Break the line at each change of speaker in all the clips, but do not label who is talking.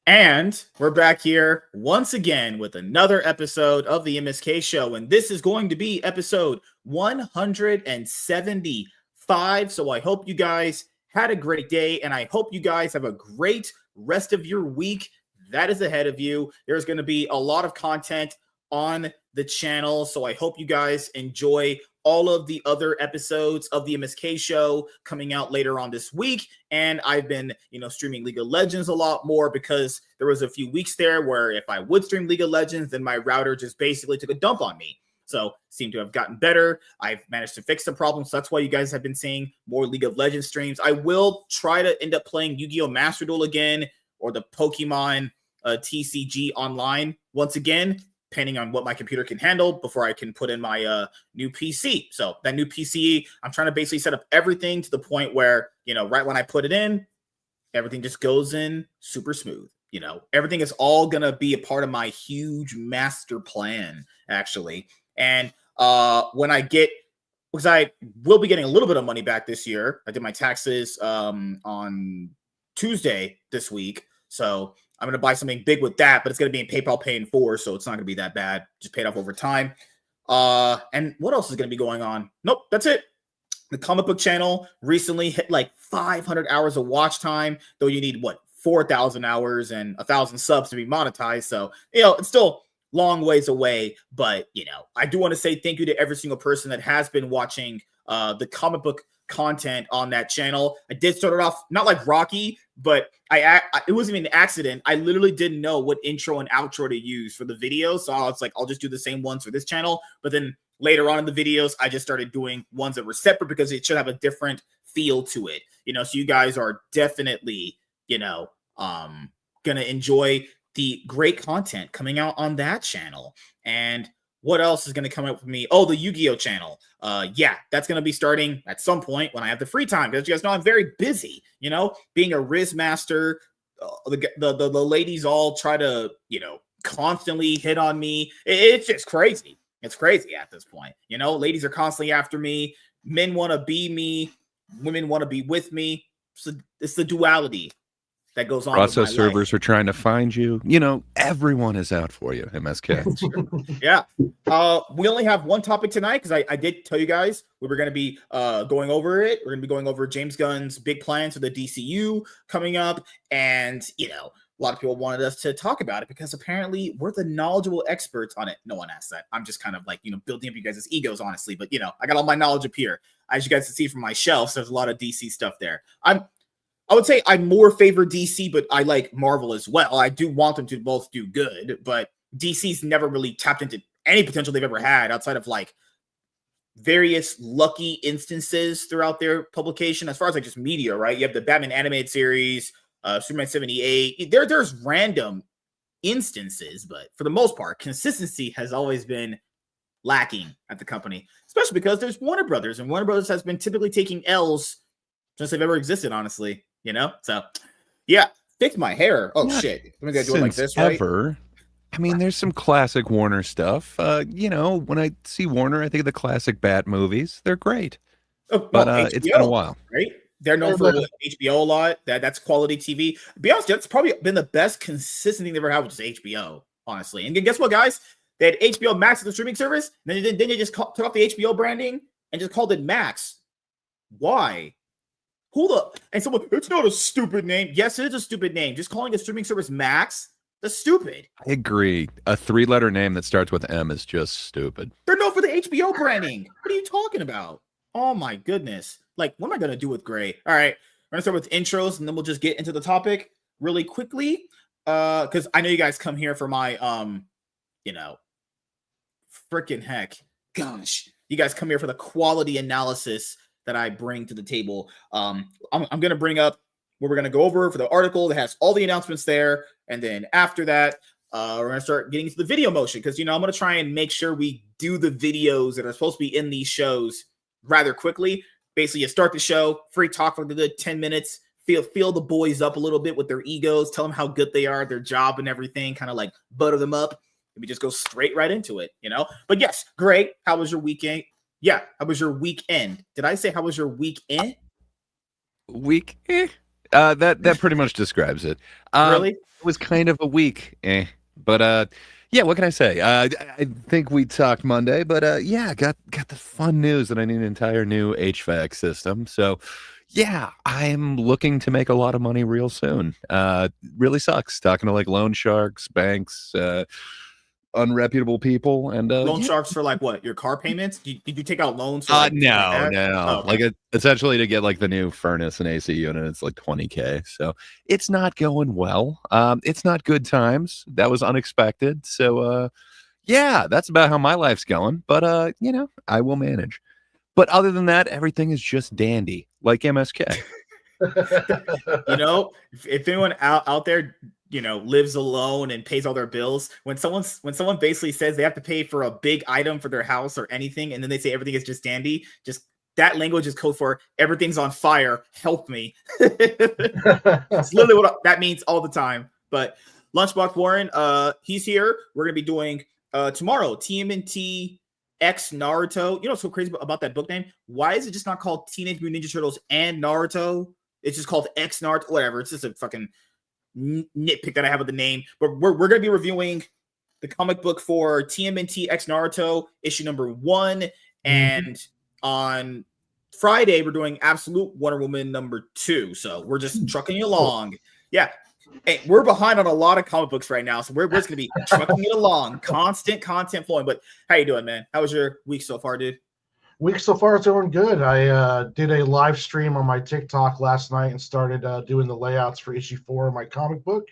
And we're back here once again with another episode of the MSK show. And this is going to be episode 175. So I hope you guys had a great day, and I hope you guys have a great rest of your week that is ahead of you. There's going to be a lot of content on the channel. So I hope you guys enjoy all of the other episodes of the MSK show coming out later on this week. And I've been, streaming League of Legends a lot more because there was a few weeks there where if I would stream League of Legends, then my router just basically took a dump on me. So seem to have gotten better. I've managed to fix the problem. So that's why you guys have been seeing more League of Legends streams. I will try to end up playing Yu-Gi-Oh! Master Duel again, or the Pokemon TCG online once again, depending on what my computer can handle before I can put in my new PC. So that new PC, I'm trying to basically set up everything to the point where, right when I put it in, everything just goes in super smooth. Everything is all going to be a part of my huge master plan, actually. And when I get, because I will be getting a little bit of money back this year. I did my taxes on Tuesday this week. So I'm going to buy something big with that, but it's going to be in PayPal Pay in 4, so it's not going to be that bad. Just paid off over time. And what else is going to be going on? Nope, that's it. The comic book channel recently hit like 500 hours of watch time, though you need, 4,000 hours and 1,000 subs to be monetized. So, it's still long ways away, but, I do want to say thank you to every single person that has been watching the comic book content on that channel. I did start it off not like Rocky, but it wasn't even an accident. I literally didn't know what intro and outro to use for the video, so I was like, I'll just do the same ones for this channel. But then later on in the videos, I just started doing ones that were separate because it should have a different feel to it. So you guys are definitely, gonna enjoy the great content coming out on that channel. And what else is going to come up for me? Oh, the Yu-Gi-Oh channel. Yeah, that's going to be starting at some point when I have the free time. Because you guys know I'm very busy, being a Riz master. The ladies all try to, constantly hit on me. It's just crazy. It's crazy at this point. Ladies are constantly after me. Men want to be me. Women want to be with me. So it's the duality that goes on.
Process servers are trying to find you. Everyone is out for you, MSK.
Yeah. We only have one topic tonight because I did tell you guys we were going to be going over it. We're going to be going over James Gunn's big plans for the DCU coming up. And, a lot of people wanted us to talk about it because apparently we're the knowledgeable experts on it. No one asked that. I'm just kind of like, building up you guys' egos, honestly. But, I got all my knowledge up here. As you guys can see from my shelves, there's a lot of DC stuff there. I would say I more favor DC, but I like Marvel as well. I do want them to both do good, but DC's never really tapped into any potential they've ever had outside of like various lucky instances throughout their publication. As far as like just media, right? You have the Batman animated series, Superman 78. There's random instances, but for the most part, consistency has always been lacking at the company, especially because there's Warner Brothers, and Warner Brothers has been typically taking L's since they've ever existed, honestly. So yeah, fix my hair. Oh shit, let me go do it like this, right?
I mean, there's some classic Warner stuff. When I see Warner, I think of the classic Bat movies. They're great, but HBO, it's been a while,
right? They're known for HBO a lot. That's quality TV. To be honest, that's probably been the best consistent thing they ever had, which is HBO, honestly. And guess what, guys? They had HBO Max as the streaming service. Then they just took off the HBO branding and just called it Max. Why? And someone, it's not a stupid name. Yes, it is a stupid name. Just calling a streaming service Max, that's stupid.
I agree. A 3-letter name that starts with M is just stupid.
They're known for the HBO branding. What are you talking about? Oh my goodness. Like, what am I going to do with Gray? All right, we're going to start with intros, and then we'll just get into the topic really quickly. Because I know you guys come here for my, freaking heck. Gosh. You guys come here for the quality analysis that I bring to the table. I'm going to bring up what we're going to go over for the article that has all the announcements there. And then after that, we're going to start getting into the video motion because, I'm going to try and make sure we do the videos that are supposed to be in these shows rather quickly. Basically, you start the show, free talk for the good 10 minutes, feel the boys up a little bit with their egos, tell them how good they are at their job and everything, kind of like butter them up. And we just go straight right into it, But yes, great. How was your weekend? Yeah, how was your weekend? Did I say how was your weekend?
That pretty much describes it.
Really?
It was kind of a week, but yeah. What can I say? I think we talked Monday, but yeah, got the fun news that I need an entire new HVAC system. So yeah, I'm looking to make a lot of money real soon. Really sucks talking to like loan sharks, banks, unreputable people, and
Loan
yeah.
sharks for like what? Your car payments? Did you take out loans for like
No,
that?
no.
Oh, okay.
Like essentially to get like the new furnace and AC unit, it's like 20K. So it's not going well. It's not good times. That was unexpected. So yeah, that's about how my life's going. But you know, I will manage. But other than that, everything is just dandy, like MSK.
You know, if anyone out there, you know, lives alone and pays all their bills, when someone basically says they have to pay for a big item for their house or anything, and then they say everything is just dandy, just that language is code for everything's on fire. Help me. It's literally what that means all the time. But Lunchbox Warren, he's here. We're gonna be doing tomorrow TMNT X Naruto. You know what's so crazy about that book name? Why is it just not called Teenage Mutant Ninja Turtles and Naruto? It's just called X Naruto. Whatever. It's just a fucking nitpick that I have with the name. But we're going to be reviewing the comic book for TMNT X Naruto issue number 1, and on Friday we're doing Absolute Wonder Woman number 2. So we're just trucking along. Yeah. Hey, we're behind on a lot of comic books right now, so we're just gonna be trucking it along, constant content flowing. But how you doing, man? How was your week so far, dude?
Week so far is going good. I did a live stream on my TikTok last night and started doing the layouts for issue 4 of my comic book,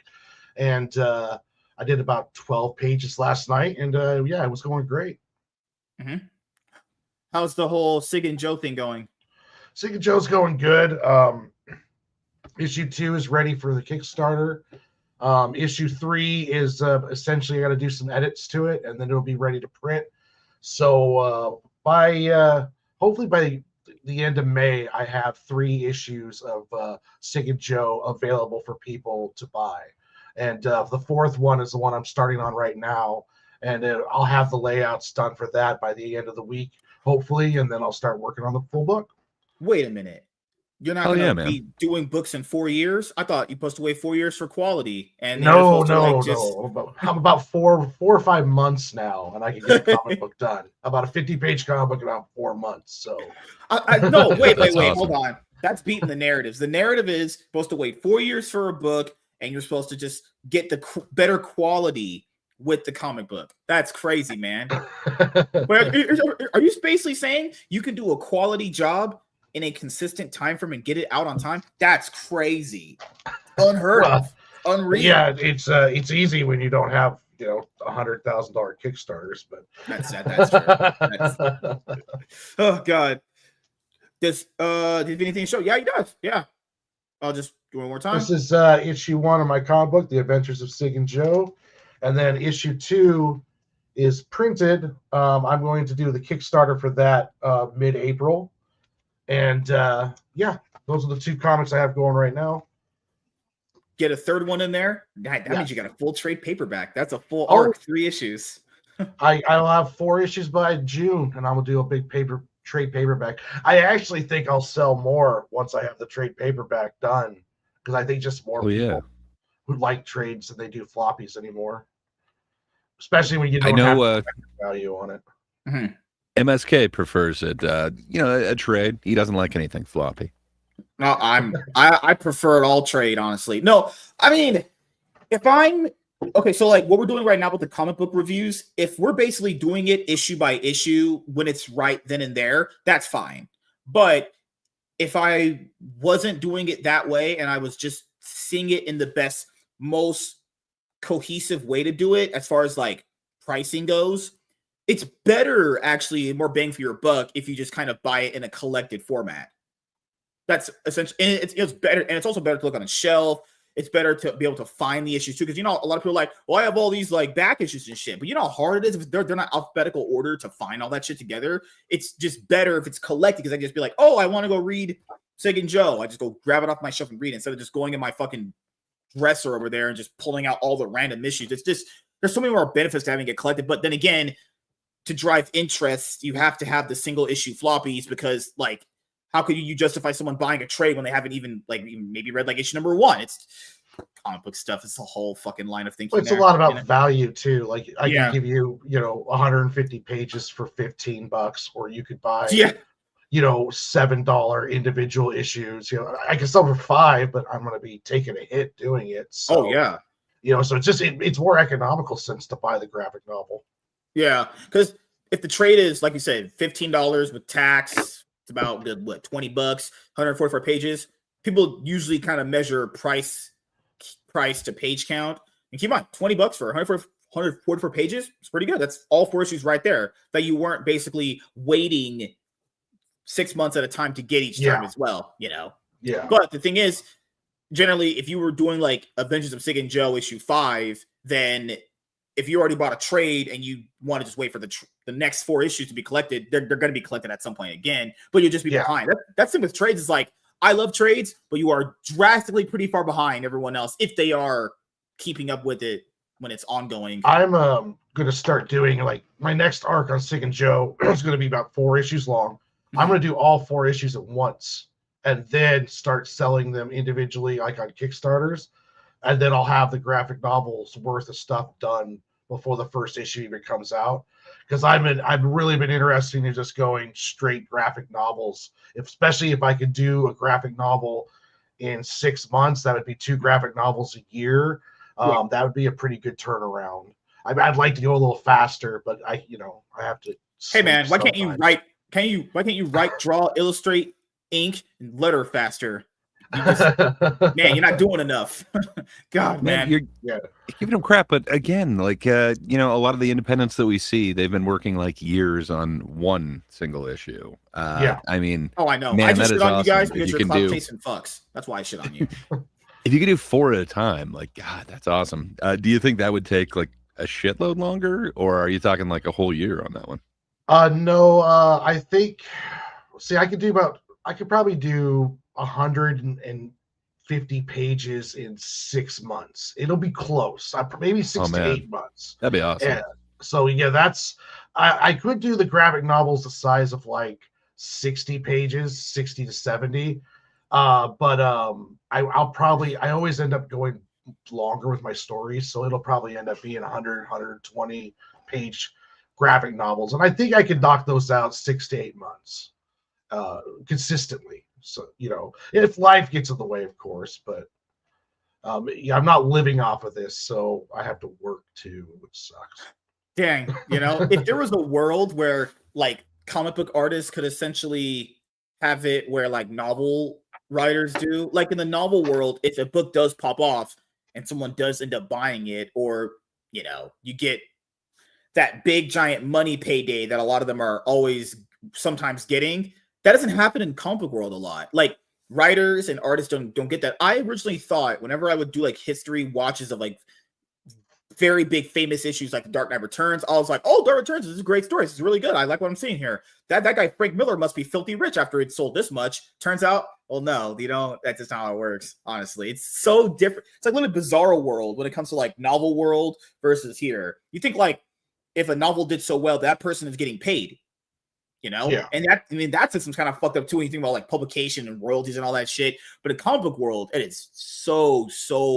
and I did about 12 pages last night, and yeah, it was going great.
Mm-hmm. How's the whole Sig and Joe thing going?
Sig and Joe's going good. Issue 2 is ready for the Kickstarter. Issue 3 is essentially I got to do some edits to it, and then it'll be ready to print. So by hopefully by the end of May, I have 3 issues of Sig and Joe available for people to buy. And the 4th one is the one I'm starting on right now, and I'll have the layouts done for that by the end of the week, hopefully, and then I'll start working on the full book.
Wait a minute. You're not going to be doing books in 4 years? I thought you're supposed to wait 4 years for quality. And
no. I'm about 4 or 5 months now, and I can get a comic book done. About a 50-page comic book in about 4 months. So,
no, wait,
awesome.
Hold on. That's beating the narratives. The narrative is supposed to wait 4 years for a book, and you're supposed to just get the better quality with the comic book. That's crazy, man. Are you basically saying you can do a quality job in a consistent time frame and get it out on time? That's crazy. Unheard of. Unreal.
Yeah, it's easy when you don't have, you know, $100,000 Kickstarters, but
that's true. Oh God. Did anything show? Yeah, he does. Yeah. I'll just do it one more time.
This is issue 1 of my comic book, The Adventures of Sig and Joe. And then issue 2 is printed. I'm going to do the Kickstarter for that mid-April. And yeah, those are the 2 comics I have going right now.
Get a 3rd one in there. That means you got a full trade paperback. That's a full arc, 3 issues.
I'll have 4 issues by June, and I will do a big trade paperback. I actually think I'll sell more once I have the trade paperback done, because I think just more people who like trades than they do floppies anymore. Especially when you don't have value on it.
Mm-hmm.
MSK prefers it. You know, a trade. He doesn't like anything floppy.
No, I prefer it all trade, honestly. No, I mean, if I'm okay, so like what we're doing right now with the comic book reviews, if we're basically doing it issue by issue when it's right then and there, that's fine. But if I wasn't doing it that way and I was just seeing it in the best, most cohesive way to do it as far as like pricing goes, it's better, actually, more bang for your buck if you just kind of buy it in a collected format. That's essentially, and it's better, and it's also better to look on a shelf. It's better to be able to find the issues too, because you know a lot of people are like, well, I have all these like back issues and shit, but you know how hard it is if they're not alphabetical order to find all that shit together. It's just better if it's collected, because I can just be like, oh, I want to go read Sig and Joe. I just go grab it off my shelf and read it instead of just going in my fucking dresser over there and just pulling out all the random issues. It's just, there's so many more benefits to having it collected. But then again, to drive interest, you have to have the single issue floppies, because like, how could you justify someone buying a trade when they haven't even maybe read like issue number 1? It's comic book stuff. It's a whole fucking line of thinking.
Well, it's a lot about value too. Like I
Yeah.
can give you, 150 pages for $15, or you could buy, $7 individual issues. I can sell for $5, but I'm going to be taking a hit doing it. So, so it's just it's more economical sense to buy the graphic novel.
Yeah, because if the trade is, like you said, $15 with tax, it's about what, $20, 144 pages. People usually kind of measure price to page count. And keep in mind, $20 for 144 pages, it's pretty good. That's all 4 issues right there that you weren't basically waiting 6 months at a time to get each time as well,
Yeah.
But the thing is, generally, if you were doing like Adventures of Sig and Joe issue 5, then if you already bought a trade and you want to just wait for the next 4 issues to be collected, they're going to be collected at some point again, but you'll just be behind. That's the thing with trades. Is like, I love trades, but you are drastically pretty far behind everyone else if they are keeping up with it when it's ongoing.
I'm going to start doing, like, my next arc on Sig and Joe is going to be about 4 issues long. I'm going to do all 4 issues at once and then start selling them individually, like on Kickstarters. And then I'll have the graphic novels worth of stuff done before the first issue even comes out. Because I've really been interested in just going straight graphic novels, especially if I could do a graphic novel in 6 months. That would be 2 graphic novels a year. That would be a pretty good turnaround. I'd like to go a little faster, but I have to.
Hey man, why can't you write? Why can't you write, draw, illustrate, ink, and letter faster? Man, you're not doing enough. God, man.
You're giving them crap, but again, like a lot of the independents that we see, they've been working like years on one single issue. I mean,
I know.
Man,
I just
that
shit
is
on you
awesome
guys
if
because
you
you're
can do-
cloud chasing fucks. That's why I shit on you.
If you could do 4 at a time, like, God, that's awesome. Do you think that would take like a shitload longer, or are you talking like a whole year on that one?
No, I think. See, I could probably do 150 pages in 6 months. It'll be close. Maybe 6 to 8 months.
That'd be awesome.
Yeah. So that's. I could do the graphic novels the size of like 60 pages, 60 to 70. But I always end up going longer with my stories, so it'll probably end up being 100, 120 page graphic novels, and I think I could knock those out 6 to 8 months consistently. So if life gets in the way, of course, but I'm not living off of this, so I have to work too, which sucks.
Dang, if there was a world where like comic book artists could essentially have it where like novel writers do, like in the novel world, if a book does pop off and someone does end up buying it, or you get that big giant money payday that a lot of them are always sometimes getting, that doesn't happen in comic book world a lot. Like writers and artists don't get that. I originally thought whenever I would do like history watches of like very big famous issues like Dark Knight Returns, I was like, oh, Dark Returns is a great story. This is really good. I like what I'm seeing here. That guy Frank Miller must be filthy rich after it sold this much. Turns out, well, no, that's just not how it works. Honestly, it's so different. It's like a little bizarro world when it comes to like novel world versus here. You think like if a novel did so well, that person is getting paid, and that system's kind of fucked up too when you think about like publication and royalties and all that shit. But in comic book world, it is so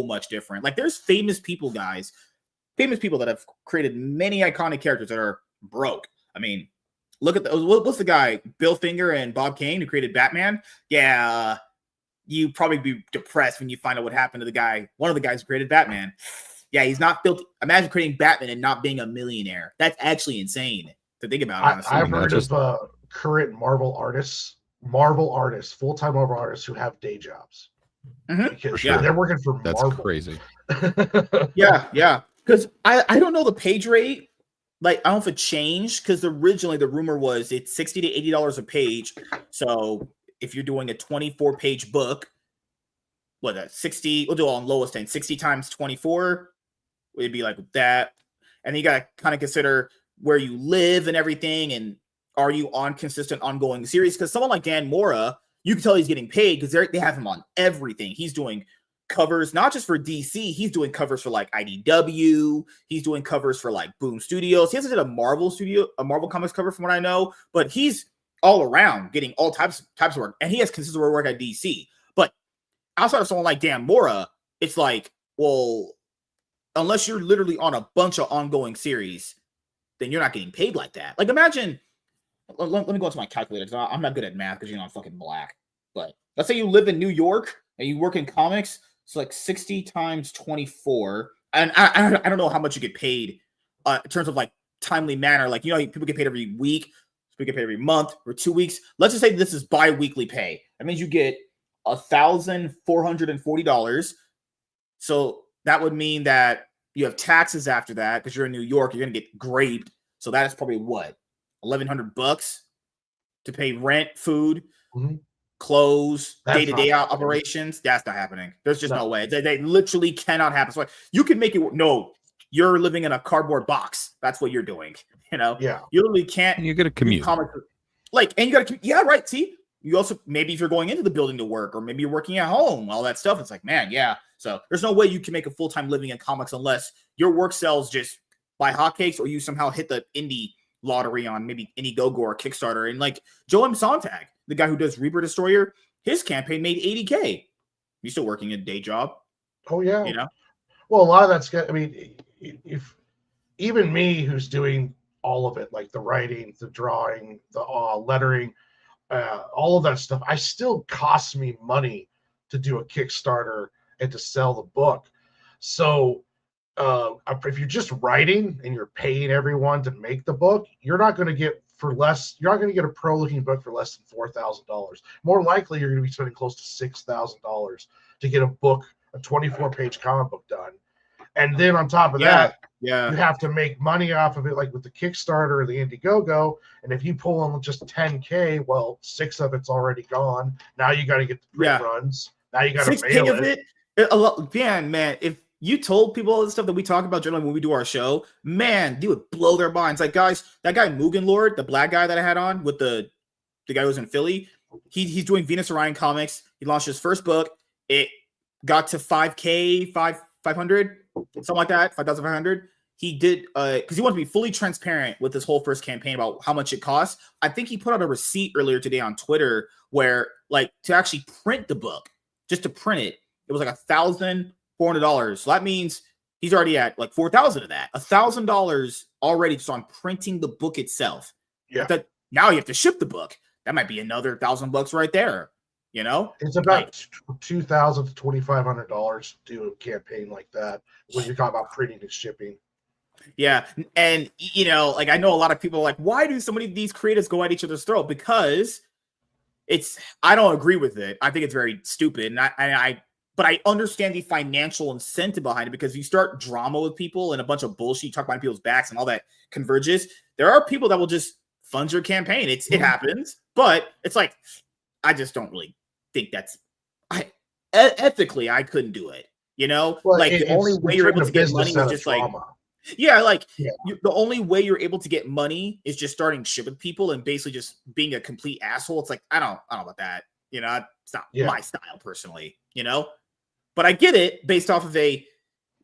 much different. Like there's famous people that have created many iconic characters that are broke. I mean, look at what's the guy, Bill Finger and Bob Kane, who created Batman? Yeah, you probably be depressed when you find out what happened to the guy, one of the guys who created Batman. Yeah, he's not built. Imagine creating Batman and not being a millionaire. That's actually insane to think about. Honestly,
I've heard of current Marvel artists, full-time Marvel artists who have day jobs. Because they're working for
That's
Marvel.
crazy.
Yeah. Because I don't know the page rate. Like, I don't know if it changed, because originally the rumor was it's $60 to $80 a page. So if you're doing a 24-page book, 60, we'll do it on lowest end, 60 times 24, it'd be like that. And then you got to kind of consider where you live and everything, and are you on consistent ongoing series? Because someone like Dan Mora, you can tell he's getting paid because they have him on everything. He's doing covers, not just for DC. He's doing covers for like IDW. He's doing covers for like Boom Studios. He hasn't did a Marvel Comics cover from what I know, but he's all around, getting all types of work, and he has consistent work at DC. But outside of someone like Dan Mora, it's like, well, unless you're literally on a bunch of ongoing series, then you're not getting paid like that. Like, imagine, let me go into my calculator, because I'm not good at math, because I'm fucking black. But let's say you live in New York and you work in comics. It's like 60 times 24. And I don't know how much you get paid in terms of like timely manner. Like, people get paid every week. People get paid every month or 2 weeks. Let's just say this is bi-weekly pay. That means you get $1,440. So that would mean that you have taxes after that, because you're in New York. You're going to get graped. So that is probably what? $1,100 to pay rent, food, clothes, day-to-day operations. That's not happening. There's just no way. They literally cannot happen. So you can make it work. No, you're living in a cardboard box. That's what you're doing.
Yeah.
You literally can't.
And you got to commute.
And you got to, yeah, right. See, you also, maybe if you're going into the building to work, or maybe you're working at home, all that stuff. It's like, man, yeah. So there's no way you can make a full-time living in comics unless your work sells just by hotcakes, or you somehow hit the indie lottery on maybe Indiegogo or Kickstarter. And like Joe M. Sontag, the guy who does Reaper Destroyer, his campaign made $80K. He's still working a day job.
Oh yeah. Well, a lot of that's good. I mean, if even me, who's doing all of it, like the writing, the drawing, the lettering, all of that stuff, I still costs me money to do a Kickstarter and to sell the book. So if you're just writing and you're paying everyone to make the book, you're not going to get a pro looking book for less than $4,000. More likely, you're going to be spending close to $6,000 to get a book, a 24-page comic book done. And then on top of that, you have to make money off of it, like with the Kickstarter or the Indiegogo. And if you pull on just $10K, well, 6 of it's already gone. Now you got to get the print runs. Now you got to mail it.
Man, if you told people all this stuff that we talk about generally when we do our show, man, they would blow their minds. Like, guys, that guy Mugen Lord, the black guy that I had on with the guy who was in Philly, he's doing Venus Orion Comics. He launched his first book. It got to 5K, 500, something like that, 5,500. He did because he wanted to be fully transparent with this whole first campaign about how much it costs. I think he put out a receipt earlier today on Twitter where, like, to actually print the book, just to print it, it was like $1,400. So that means he's already at like 4,000 of that. $1,000 already just on printing the book itself.
Yeah.
Now you have to ship the book. That might be another $1,000 right there.
It's about $2,000 to $2,500 to do a campaign like that when you're talking about printing and shipping.
Yeah, and like, I know a lot of people are like, why do so many of these creators go at each other's throat? Because I don't agree with it. I think it's very stupid, but I understand the financial incentive behind it, because if you start drama with people and a bunch of bullshit, you talk behind people's backs and all that converges, there are people that will just fund your campaign. It happens, but it's like, I just don't really think that's ethically, I couldn't do it. Well, like, the only way you're able to get money is just drama. The only way you're able to get money is just starting shit with people and basically just being a complete asshole. It's like, I don't know about that. It's not my style personally, but I get it based off of a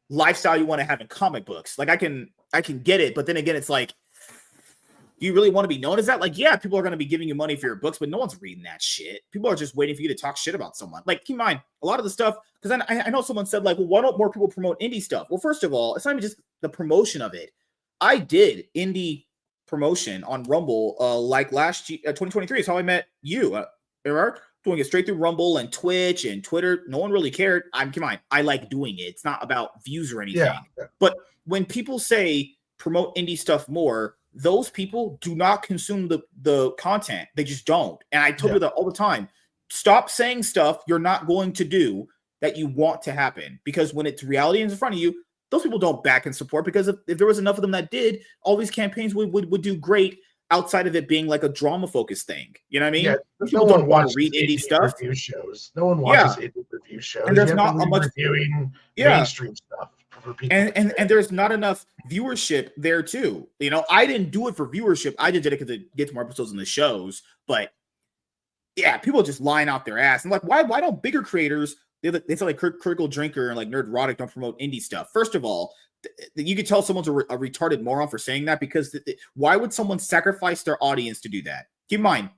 lifestyle you want to have in comic books. Like, I can get it, but then again, it's like, do you really want to be known as that? Like, yeah, people are going to be giving you money for your books, but no one's reading that shit. People are just waiting for you to talk shit about someone. Like, keep in mind, a lot of the stuff, because I know someone said, like, well, why don't more people promote indie stuff? Well, first of all, it's not even just the promotion of it. I did indie promotion on Rumble, like last year, 2023 is how I met you. Remember? Doing it straight through Rumble and Twitch and Twitter. No one really cared. Come on, I like doing it. It's not about views or anything. Yeah. But when people say promote indie stuff more, those people do not consume the content. They just don't. And I tell you that all the time. Stop saying stuff you're not going to do that you want to happen, because when it's reality in front of you, those people don't back and support, because if there was enough of them that did, all these campaigns would do great outside of it being like a drama focused thing. You know what I mean?
Yeah,
people don't want to read indie stuff.
Review shows. No one watches indie review shows.
And there's not much
reviewing mainstream stuff.
And there's not enough viewership there too. I didn't do it for viewership. I just did it because it gets more episodes in the shows. But yeah, people just line out their ass. And like, why don't bigger creators? They say like Critical Drinker and like Nerdrotic don't promote indie stuff. First of all, you could tell someone's a retarded moron for saying that, because why would someone sacrifice their audience to do that? Keep in mind,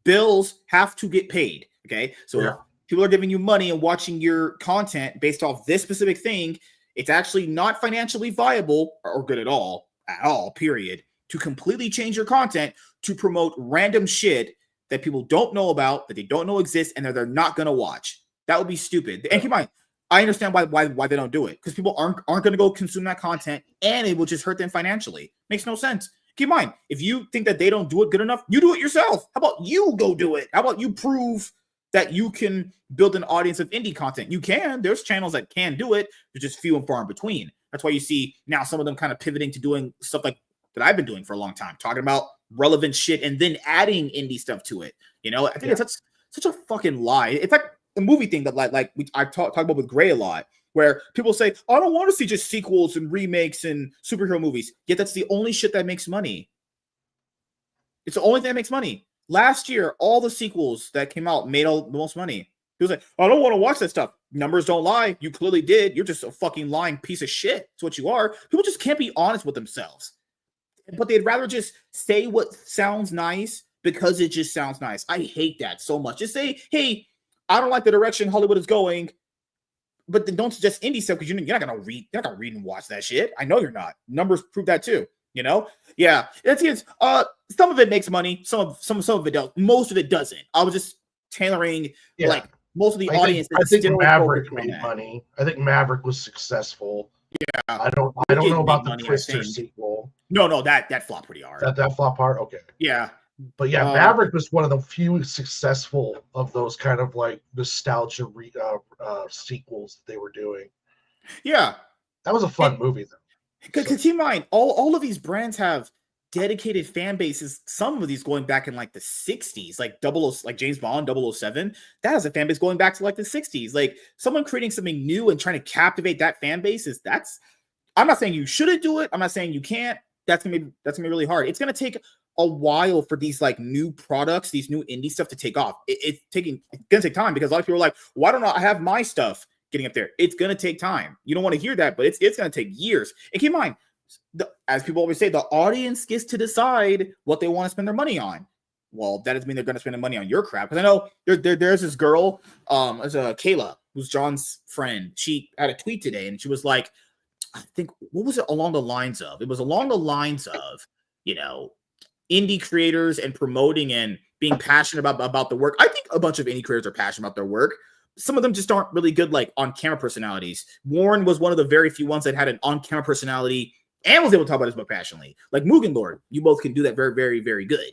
bills have to get paid. Okay. So
Yeah.
if people are giving you money and watching your content based off this specific thing, it's actually not financially viable or good at all, period, to completely change your content to promote random shit that people don't know about, that they don't know exists, and that they're not going to watch. That would be stupid. And keep in mind, I understand why they don't do it, because people aren't going to go consume that content, and it will just hurt them financially. Makes no sense. Keep in mind, if you think that they don't do it good enough, you do it yourself. How about you go do it? How about you prove that you can build an audience of indie content? You can. There's channels that can do it. They're just few and far in between. That's why you see now some of them kind of pivoting to doing stuff like that I've been doing for a long time, talking about relevant shit and then adding indie stuff to it. You know, I think it's such a fucking lie. It's like a movie thing that I talk about with Gray a lot, where people say, I don't want to see just sequels and remakes and superhero movies. Yet that's the only shit that makes money. It's the only thing that makes money. Last year, all the sequels that came out made all the most money. People say, I don't want to watch that stuff. Numbers don't lie. You clearly did. You're just a fucking lying piece of shit. That's what you are. People just can't be honest with themselves. But they'd rather just say what sounds nice because it just sounds nice. I hate that so much. Just say, hey, I don't like the direction Hollywood is going, but then don't suggest indie stuff, because you're not gonna read. You're not gonna read and watch that shit. I know you're not. Numbers prove that too. You know, yeah. It's some of it makes money. Some of it does. Most of it doesn't. I was just tailoring like most of the audience.
I think Maverick made money. I think Maverick was successful.
Yeah,
I don't know about the Twister sequel.
No, that flopped pretty hard.
That flop hard. Okay.
Yeah.
But yeah, Maverick was one of the few successful of those kind of like nostalgia sequels that they were doing.
Yeah.
That was a fun movie, though.
Because keep in mind, all of these brands have dedicated fan bases. Some of these going back in like the 60s, like James Bond 007. That has a fan base going back to like the 60s. Like someone creating something new and trying to captivate that fan base I'm not saying you shouldn't do it. I'm not saying you can't. That's gonna be really hard. It's gonna take a while for these like new products, these new indie stuff to take off. It's gonna take time, because a lot of people are like, why don't I have my stuff getting up there? It's gonna take time. You don't want to hear that, but it's gonna take years. And keep in mind, as people always say, the audience gets to decide what they want to spend their money on. Well, that doesn't mean they're gonna spend their money on your crap. Because I know there's this girl, as Kayla, who's John's friend. She had a tweet today, and she was like, I think, what was it along the lines of? It was along the lines of, indie creators and promoting and being passionate about the work. I think a bunch of indie creators are passionate about their work. Some of them just aren't really good, like on-camera personalities. Warren was one of the very few ones that had an on-camera personality and was able to talk about his book passionately. Like Mugen Lord, you both can do that very, very, very good,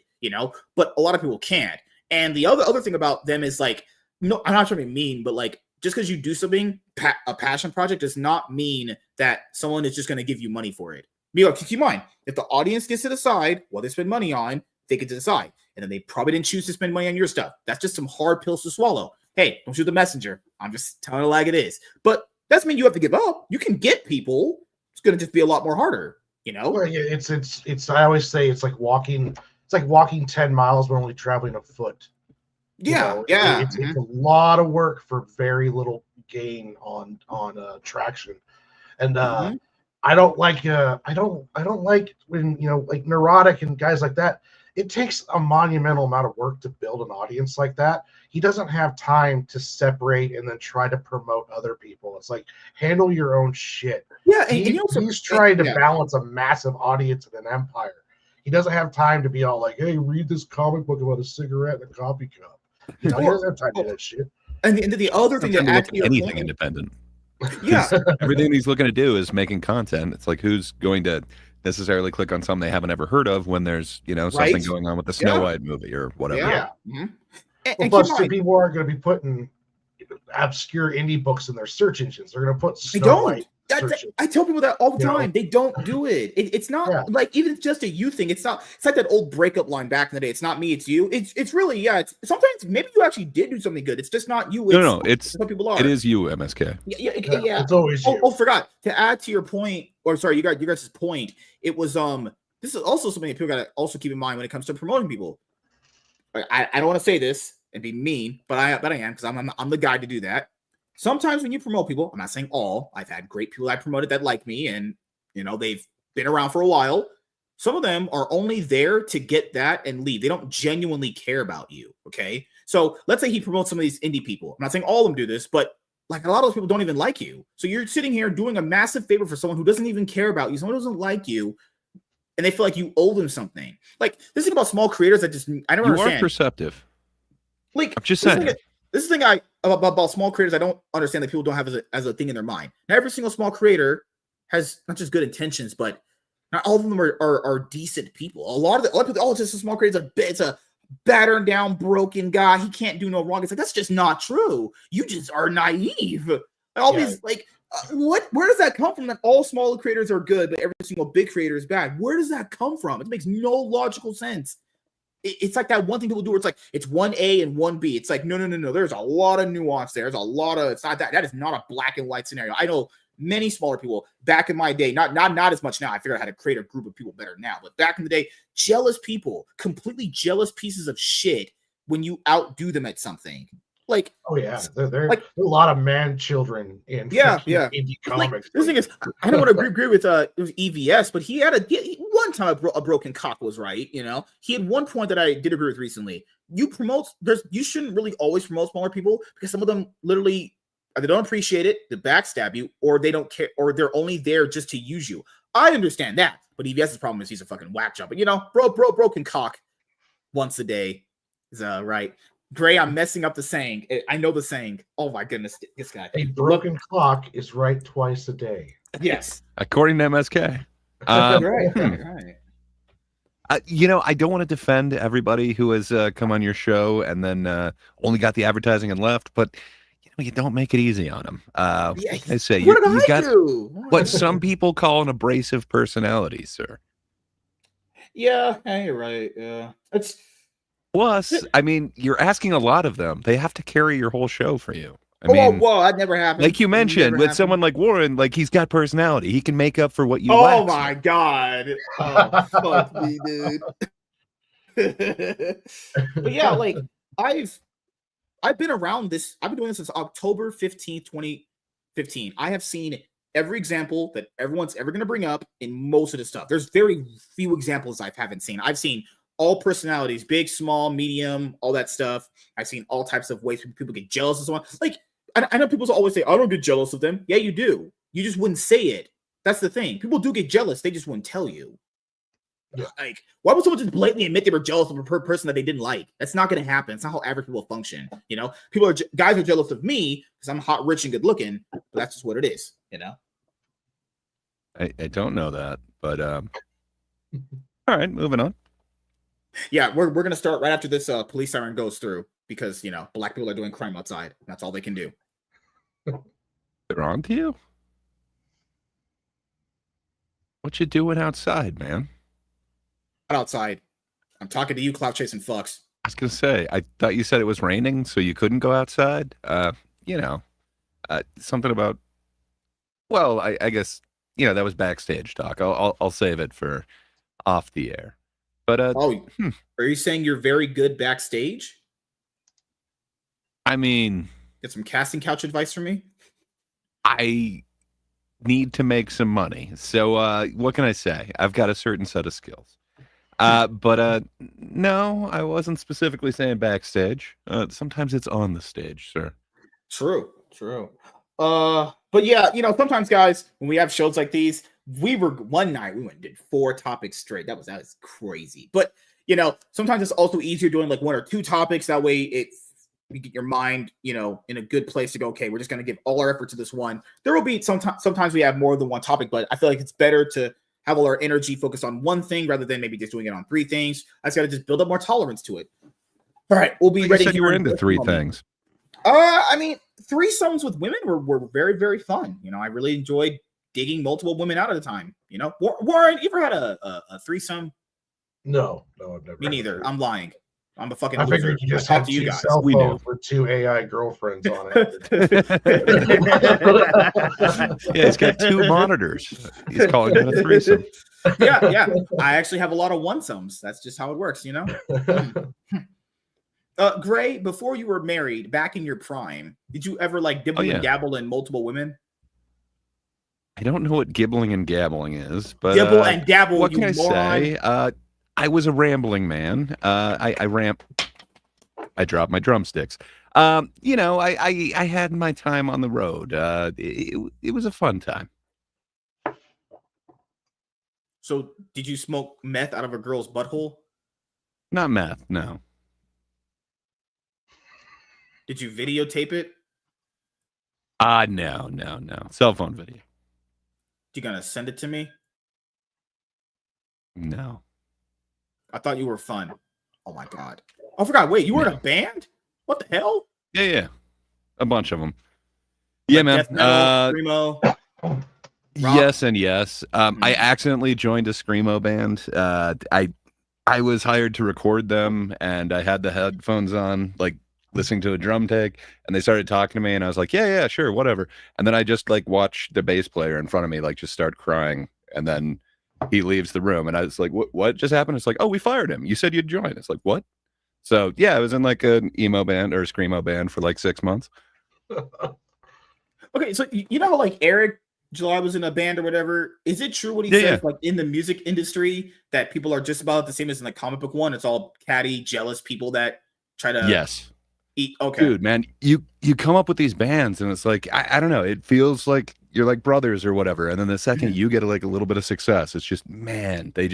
but a lot of people can't. And the other thing about them is like, no, I'm not trying to be mean, but like, just because you do something, a passion project, does not mean that someone is just going to give you money for it. Keep in mind, if the audience gets to decide what they spend money on, they get to decide. And then they probably didn't choose to spend money on your stuff. That's just some hard pills to swallow. Hey, don't shoot the messenger. I'm just telling it like it is. But doesn't mean you have to give up. You can get people. It's going to just be a lot more harder,
Well, yeah, it's. I always say it's like walking. It's like walking 10 miles but only traveling a foot.
Yeah,
It's a lot of work for very little gain on traction, and I don't like when like Neurotic and guys like that. It takes a monumental amount of work to build an audience like that. He doesn't have time to separate and then try to promote other people. It's like, handle your own shit.
Yeah, and
he's trying to balance a massive audience and an empire. He doesn't have time to be all like, hey, read this comic book about a cigarette and a coffee cup. He doesn't have time to do that shit.
And the other thing that adds to
anything independent.
Yeah.
Everything he's looking to do is making content. It's like, who's going to necessarily click on something they haven't ever heard of when there's, something going on with the Snow White movie or whatever.
Yeah. And plus, people aren't going to be putting obscure indie books in their search engines. They're going to put Snow White.
I tell people that all the time. They don't do it. It's not like, even just a you thing. It's like that old breakup line back in the day. It's not me, it's you. It's really, it's sometimes maybe you actually did do something good. It's just not you.
It's some people are. It is you, MSK.
Yeah.
It's always you.
Forgot to add to your point, or sorry, you guys' point. It was this is also something that people gotta also keep in mind when it comes to promoting people. I don't want to say this and be mean, but I am, because I'm the guy to do that. Sometimes when you promote people, I'm not saying all, I've had great people I promoted that like me, and they've been around for a while. some of them are only there to get that and leave. They don't genuinely care about you. Okay. So let's say he promotes some of these indie people. I'm not saying all of them do this, but like a lot of those people don't even like you. So you're sitting here doing a massive favor for someone who doesn't even care about you, someone who doesn't like you, and they feel like you owe them something. Like this thing about small creators that just I don't understand.
You are perceptive.
Like
I'm just saying.
This is the thing about small creators I don't understand that people don't have as a thing in their mind. Not every single small creator has not just good intentions, but not all of them are decent people. A lot of people, oh, it's just a small creator. It's a battered down, broken guy. He can't do no wrong. It's like that's just not true. You just are naive. All these like what? Where does that come from? That all small creators are good, but every single big creator is bad. Where does that come from? It makes no logical sense. It's like that one thing people do where it's like it's 1A and 1B. It's like no. There's a lot of nuance there. There's a lot of it's not that. That is not a black and white scenario. I know many smaller people back in my day, not as much now. I figured out how to create a group of people better now, but back in the day, jealous people, completely jealous pieces of shit when you outdo them at something. Like,
oh yeah, there are a lot of man children in indie comics.
Like, this thing is, I don't want to agree with it was EVS, but he had one time a broken cock was right. You know, he had one point that I did agree with recently. You shouldn't really always promote smaller people because some of them literally they don't appreciate it, they backstab you, or they don't care, or they're only there just to use you. I understand that, but EVS's problem is he's a fucking whack job. But you know, broken cock once a day is right. Gray, I'm messing up the saying. I know the saying. Oh my goodness, this guy.
A broken clock is right twice a day.
Yes,
according to MSK.
Right.
You know, I don't want to defend everybody who has come on your show and then only got the advertising and left, but you don't make it easy on them. I say you got what some people call an abrasive personality, sir.
Yeah, you're right. Yeah, it's.
Plus, I mean, you're asking a lot of them. They have to carry your whole show for you. I mean,
that never happened.
Like you mentioned, with someone like Warren, like he's got personality. He can make up for what you lack.
Oh my god! Oh fuck me, dude. But yeah, like I've been around this. I've been doing this since October 15th, 2015. I have seen every example that everyone's ever going to bring up in most of the stuff. There's very few examples I haven't seen. I've seen all personalities, big, small, medium, all that stuff. I've seen all types of ways people get jealous and so on. Like, I know people always say, I don't get jealous of them. Yeah, you do. You just wouldn't say it. That's the thing. People do get jealous. They just wouldn't tell you. Yeah. Like, why would someone just blatantly admit they were jealous of a person that they didn't like? That's not going to happen. It's not how average people function. You know, guys are jealous of me because I'm hot, rich, and good looking. But that's just what it is. You know.
I don't know that, but all right, moving on.
Yeah, we're gonna start right after this police siren goes through because you know black people are doing crime outside. That's all they can do.
They're on to you. What you doing outside, man?
Not outside. I'm talking to you, clout chasing fucks.
I was gonna say. I thought you said it was raining, so you couldn't go outside. Something about. Well, I guess that was backstage talk. I'll save it for off the air. But
are you saying you're very good backstage?
I mean,
get some casting couch advice from me.
I need to make some money, so what can I say? I've got a certain set of skills. But no, I wasn't specifically saying backstage. Sometimes it's on the stage, sir.
True. But yeah, sometimes guys, when we have shows like these. One night we went and did 4 topics straight. That was crazy. But sometimes it's also easier doing like 1 or 2 topics. That way we get your mind, in a good place to go, okay, we're just gonna give all our effort to this one. There will be sometimes we have more than 1 topic, but I feel like it's better to have all our energy focused on one thing rather than maybe just doing it on 3 things. I just gotta just build up more tolerance to it. All right, we'll be ready.
You said you were into 3 things.
I mean, threesomes with women were very, very fun. I really enjoyed digging multiple women out at a time. Warren, you ever had a threesome?
No, I've never.
Me neither. I'm lying. I'm a fucking
I
loser.
figured you just
Talk
had
to you
2
guys.
cell
We
phones
do.
with 2 AI girlfriends on it.
Yeah, he's got 2 monitors. He's calling it a threesome.
Yeah. I actually have a lot of one-sums. That's just how it works, Gray, before you were married, back in your prime, did you ever like dibble and dabble in multiple women?
I don't know what gibbling and gabbling is, but
Dibble and dabble,
what
you
can I
moron.
say? I was a rambling man. I dropped my drumsticks. I had my time on the road. It was a fun time.
So, did you smoke meth out of a girl's butthole?
Not meth, no.
Did you videotape it?
No. Cell phone video.
You gonna send it to me?
No.
I thought you were fun. Oh my god. I forgot. Wait, you were in a band? What the hell?
Yeah. A bunch of them. Yeah, man.
Death metal, screamo.
Yes and yes. I accidentally joined a screamo band. I was hired to record them, and I had the headphones on, like listening to a drum take, and they started talking to me, and I was like, yeah, sure, whatever. And then I just like watched the bass player in front of me like just start crying, and then he leaves the room, and I was like, what just happened? It's like, oh, we fired him. You said you'd join. It's like, what? So yeah, I was in like an emo band or a screamo band for like 6 months.
Okay, so you know how like Eric July was in a band or whatever. Is it true what he says? Like in the music industry, that people are just about the same as in the comic book one. It's all catty, jealous people that try to eat. Okay,
dude, man, you come up with these bands, and it's like I don't know. It feels like you're like brothers or whatever. And then the second you get like a little bit of success, it's just man, they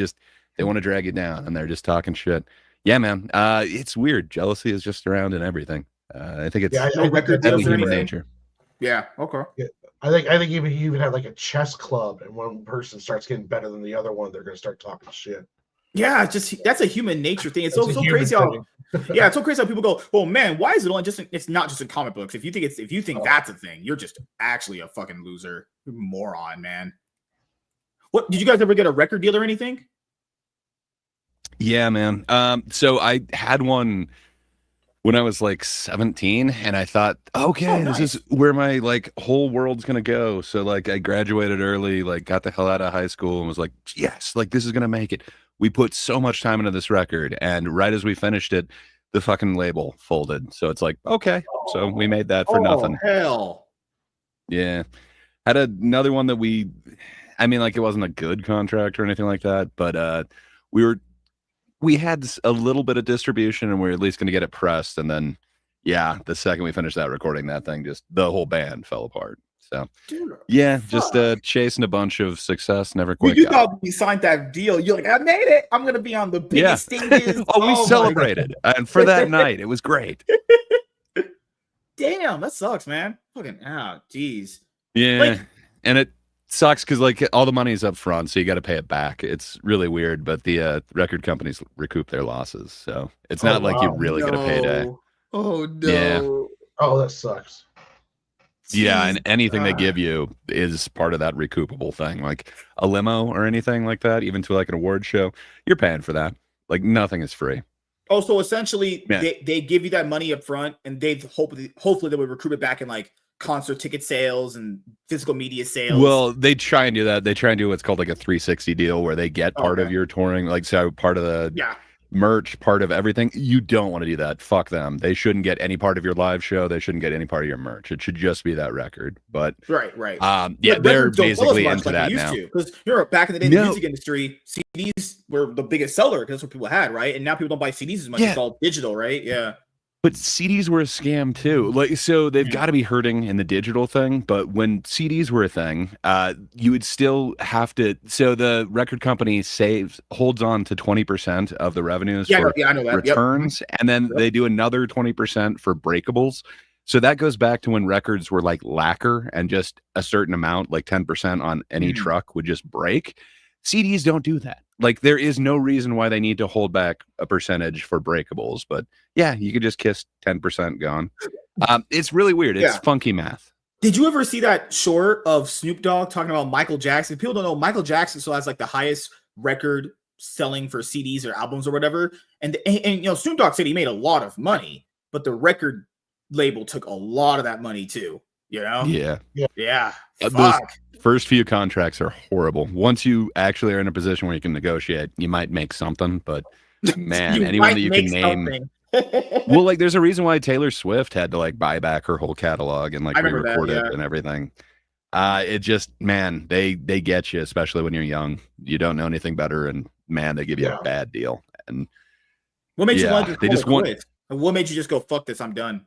want to drag you down, and they're just talking shit. Yeah, man. It's weird. Jealousy is just around in everything. I think it's
record deals or
human
anything?
nature.
Yeah. Okay.
Yeah. I think even you even have like a chess club, and one person starts getting better than the other one, they're gonna start talking shit.
Yeah, just that's a human nature thing. It's so crazy how it's so crazy how people go, oh man, why is it only just it's not just in comic books. If you think that's a thing, you're just actually a fucking loser. Moron, man. What did you guys ever get a record deal or anything?
Yeah, man. So I had one when I was like 17, and I thought, okay, this is where my like whole world's gonna go. So like I graduated early, like got the hell out of high school, and was like, yes, like this is gonna make it. We put so much time into this record, and right as we finished it, the fucking label folded. So it's like, okay, so we made that for nothing.
Hell.
Yeah. Had another one that we like it wasn't a good contract or anything like that, but we had a little bit of distribution, and we were at least going to get it pressed. And then, yeah, the second we finished that recording, that thing the whole band fell apart. So, yeah, just chasing a bunch of success, never quite.
You thought we signed that deal? You're like, I made it. I'm going to be on the biggest stages.
We celebrated, and for that night, it was great.
Damn, that sucks, man. Fucking geez.
Yeah, and it sucks because like all the money's up front, so you got to pay it back. It's really weird, but the record companies recoup their losses, so it's not like you really get a payday.
Oh no!
Yeah.
Oh, that sucks.
Yeah, and anything they give you is part of that recoupable thing, like a limo or anything like that. Even to like an award show, you're paying for that. Like nothing is free.
Oh, so essentially, they give you that money up front, and they hopefully they would recoup it back in like concert ticket sales and physical media sales.
Well, they try and do that. They try and do what's called like a 360 deal, where they get part of your touring, like so part of the merch, part of everything. You don't want to do that. Fuck them. They shouldn't get any part of your live show. They shouldn't get any part of your merch. It should just be that record. But
right.
Yeah, they're basically into that now.
Because back in the day, the music industry, CDs were the biggest seller because that's what people had, right? And now people don't buy CDs as much. It's all digital, right? Yeah.
But CDs were a scam too. Like, so they've got to be hurting in the digital thing. But when CDs were a thing, you would still have to. So the record company holds on to 20% of the revenues for
I know that.
returns, and then they do another 20% for breakables. So that goes back to when records were like lacquer, and just a certain amount, like 10% on any truck, would just break. CDs don't do that. Like there is no reason why they need to hold back a percentage for breakables, but yeah, you could just kiss 10% gone. It's really weird. It's funky math.
Did you ever see that short of Snoop Dogg talking about Michael Jackson? People don't know Michael Jackson still has like the highest record selling for CDs or albums or whatever. And you know, Snoop Dogg said he made a lot of money, but the record label took a lot of that money too. You know? Yeah.
Those first few contracts are horrible. Once you actually are in a position where you can negotiate, you might make something, but man, anyone that you can name. Well, like there's a reason why Taylor Swift had to like buy back her whole catalog and like re-record it and everything. It just, man, they get you, especially when you're young. You don't know anything better, and man, they give you a bad deal. And
what made you want
yeah,
to
they
call
just
it
want.
quits? And what made you just go, fuck this, I'm done?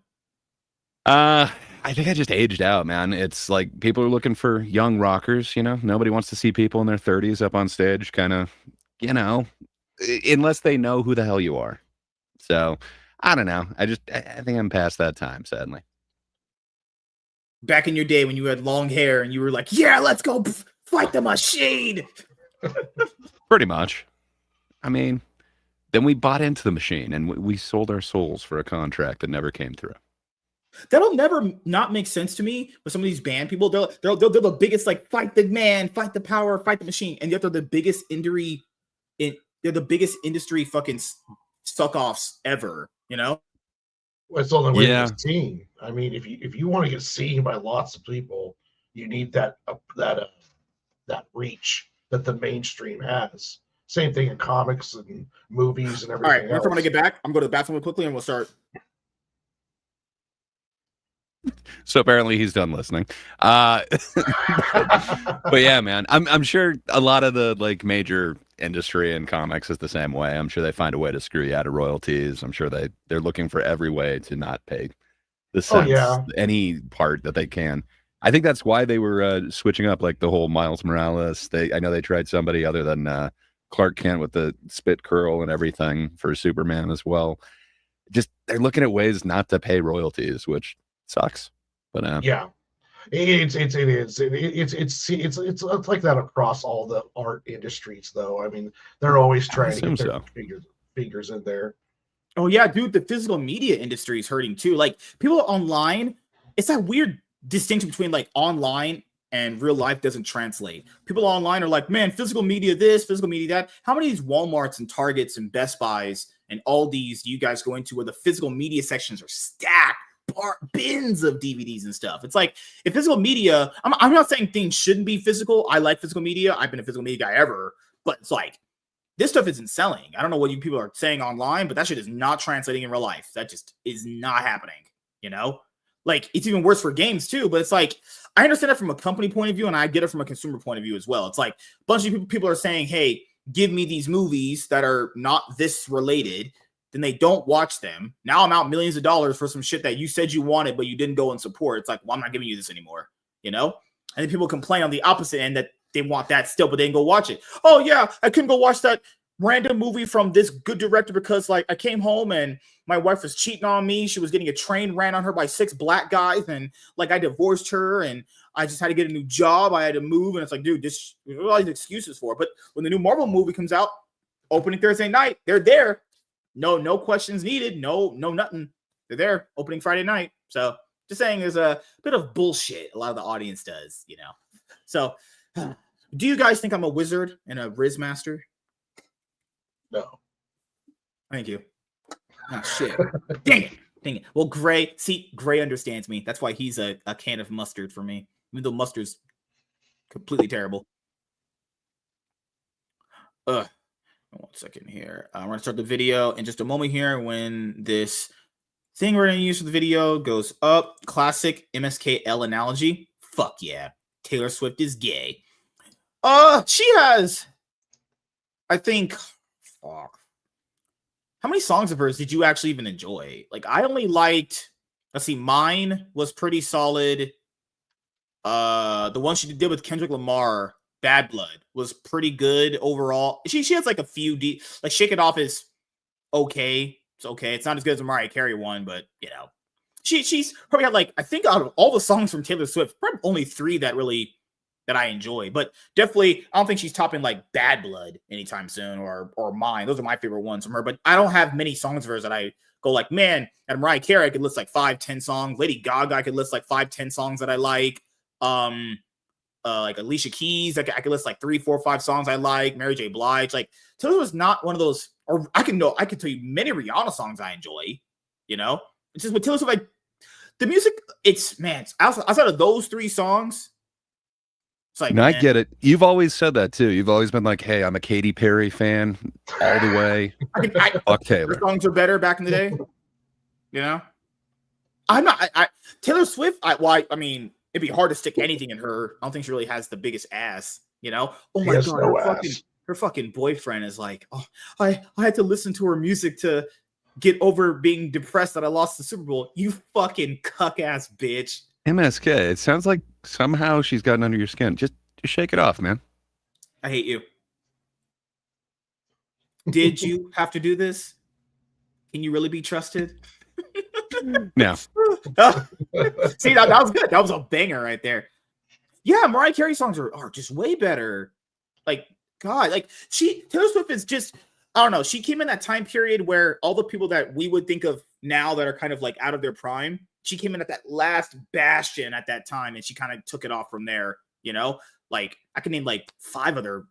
I think I just aged out, man. It's like people are looking for young rockers, you know. Nobody wants to see people in their 30s up on stage, kind of, you know, unless they know who the hell you are. So I don't know. I think I'm past that time, sadly.
Back in your day when you had long hair and you were like, yeah, let's go fight the machine.
Pretty much. I mean, then we bought into the machine and we sold our souls for a contract that never came through.
That'll never not make sense to me with some of these band people. They're the biggest, like, fight the man, fight the power, fight the machine, and yet they're the biggest industry fucking suck offs ever. You know,
Well, it's the only way to get seen. I mean, if you want to get seen by lots of people, you need that reach that the mainstream has. Same thing in comics and movies and everything.
All right, when I get back, I'm going to the bathroom quickly, and we'll start.
So apparently he's done listening. But yeah, man, I'm sure a lot of the like major industry in comics is the same way. I'm sure they find a way to screw you out of royalties. I'm sure they're looking for every way to not pay the cents, any part that they can. I think that's why they were switching up, like the whole Miles Morales. I know they tried somebody other than Clark Kent with the spit curl and everything for Superman as well. Just they're looking at ways not to pay royalties, which sucks. But
it is. It's like that across all the art industries, though. I mean, they're always trying to get their figures in there.
Oh yeah, dude, the physical media industry is hurting too. Like people online, it's that weird distinction between like online and real life doesn't translate. People online are like, man, physical media this, physical media that. How many of these Walmarts and Targets and Best Buys and Aldi's do you guys go into where the physical media sections are stacked? Bins of DVDs and stuff. It's like if physical media, I'm not saying things shouldn't be physical. I like physical media. I've been a physical media guy ever, but it's like this stuff isn't selling. I don't know what you people are saying online, but that shit is not translating in real life. That just is not happening, you know? Like it's even worse for games too, but it's like I understand that from a company point of view and I get it from a consumer point of view as well. It's like a bunch of people are saying, hey, give me these movies that are not this related. Then they don't watch them. Now I'm out millions of dollars for some shit that you said you wanted, but you didn't go and support. It's like, well, I'm not giving you this anymore, you know? And then people complain on the opposite end that they want that still, but they didn't go watch it. Oh yeah, I couldn't go watch that random movie from this good director because like I came home and my wife was cheating on me. She was getting a train ran on her by 6 black guys. And like I divorced her and I just had to get a new job. I had to move. And it's like, dude, this all these excuses for it. But when the new Marvel movie comes out, opening Thursday night, they're there. No questions needed. No, nothing. They're there opening Friday night. So just saying there's a bit of bullshit a lot of the audience does, you know. So do you guys think I'm a wizard and a Riz master?
No.
Thank you. Oh shit. Dang it. Well, Gray understands me. That's why he's a can of mustard for me. Even though mustard's completely terrible. 1 second here. We're going to start the video in just a moment here when this thing we're going to use for the video goes up. Classic MSK analogy. Fuck yeah. Taylor Swift is gay. She has, I think, fuck. How many songs of hers did you actually even enjoy? Like, I only liked, let's see, Mine was pretty solid. The one she did with Kendrick Lamar, Bad Blood, was pretty good overall. She has like a few like Shake It Off is okay. It's okay. It's not as good as the Mariah Carey one, but you know, she's probably had like, I think out of all the songs from Taylor Swift, probably only 3 that I enjoy. But definitely, I don't think she's topping like Bad Blood anytime soon or Mine. Those are my favorite ones from her. But I don't have many songs of hers that I go like, man, at Mariah Carey, I could list like 5-10 songs. Lady Gaga, I could list like 5-10 songs that I like. Like Alicia Keys, I could list like 3, 4, 5 songs I like. Mary J. Blige, like Taylor was not one of those. Or I can tell you many Rihanna songs I enjoy. You know, it's just with Taylor Swift, like the music. It's outside of those 3 songs. It's like,
no, I get it. You've always said that too. You've always been like, hey, I'm a Katy Perry fan all the way. Fuck Taylor.
Her songs are better back in the day. You know, I'm not. Taylor Swift. I mean. it'd be hard to stick anything in her. I don't think she really has the biggest ass, you know? Oh
She
my
has
God,
no
her fucking boyfriend is like, oh, I had to listen to her music to get over being depressed that I lost the Super Bowl. You fucking cuck ass bitch.
MSK, it sounds like somehow she's gotten under your skin. Just shake it off, man.
I hate you. Did you have to do this? Can you really be trusted?
No.
See, that was good. That was a banger right there. Yeah, Mariah Carey songs are just way better. Like, God, like Taylor Swift is just, I don't know. She came in that time period where all the people that we would think of now that are kind of like out of their prime, she came in at that last bastion at that time, and she kind of took it off from there, you know? Like, I can name like 5 other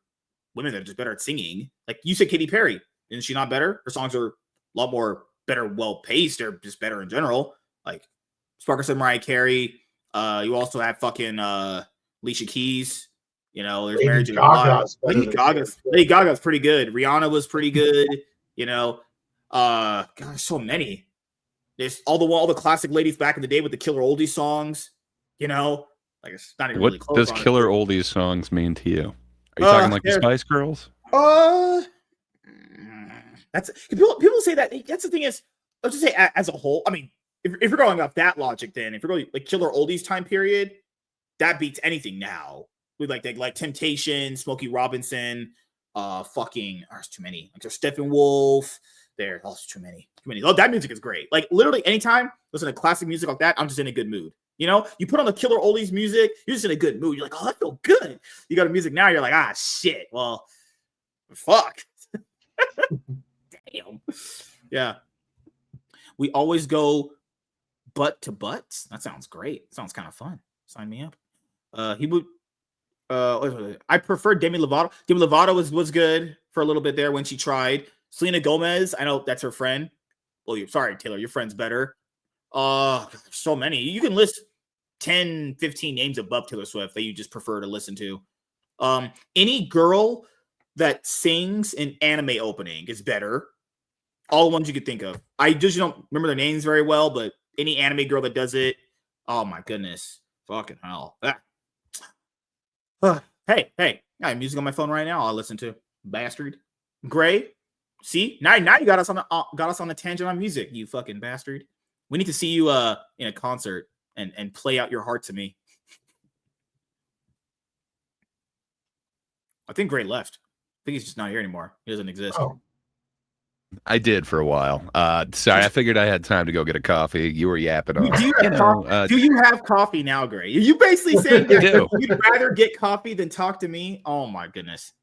women that are just better at singing. Like, you said Katy Perry. Isn't she not better? Her songs are a lot more better, well-paced. They're just better in general. Like, Sparker said Mariah Carey. You also have fucking Alicia Keys. You know, there's Mary J. Blige. Lady Gaga's pretty good. Rihanna was pretty good. You know, God, there's so many. There's all the classic ladies back in the day with the killer oldies songs. You know, like it's not even really close.
What does killer oldies songs mean to you? Are you talking like the Spice Girls?
That's people say that. That's the thing is, let's just say as a whole. I mean, if you're going off that logic, then if you're going like killer oldies time period, that beats anything now. With like Temptation, Smokey Robinson, there's too many. Like there's Steppenwolf. There's too many. Oh, that music is great. Like literally anytime listen to classic music like that, I'm just in a good mood. You know, you put on the killer oldies music, you're just in a good mood. You're like, oh, I feel good. You got a music now, you're like, ah, shit. Well, fuck. Damn. Yeah. We always go butt to butts. That sounds great. Sounds kind of fun. Sign me up. He would. I prefer Demi Lovato. Demi Lovato was good for a little bit there when she tried. Selena Gomez, I know that's her friend. Well, sorry, Taylor, your friend's better. So many. You can list 10, 15 names above Taylor Swift that you just prefer to listen to. Any girl that sings an anime opening is better. All the ones you could think of. I just don't remember their names very well, but any anime girl that does it, oh my goodness. Fucking hell. Hey, I have music on my phone right now. I'll listen to bastard. Gray, see now you got us on the tangent on music. You fucking bastard. We need to see you in a concert and play out your heart to me. I think Gray left. I think he's just not here anymore. He doesn't exist.
Oh.
I did for a while. Sorry, I figured I had time to go get a coffee. You were yapping on.
Do you have coffee now, Gray? You basically saying that you'd rather get coffee than talk to me? Oh my goodness.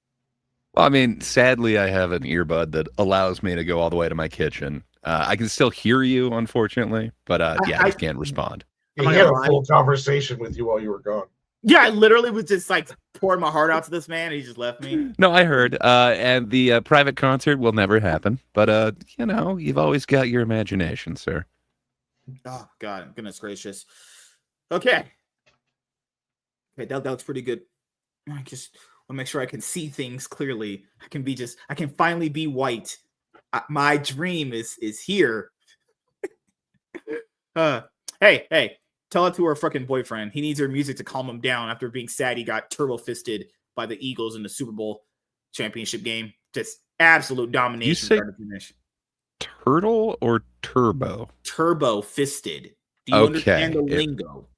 Well, I mean, sadly, I have an earbud that allows me to go all the way to my kitchen. I can still hear you, unfortunately, but I just can't respond.
He had a full conversation with you while you were gone.
Yeah, I literally was just like pouring my heart out to this man, and he just left me.
No, I heard. And the private concert will never happen. But, you've always got your imagination, sir.
Oh, God. Goodness gracious. Okay, that looks pretty good. I just want to make sure I can see things clearly. I can finally be white. My dream is here. Hey. Tell it to her fucking boyfriend. He needs her music to calm him down after being sad he got turbo-fisted by the Eagles in the Super Bowl championship game. Just absolute domination.
You say
start to finish.
Turtle or turbo?
Turbo-fisted. Do you understand the lingo?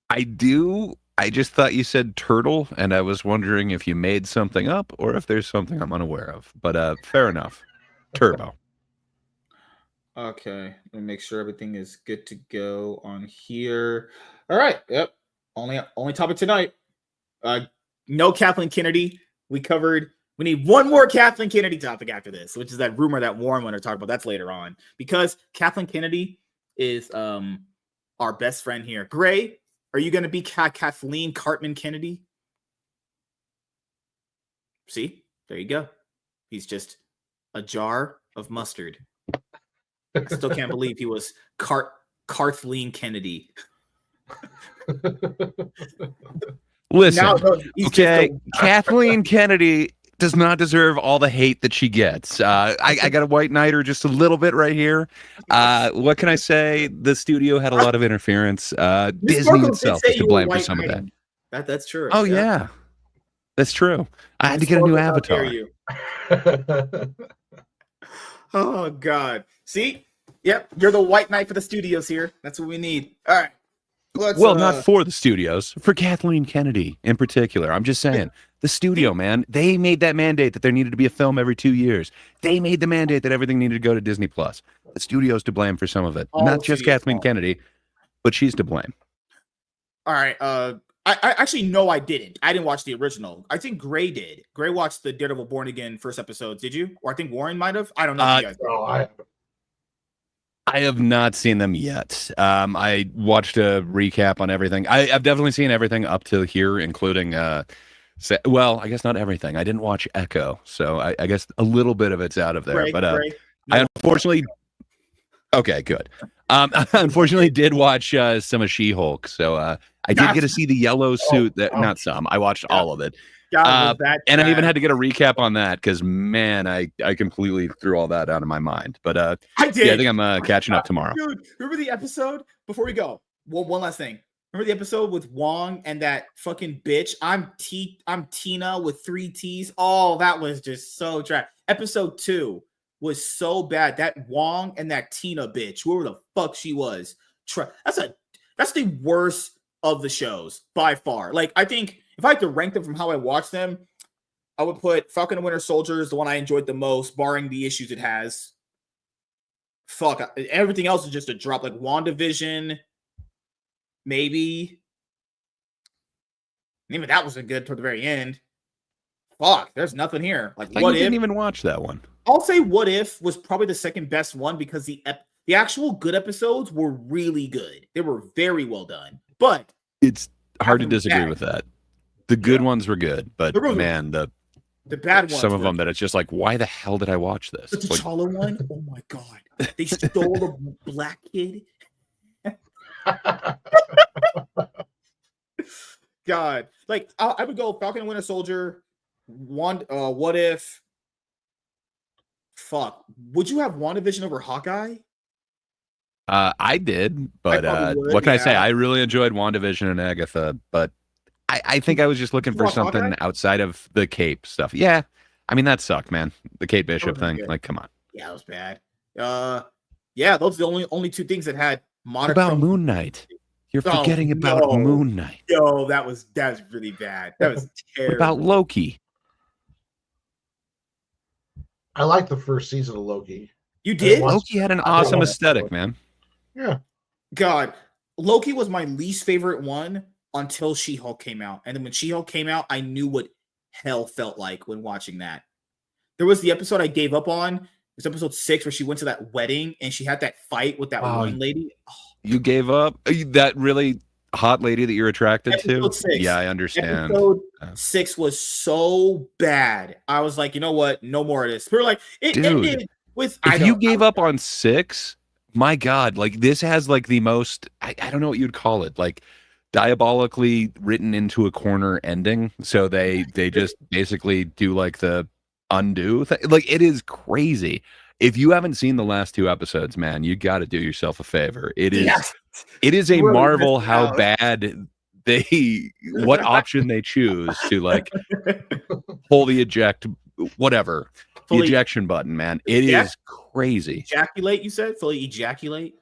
I do. I just thought you said turtle, and I was wondering if you made something up or if there's something I'm unaware of. But fair enough. Turbo.
Okay, let me make sure everything is good to go on here. All right, yep. Only topic tonight. No Kathleen Kennedy. We need one more Kathleen Kennedy topic after this, which is that rumor that Warren wanted to talk about. That's later on. Because Kathleen Kennedy is our best friend here. Gray, are you going to be Kathleen Cartman Kennedy? See? There you go. He's just a jar of mustard. I still can't believe he was Kathleen Kennedy.
Listen, okay, Kathleen Kennedy does not deserve all the hate that she gets. I got to white knight her just a little bit right here. What can I say? The studio had a lot of interference. Disney itself is to blame for some of that.
That's true.
Oh yeah, that's true. I had to get a new avatar.
Oh God. See? Yep, you're the white knight for the studios here. That's what we need. All right.
Well, not for the studios, for Kathleen Kennedy in particular. I'm just saying, the studio, man, they made that mandate that there needed to be a film every 2 years. They made the mandate that everything needed to go to Disney Plus. The studio's to blame for some of it. Not just Kathleen Kennedy, but she's to blame.
All right. I actually no, I didn't. I didn't watch the original. I think Gray did. Gray watched the Daredevil Born Again first episodes. Did you? Or I think Warren might have. I don't know. If you guys
no,
I have not seen them yet. I watched a recap on everything. I've definitely seen everything up to here, including, well, I guess not everything. I didn't watch Echo, so I guess a little bit of it's out of there. But I unfortunately, okay, good. Unfortunately, did watch some of She-Hulk, so I did get to see the yellow suit. Not some. I watched all of it. And I even had to get a recap on that because, man, I completely threw all that out of my mind. But I did. Yeah, I think I'm catching up tomorrow.
Dude, remember the episode? Before we go, well, one last thing. Remember the episode with Wong and that fucking bitch? I'm Tina with 3 T's. Oh, that was just so trash. Episode 2 was so bad. That Wong and that Tina bitch, whoever the fuck she was. That's the worst of the shows by far. Like, I think if I had to rank them from how I watched them, I would put Falcon and Winter Soldier is the one I enjoyed the most, barring the issues it has. Fuck, everything else is just a drop. Like WandaVision, maybe. Even that wasn't good toward the very end. Fuck, there's nothing here. Like,
what if? Didn't even watch that one.
I'll say What If was probably the second best one because the actual good episodes were really good. They were very well done. But
it's hard to disagree with that. The good ones were good, but man, the
bad ones.
Some of them that it's just like, why the hell did I watch this?
The T'Challa one? Oh my god! They stole the black kid. God, like I would go Falcon and Winter Soldier. What If? Fuck. Would you have WandaVision over Hawkeye?
I did, but what can I say? I really enjoyed WandaVision and Agatha, but I think I was just looking for something Hawkeye? Outside of the Cape stuff. Yeah, I mean that sucked, man. The Kate Bishop thing, like, come on.
Yeah, it was bad. Yeah, those are the only 2 things that had
modern. About Moon Knight. You're forgetting about Moon Knight.
Yo, that was really bad. That was terrible.
What about Loki?
I liked the first season of Loki.
You did?
Loki had an awesome aesthetic, man.
Yeah.
God, Loki was my least favorite one until She-Hulk came out. And then when She-Hulk came out, I knew what hell felt like when watching that. There was the episode I gave up on. It was episode 6 where she went to that wedding and she had that fight with that one lady. Oh.
You gave up? That really hot lady that you're attracted to?
6.
Yeah, I understand.
Episode 6 was so bad. I was like, you know what? No more of this. We were like, it ended with...
If you gave up on 6, my God, like this has like the most, I don't know what you'd call it, like diabolically written into a corner ending. So they just basically do like the undo thing. Like it is crazy. If you haven't seen the last 2 episodes, man, you got to do yourself a favor. It is a marvel how bad what option they choose to like pull the ejection button, man. It is crazy.
Ejaculate, you said? Fully ejaculate?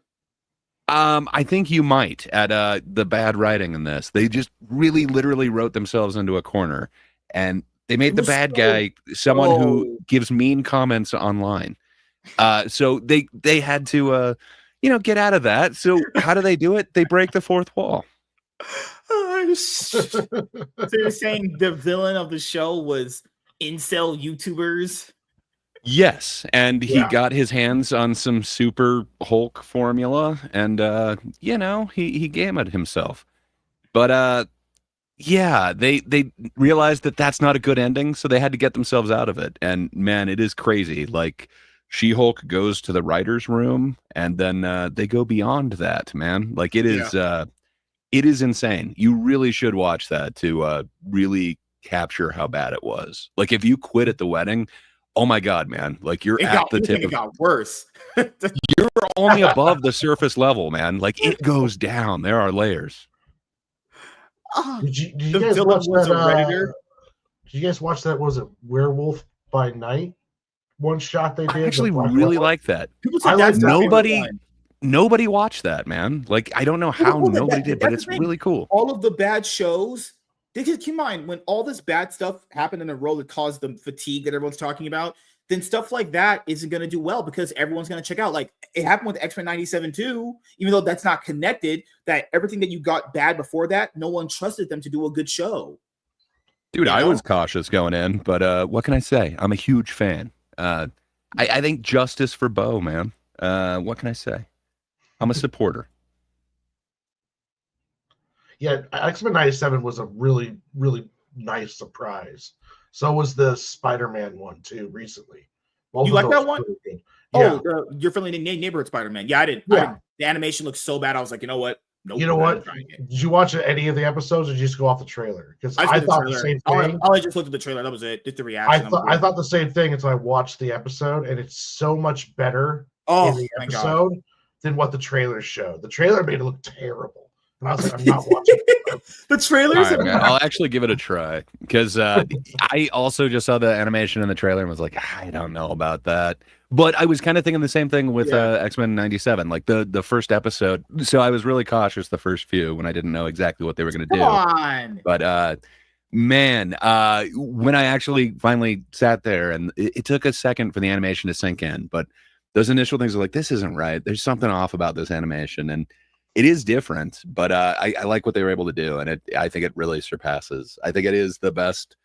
I think you might at the bad writing in this. They just really literally wrote themselves into a corner, and they made the bad guy someone who gives mean comments online. So they had to get out of that. So how do they do it? They break the 4th wall.
So you're saying the villain of the show was incel YouTubers?
Yes, and he got his hands on some super Hulk formula, and he gammed himself. But they realized that that's not a good ending, so they had to get themselves out of it. And man, it is crazy. Like She-Hulk goes to the writer's room, and then they go beyond that, man. Like it is insane. You really should watch that to really capture how bad it was. Like if you quit at the wedding, oh my God, man, like you're at the tip
it got worse.
you're only above the surface level, man. Like it goes down. There are layers.
Did you guys
Dylan
watch
was
that?
a Redditor.
Did you guys watch that? Was it Werewolf by Night? One shot they did.
I actually really like that.
People said that's their favorite one.
Nobody watched that, man. Like I don't know how nobody did, but it's really cool.
All of the bad shows. Because keep in mind, when all this bad stuff happened in a row that caused the fatigue that everyone's talking about, then stuff like that isn't going to do well because everyone's going to check out. Like it happened with X-Men 97 too, even though that's not connected, that everything that you got bad before that, no one trusted them to do a good show.
Dude, I was cautious going in, but what can I say? I'm a huge fan. I think justice for Bo, man. What can I say? I'm a supporter.
Yeah, X-Men 97 was a really, really nice surprise. So was the Spider-Man one too recently.
You like that one?
Yeah.
Oh, your friendly neighborhood Spider-Man. Yeah, I didn't. The animation looked so bad. I was like, you know what?
Nope, you know what? Did you watch any of the episodes, or did you just go off the trailer? Because I thought the same thing.
I just looked at the trailer. That was it. Just the reaction.
I thought the same thing until I watched the episode, and it's so much better in the episode than what the trailer showed. The trailer made it look terrible, and I was like, I'm not watching
the trailers.
Right, man, I'll actually give it a try because I also just saw the animation in the trailer and was like, I don't know about that. But I was kind of thinking the same thing with X-Men 97, like the first episode. So I was really cautious the first few when I didn't know exactly what they were going to do.
On.
But man, when I actually finally sat there, and it took a second for the animation to sink in, but those initial things are like, this isn't right. There's something off about this animation, and it is different. But I like what they were able to do, and I think it really surpasses. I think it is the best.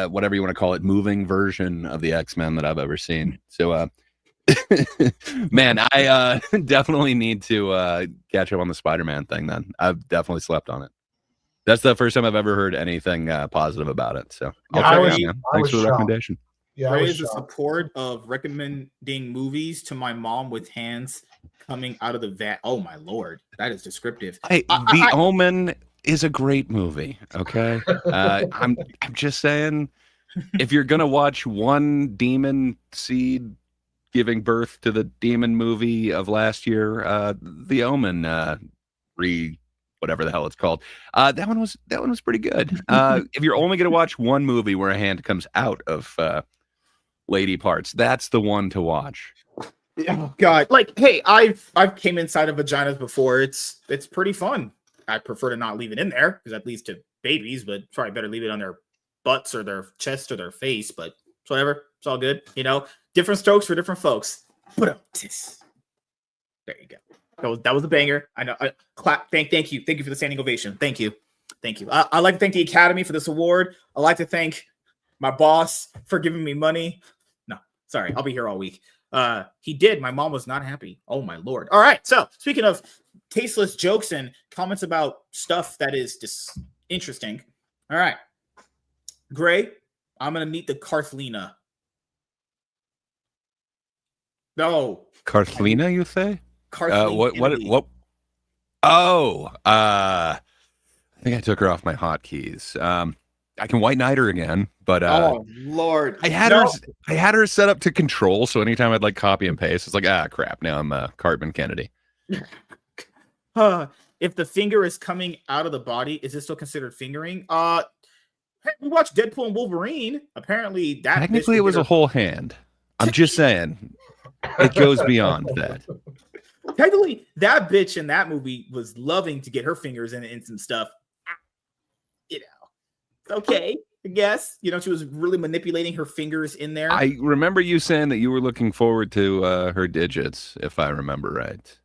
Whatever you want to call it, moving version of the X-Men that I've ever seen. So, man, I definitely need to catch up on the Spider-Man thing then. I've definitely slept on it. That's the first time I've ever heard anything positive about it. So I'll check it out, man. Thanks for the recommendation.
Yeah,
praise the support of recommending movies to my mom with hands coming out of the vat. Oh, my Lord. That is descriptive.
Hey, The Omen is a great movie, okay? I'm just saying, if you're gonna watch one demon seed giving birth to the demon movie of last year, The Omen, whatever the hell it's called, that one was pretty good. If you're only gonna watch one movie where a hand comes out of lady parts, that's the one to watch.
Oh God! Like, hey, I've came inside of vaginas before. It's pretty fun. I prefer to not leave it in there because that leads to babies, but probably better leave it on their butts or their chest or their face. But it's whatever. It's all good. You know, different strokes for different folks. There you go. That was a banger. I know. Clap. Thank you. Thank you for the standing ovation. Thank you. I'd like to thank the Academy for this award. I'd like to thank my boss for giving me money. No, sorry. I'll be here all week. He did. My mom was not happy. Oh my Lord. All right. So speaking of tasteless jokes and comments about stuff that is just interesting. All right. Gray, I'm going to meet the Carthlina. No.
Carthlina, you say?
Carthlina.
What? Oh, I think I took her off my hotkeys. I can White Knight her again, but
oh Lord,
I had her set up to control. So anytime I'd like copy and paste, it's like crap. Now I'm Cartman Kennedy.
If the finger is coming out of the body, is it still considered fingering? We watched Deadpool and Wolverine. Apparently, that
technically it was a whole hand. I'm just saying, it goes beyond that.
Technically, that bitch in that movie was loving to get her fingers in some stuff. You know, okay, I guess. You know, she was really manipulating her fingers in there.
I remember you saying that you were looking forward to her digits, if I remember right.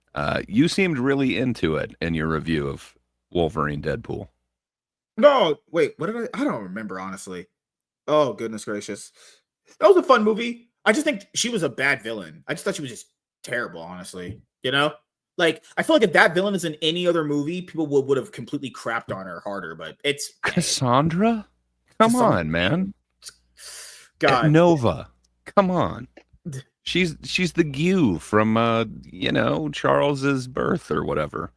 You seemed really into it in your review of Wolverine Deadpool.
No, wait, what did I don't remember, honestly. Oh, goodness gracious. That was a fun movie. I just think she was a bad villain. I just thought she was just terrible, honestly. You know? Like, I feel like if that villain is in any other movie, people would have completely crapped on her harder, but it's...
Cassandra? Come on, man.
God.
Nova. Come on. She's the Gyu from, Charles's birth or whatever.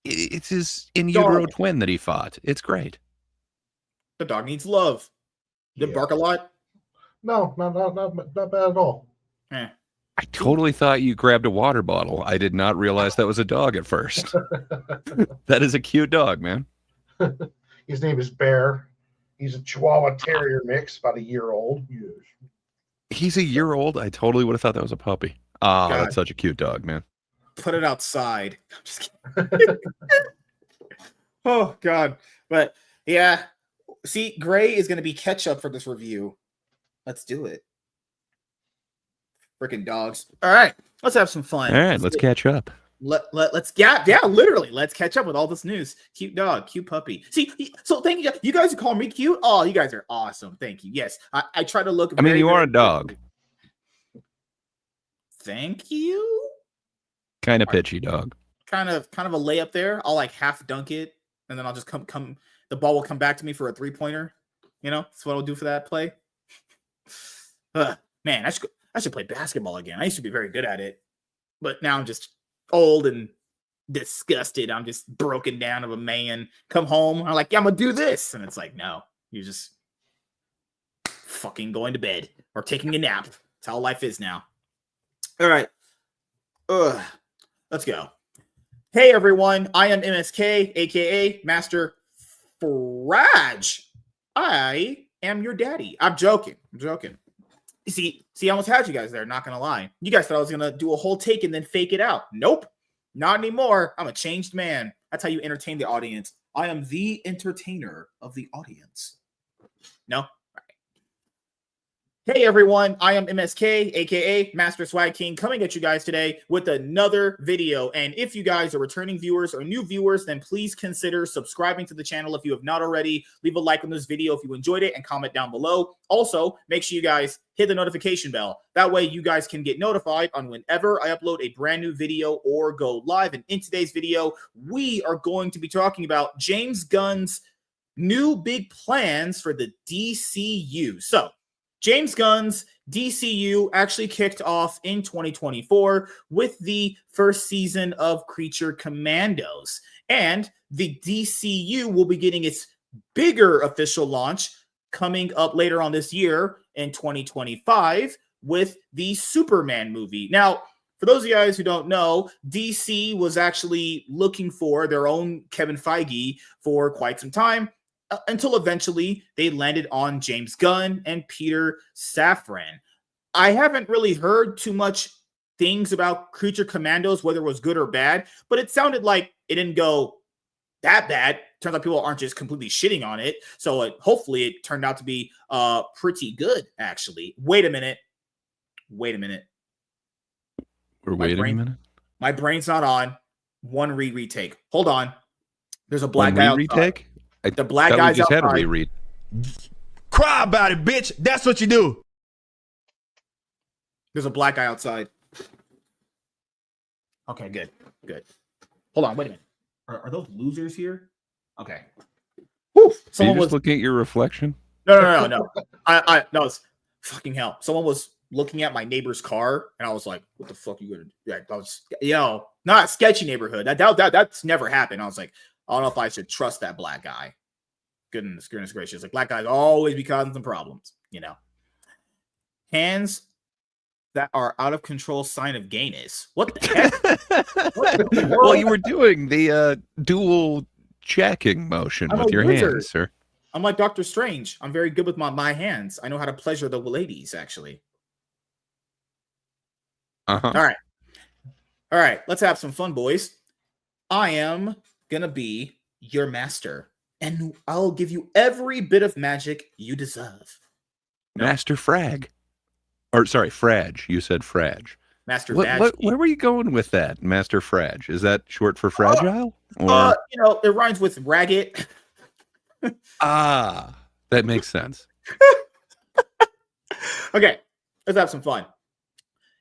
It's his in utero twin that he fought. It's great.
The dog needs love. Did it bark a lot?
No, not bad at all.
Eh.
I totally thought you grabbed a water bottle. I did not realize that was a dog at first. That is a cute dog, man.
His name is Bear. He's a Chihuahua Terrier mix, about a year old. Yes.
He's a year old. I totally would have thought that was a puppy. Oh,
God.
that's such a cute dog, man.
Put it outside. I'm just kidding. Oh, God. But, yeah. See, Gray is going to be ketchup for this review. Let's do it. Freaking dogs. All right. Let's have some fun.
All right, let's catch up.
Let's literally let's catch up with all this news. Cute dog, cute puppy. See, so thank you. You guys are calling me cute. Oh, you guys are awesome. Thank you. Yes, I try to look.
I mean, you are a dog.
Thank you.
Kind of pitchy dog.
Kind of a layup there. I'll like half dunk it, and then I'll just come. The ball will come back to me for a 3-pointer. You know, that's what I'll do for that play. Man, I should play basketball again. I used to be very good at it, but now I'm just old and disgusted. I'm just broken down of a man. Come home, I'm like, yeah, I'm gonna do this, and it's like, no, you're just fucking going to bed or taking a nap. That's how life is now. All right, let's go. Hey everyone, I am MSK, aka Master Frage. I am your daddy. I'm joking. See, I almost had you guys there, not gonna lie. You guys thought I was gonna do a whole take and then fake it out. Nope, not anymore. I'm a changed man. That's how you entertain the audience. I am the entertainer of the audience. No? All right. Hey everyone, I am MSK, aka Master Swag King, coming at you guys today with another video. And if you guys are returning viewers or new viewers, then please consider subscribing to the channel if you have not already. Leave a like on this video if you enjoyed it and comment down below. Also, make sure you guys hit the notification bell. That way you guys can get notified on whenever I upload a brand new video or go live. And in today's video, we are going to be talking about James Gunn's new big plans for the DCU. So, James Gunn's DCU actually kicked off in 2024 with the first season of Creature Commandos. And the DCU will be getting its bigger official launch coming up later on this year in 2025 with the Superman movie. Now, for those of you guys who don't know, DC was actually looking for their own Kevin Feige for quite some time, until eventually they landed on James Gunn and Peter Safran. I haven't really heard too much things about Creature Commandos, whether it was good or bad, but it sounded like it didn't go that bad. Turns out people aren't just completely shitting on it. So hopefully it turned out to be pretty good, actually. Wait a minute.
We're waiting a minute?
My brain's not on. One retake. Hold on. There's a black guy outside.
Retake?
The black guy's
just
outside.
Had a reread.
Cry about it, bitch. That's what you do.
There's a black guy outside. Okay, good. Hold on, wait a minute. Are those losers here? Okay. Whew.
Someone was looking at your reflection.
No. I no, it's fucking hell. Someone was looking at my neighbor's car, and I was like, "What the fuck are you gonna do?" Yeah, that was, not a sketchy neighborhood. That's never happened. I was like, I don't know if I should trust that black guy. Goodness gracious. Like, black guys always be causing some problems, Hands that are out of control, sign of gayness. What the heck?
Well, you were doing the dual checking motion with your hands, sir.
I'm like Dr. Strange. I'm very good with my hands. I know how to pleasure the ladies, actually.
Uh-huh.
All right. Let's have some fun, boys. I am gonna be your master, and I'll give you every bit of magic you deserve.
Master Frag. Or sorry, Frage. You said Frage.
Master
Where were you going with that, Master Frage? Is that short for fragile? Or
it rhymes with ragged.
That makes sense.
Okay, let's have some fun.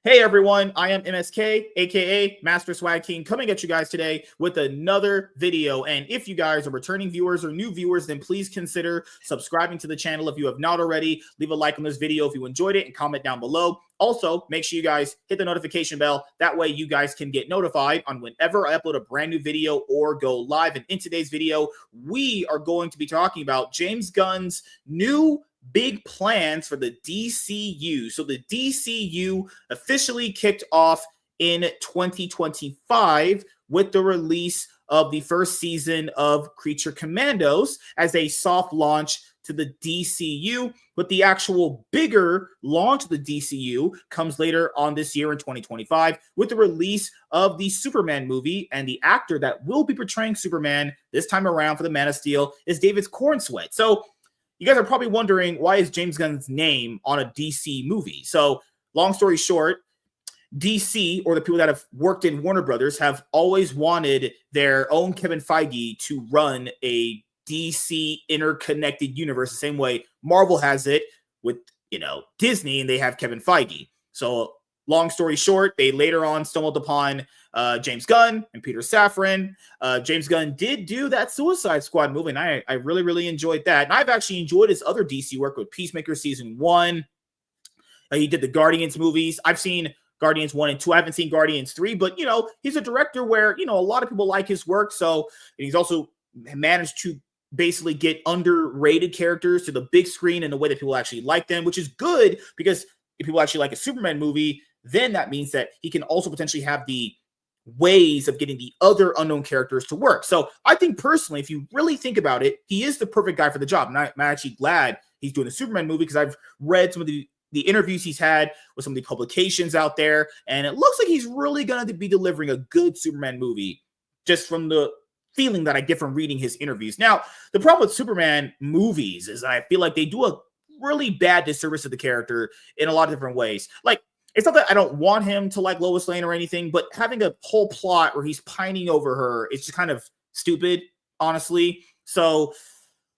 Hey everyone, I am MSK, aka Master Swag King, coming at you guys today with another video. And if you guys are returning viewers or new viewers, then please consider subscribing to the channel if you have not already. Leave a like on this video if you enjoyed it and comment down below. Also, make sure you guys hit the notification bell. That way you guys can get notified on whenever I upload a brand new video or go live. And in today's video, we are going to be talking about James Gunn's new big plans for the DCU. So the DCU officially kicked off in 2025 with the release of the first season of Creature Commandos as a soft launch to the DCU, but the actual bigger launch of the DCU comes later on this year in 2025 with the release of the Superman movie, and the actor that will be portraying Superman this time around for the Man of Steel is David Cornsweet. So you guys are probably wondering, why is James Gunn's name on a DC movie? So long story short, DC, or the people that have worked in Warner Brothers, have always wanted their own Kevin Feige to run a DC interconnected universe the same way Marvel has it with, Disney, and they have Kevin Feige. So long story short, they later on stumbled upon James Gunn and Peter Safran. James Gunn did do that Suicide Squad movie, and I really, really enjoyed that. And I've actually enjoyed his other DC work with Peacemaker Season 1. He did the Guardians movies. I've seen Guardians 1 and 2. I haven't seen Guardians 3, but, he's a director where, a lot of people like his work. So and he's also managed to basically get underrated characters to the big screen in a way that people actually like them, which is good, because if people actually like a Superman movie, then that means that he can also potentially have the ways of getting the other unknown characters to work. So I think personally, if you really think about it, he is the perfect guy for the job. And I'm actually glad he's doing a Superman movie, because I've read some of the interviews he's had with some of the publications out there, and it looks like he's really going to be delivering a good Superman movie, just from the feeling that I get from reading his interviews. Now, the problem with Superman movies is I feel like they do a really bad disservice to the character in a lot of different ways. Like, it's not that I don't want him to like Lois Lane or anything, but having a whole plot where he's pining over her, it's just kind of stupid, honestly. So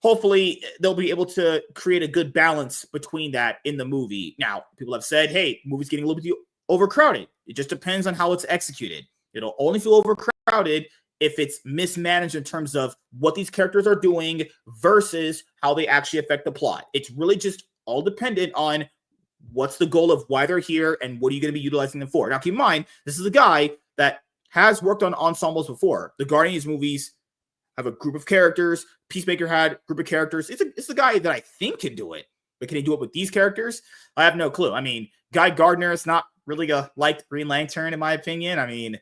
hopefully they'll be able to create a good balance between that in the movie. Now, people have said, hey, the movie's getting a little bit overcrowded. It just depends on how it's executed. It'll only feel overcrowded if it's mismanaged in terms of what these characters are doing versus how they actually affect the plot. It's really just all dependent on what's the goal of why they're here and what are you going to be utilizing them for. Now, keep in mind, this is a guy that has worked on ensembles before. The Guardians movies have a group of characters. Peacemaker had a group of characters. It's a guy that I think can do it, but can he do it with these characters? I have no clue. I mean, Guy Gardner is not really a liked Green Lantern, in my opinion. I mean,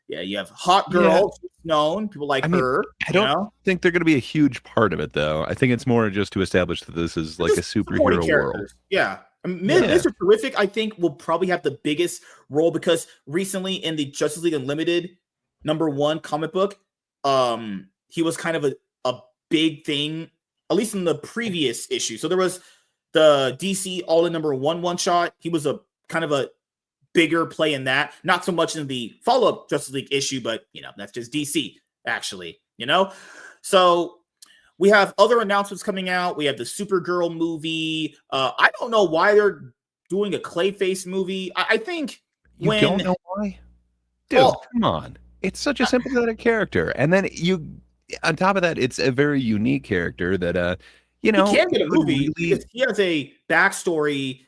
yeah, you have Hot Girl, known, people like her.
I don't think they're going to be a huge part of it, though. I think it's more just to establish that this is like a superhero world.
Yeah. Mr. Terrific, I think, will probably have the biggest role, because recently in the Justice League Unlimited #1 comic book, he was kind of a big thing, at least in the previous issue. So there was the DC All in #1 one-shot. He was a kind of a bigger play in that, not so much in the follow-up Justice League issue, but that's just DC, actually, So we have other announcements coming out. We have the Supergirl movie. I don't know why they're doing a Clayface movie. I think
you don't know why, dude. Come on, it's such a sympathetic character, and then on top of that, it's a very unique character that he can get a movie.
Really... He has a backstory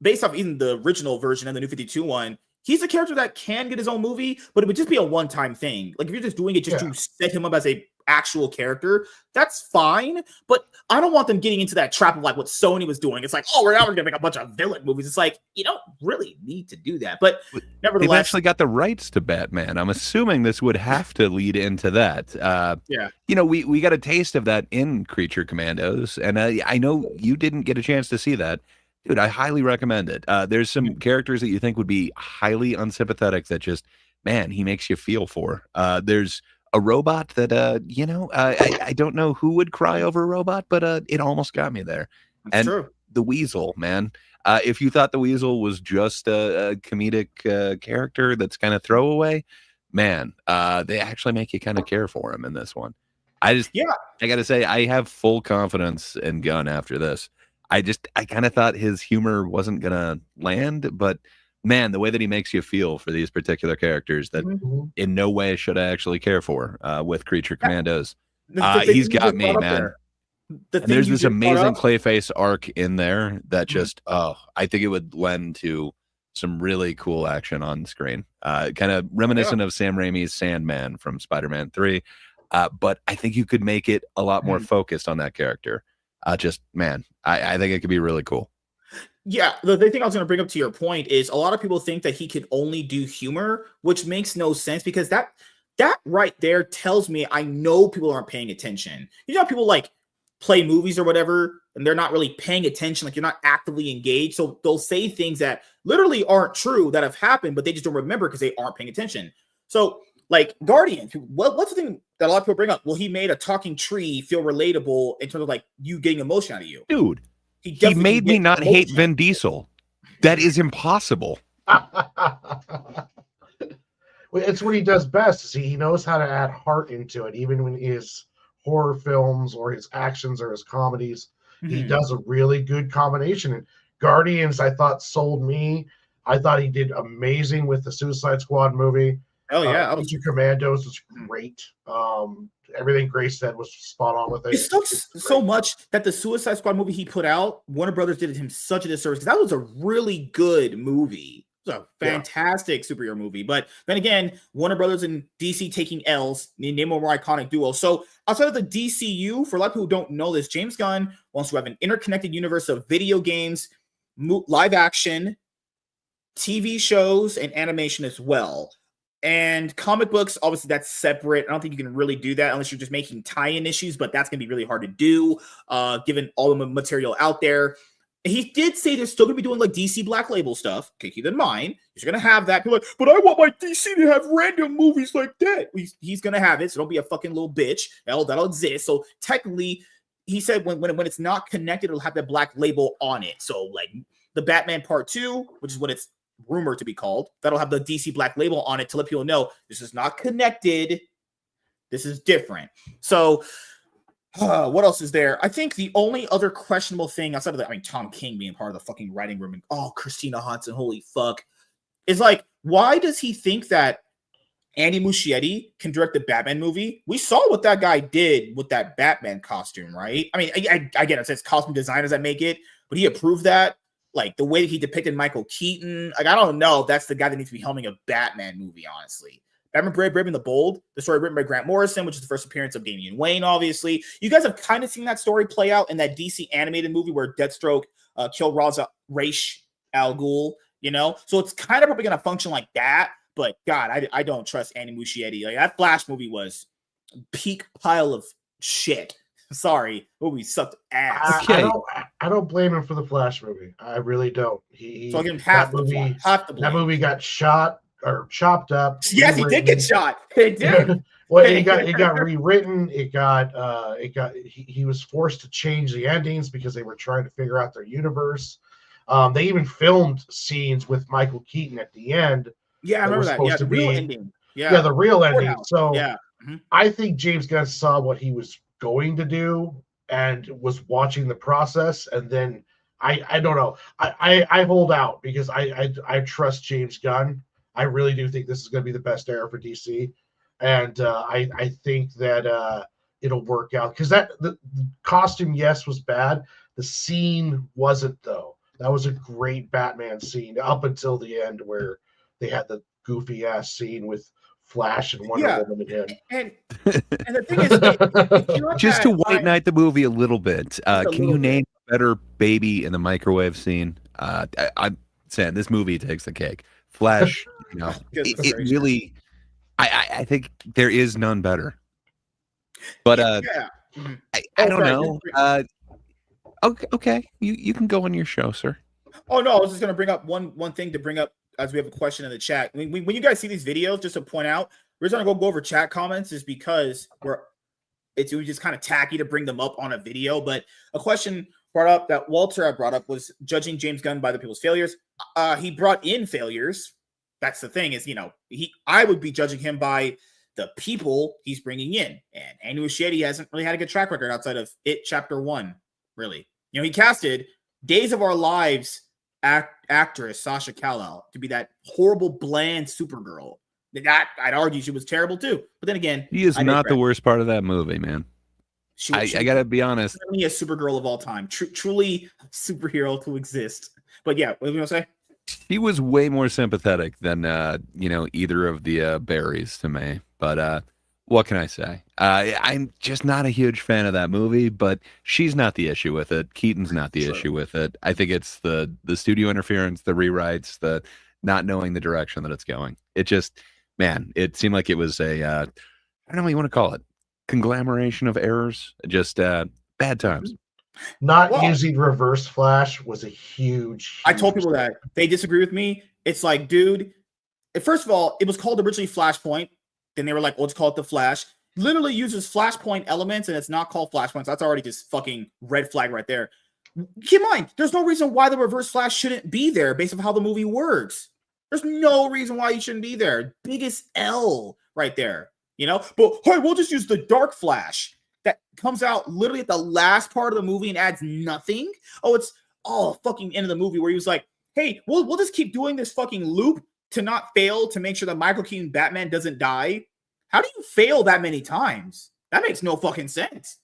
based off even the original version and the New 52 one. He's a character that can get his own movie, but it would just be a one-time thing. Like, if you're just doing it just to set him up as a actual character, that's fine. But I don't want them getting into that trap of like what Sony was doing. It's like, oh, we're gonna make a bunch of villain movies. It's like, you don't really need to do that. But nevertheless,
they've actually got the rights to Batman. I'm assuming this would have to lead into that. We got a taste of that in Creature Commandos, and I know you didn't get a chance to see that. Dude, I highly recommend it. There's some characters that you think would be highly unsympathetic that just, man, he makes you feel for. There's a robot that, I don't know who would cry over a robot, but it almost got me there.
That's true.
The Weasel, man. If you thought the Weasel was just a comedic character that's kind of throwaway, man, they actually make you kind of care for him in this one. I got to say, I have full confidence in Gunn after this. I kind of thought his humor wasn't going to land, but man, the way that he makes you feel for these particular characters that
Mhm.
in no way should I actually care for with Creature Commandos.
The thing
He's
you
got
just
me,
brought up
man.
there. The
And
thing
there's
you
this
just brought
amazing
up,
Clayface arc in there that
Mhm.
just, I think it would lend to some really cool action on screen. Kind of reminiscent of Sam Raimi's Sandman from Spider-Man 3. But I think you could make it a lot more focused on that character. Just, man, I think it could be really cool.
Yeah, the thing I was going to bring up to your point is a lot of people think that he can only do humor, which makes no sense because that right there tells me I know people aren't paying attention. You know, how people like play movies or whatever, and they're not really paying attention, like you're not actively engaged. So they'll say things that literally aren't true that have happened, but they just don't remember because they aren't paying attention. So, like Guardian, what's the thing that a lot of people bring up? Well, he made a talking tree feel relatable in terms of like you getting emotion out of you.
Dude, he
definitely
made
can
me
get
not hate
emotion.
Vin Diesel. That is impossible.
Well, it's what he does best. Is he knows how to add heart into it, even when his horror films or his actions or his comedies. He
Mhm.
does a really good combination. And Guardians, I thought, sold me. I thought he did amazing with the Suicide Squad movie.
Oh yeah, that was
Creature Commandos was great. Everything Grace said was spot on with it.
it sucks so much that the Suicide Squad movie he put out, Warner Brothers did him such a disservice because that was a really good movie. It was a fantastic superhero movie. But then again, Warner Brothers and DC taking L's, name a more iconic duo. So outside of the DCU, for a lot of people who don't know this, James Gunn wants to have an interconnected universe of video games, live action, TV shows, and animation as well. And comic books, obviously, that's separate. I don't think you can really do that unless you're just making tie-in issues, but that's going to be really hard to do, given all the material out there. He did say they're still going to be doing like DC Black Label stuff. Okay, keep in mind, he's going to have that. People are like, but I want my DC to have random movies like that. He's going to have it, so don't be a fucking little bitch. That'll exist. So technically, he said when it's not connected, it'll have that Black Label on it. So like the Batman Part 2, which is what it's rumored to be called, that'll have the DC Black Label on it to let people know this is not connected. This is different. So what else is there? I think the only other questionable thing outside of that, I mean, Tom King being part of the fucking writing room and Christina Hodson, holy fuck, is like, why does he think that Andy Muschietti can direct the Batman movie? We saw what that guy did with that Batman costume, right? I mean, I get it. It's costume designers that make it, but he approved that. Like the way that he depicted Michael Keaton, like I don't know if that's the guy that needs to be helming a Batman movie, honestly. Batman Brave and the Bold, the story written by Grant Morrison, which is the first appearance of Damian Wayne, obviously. You guys have kind of seen that story play out in that DC animated movie where Deathstroke killed Ra's al Ghul, you know? So it's kind of probably going to function like that, but God, I don't trust Andy Muschietti. Like that Flash movie was a peak pile of shit. Sorry, movie sucked ass.
Okay.
I don't blame him for the Flash movie. I really don't.
So I give him half the blame.
That movie got shot or chopped up.
Yes, he did get shot. He did.
Well, it got rewritten. He was forced to change the endings because they were trying to figure out their universe. They even filmed scenes with Michael Keaton at the end.
Yeah, I remember that. Yeah, the real ending.
Yeah, the real ending. So
yeah.
I think James Gunn saw what he was going to do and was watching the process, and then I don't know. I hold out because I trust James Gunn. I really do think this is going to be the best era for DC, and I think that it'll work out because the costume, yes, was bad. The scene wasn't though. That was a great Batman scene up until the end where they had the goofy ass scene with Flash and Wonder Woman in him.
And the thing is,
just to white knight the movie a little bit, can you name a better baby in the microwave scene? I'm saying this movie takes the cake. Flash, you know, it really, I think there is none better. But I don't know. Okay, you can go on your show, sir.
Oh no, I was just gonna bring up one thing to bring up as we have a question in the chat. When you guys see these videos, just to point out, we're just gonna go over chat comments, is because it was just kind of tacky to bring them up on a video. But a question brought up that Walter had brought up was judging James Gunn by the people's failures. He brought in failures. That's the thing is, you know, I would be judging him by the people he's bringing in. And Andy Muschietti hasn't really had a good track record outside of It Chapter 1, really. You know, he casted Days of Our Lives actress Sasha Calle to be that horrible, bland Supergirl. That I'd argue she was terrible too. But then again,
He is not the worst part of that movie, man. I gotta be honest.
Certainly a Supergirl of all time, truly a superhero to exist. But yeah, what were you gonna say?
He was way more sympathetic than either of the Barrys to me. But what can I say? I'm just not a huge fan of that movie. But she's not the issue with it. Keaton's not the issue with it. I think it's the studio interference, the rewrites, the not knowing the direction that it's going. It just, man, it seemed like it was a I don't know what you want to call it, conglomeration of errors. Just bad times.
Not using Reverse Flash was a huge
I told people that they disagree with me. It's like, dude, first of all, it was called originally Flashpoint. Then they were like, let's call it the Flash. Literally uses Flashpoint elements, and it's not called Flashpoint. So that's already just fucking red flag right there. Keep in mind, there's no reason why the Reverse Flash shouldn't be there based on how the movie works. There's no reason why you shouldn't be there. Biggest L right there, But hey, we'll just use the Dark Flash that comes out literally at the last part of the movie and adds nothing. It's fucking end of the movie where he was like, hey, we'll just keep doing this fucking loop to not fail to make sure that Michael Keaton Batman doesn't die. How do you fail that many times? That makes no fucking sense.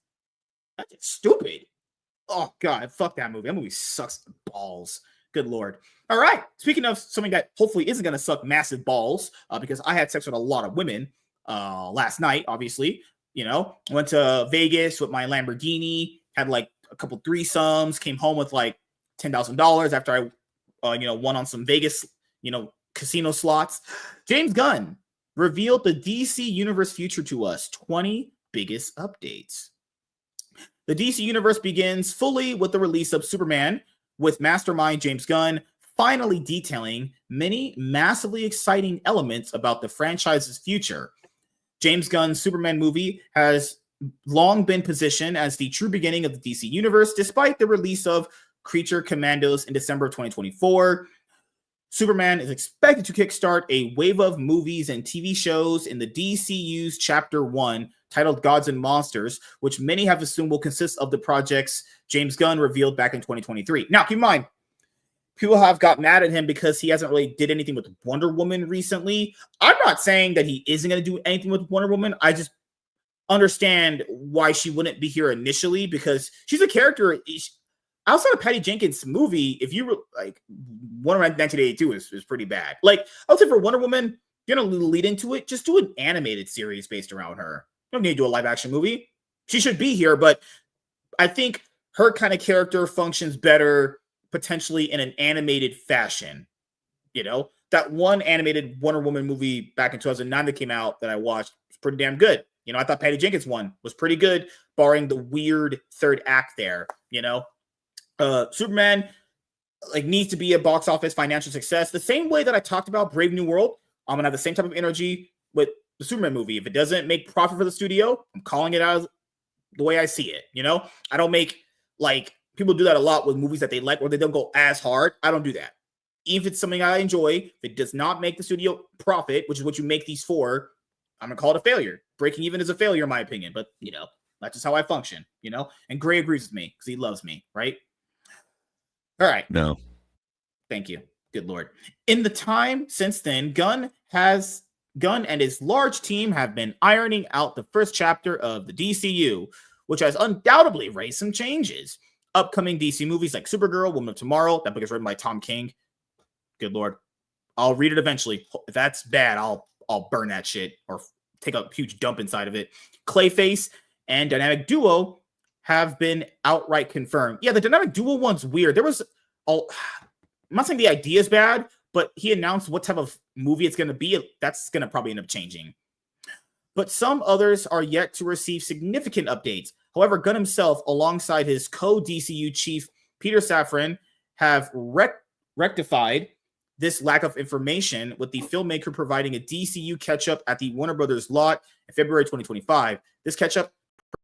That's just stupid. Oh god, fuck that movie. That movie sucks balls. Good lord. All right. Speaking of something that hopefully isn't going to suck massive balls, because I had sex with a lot of women last night, obviously. Went to Vegas with my Lamborghini, had like a couple threesomes, came home with like $10,000 after I, won on some Vegas, casino slots. James Gunn revealed the DC Universe future to us. 20 biggest updates. The DC Universe begins fully with the release of Superman, with mastermind James Gunn finally detailing many massively exciting elements about the franchise's future. James Gunn's Superman movie has long been positioned as the true beginning of the DC Universe, despite the release of Creature Commandos in December of 2024. Superman is expected to kickstart a wave of movies and TV shows in the DCU's Chapter 1, titled Gods and Monsters, which many have assumed will consist of the projects James Gunn revealed back in 2023. Now, keep in mind, people have got mad at him because he hasn't really did anything with Wonder Woman recently. I'm not saying that he isn't going to do anything with Wonder Woman. I just understand why she wouldn't be here initially, because she's a character outside of Patty Jenkins' movie. If you were like, Wonder Woman 1982 is pretty bad. Like, I would say for Wonder Woman, you're going to lead into it, just do an animated series based around her. You don't need to do a live action movie. She should be here, but I think her kind of character functions better potentially in an animated fashion. That one animated Wonder Woman movie back in 2009 that came out that I watched was pretty damn good. I thought Patty Jenkins one was pretty good, barring the weird third act there. Superman needs to be a box office financial success. The same way that I talked about Brave New World, I'm gonna have the same type of energy with the Superman movie. If it doesn't make profit for the studio, I'm calling it out the way I see it. I don't make people do that a lot with movies that they like, or they don't go as hard. I don't do that. Even if it's something I enjoy, if it does not make the studio profit, which is what you make these for, I'm gonna call it a failure. Breaking even is a failure, in my opinion. But that's just how I function. And Gray agrees with me because he loves me, right? All right.
No.
Thank you. Good Lord. In the time since then, Gunn and his large team have been ironing out the first chapter of the DCU, which has undoubtedly raised some changes. Upcoming DC movies like Supergirl, Woman of Tomorrow, that book is written by Tom King. Good Lord. I'll read it eventually. If that's bad, I'll burn that shit or take a huge dump inside of it. Clayface and Dynamic Duo have been outright confirmed. Yeah, the Dynamic Duo one's weird. I'm not saying the idea is bad, but he announced what type of movie it's going to be. That's going to probably end up changing. But some others are yet to receive significant updates. However, Gunn himself, alongside his co-DCU chief, Peter Safran, have rectified this lack of information, with the filmmaker providing a DCU catch-up at the Warner Brothers lot in February 2025. This catch-up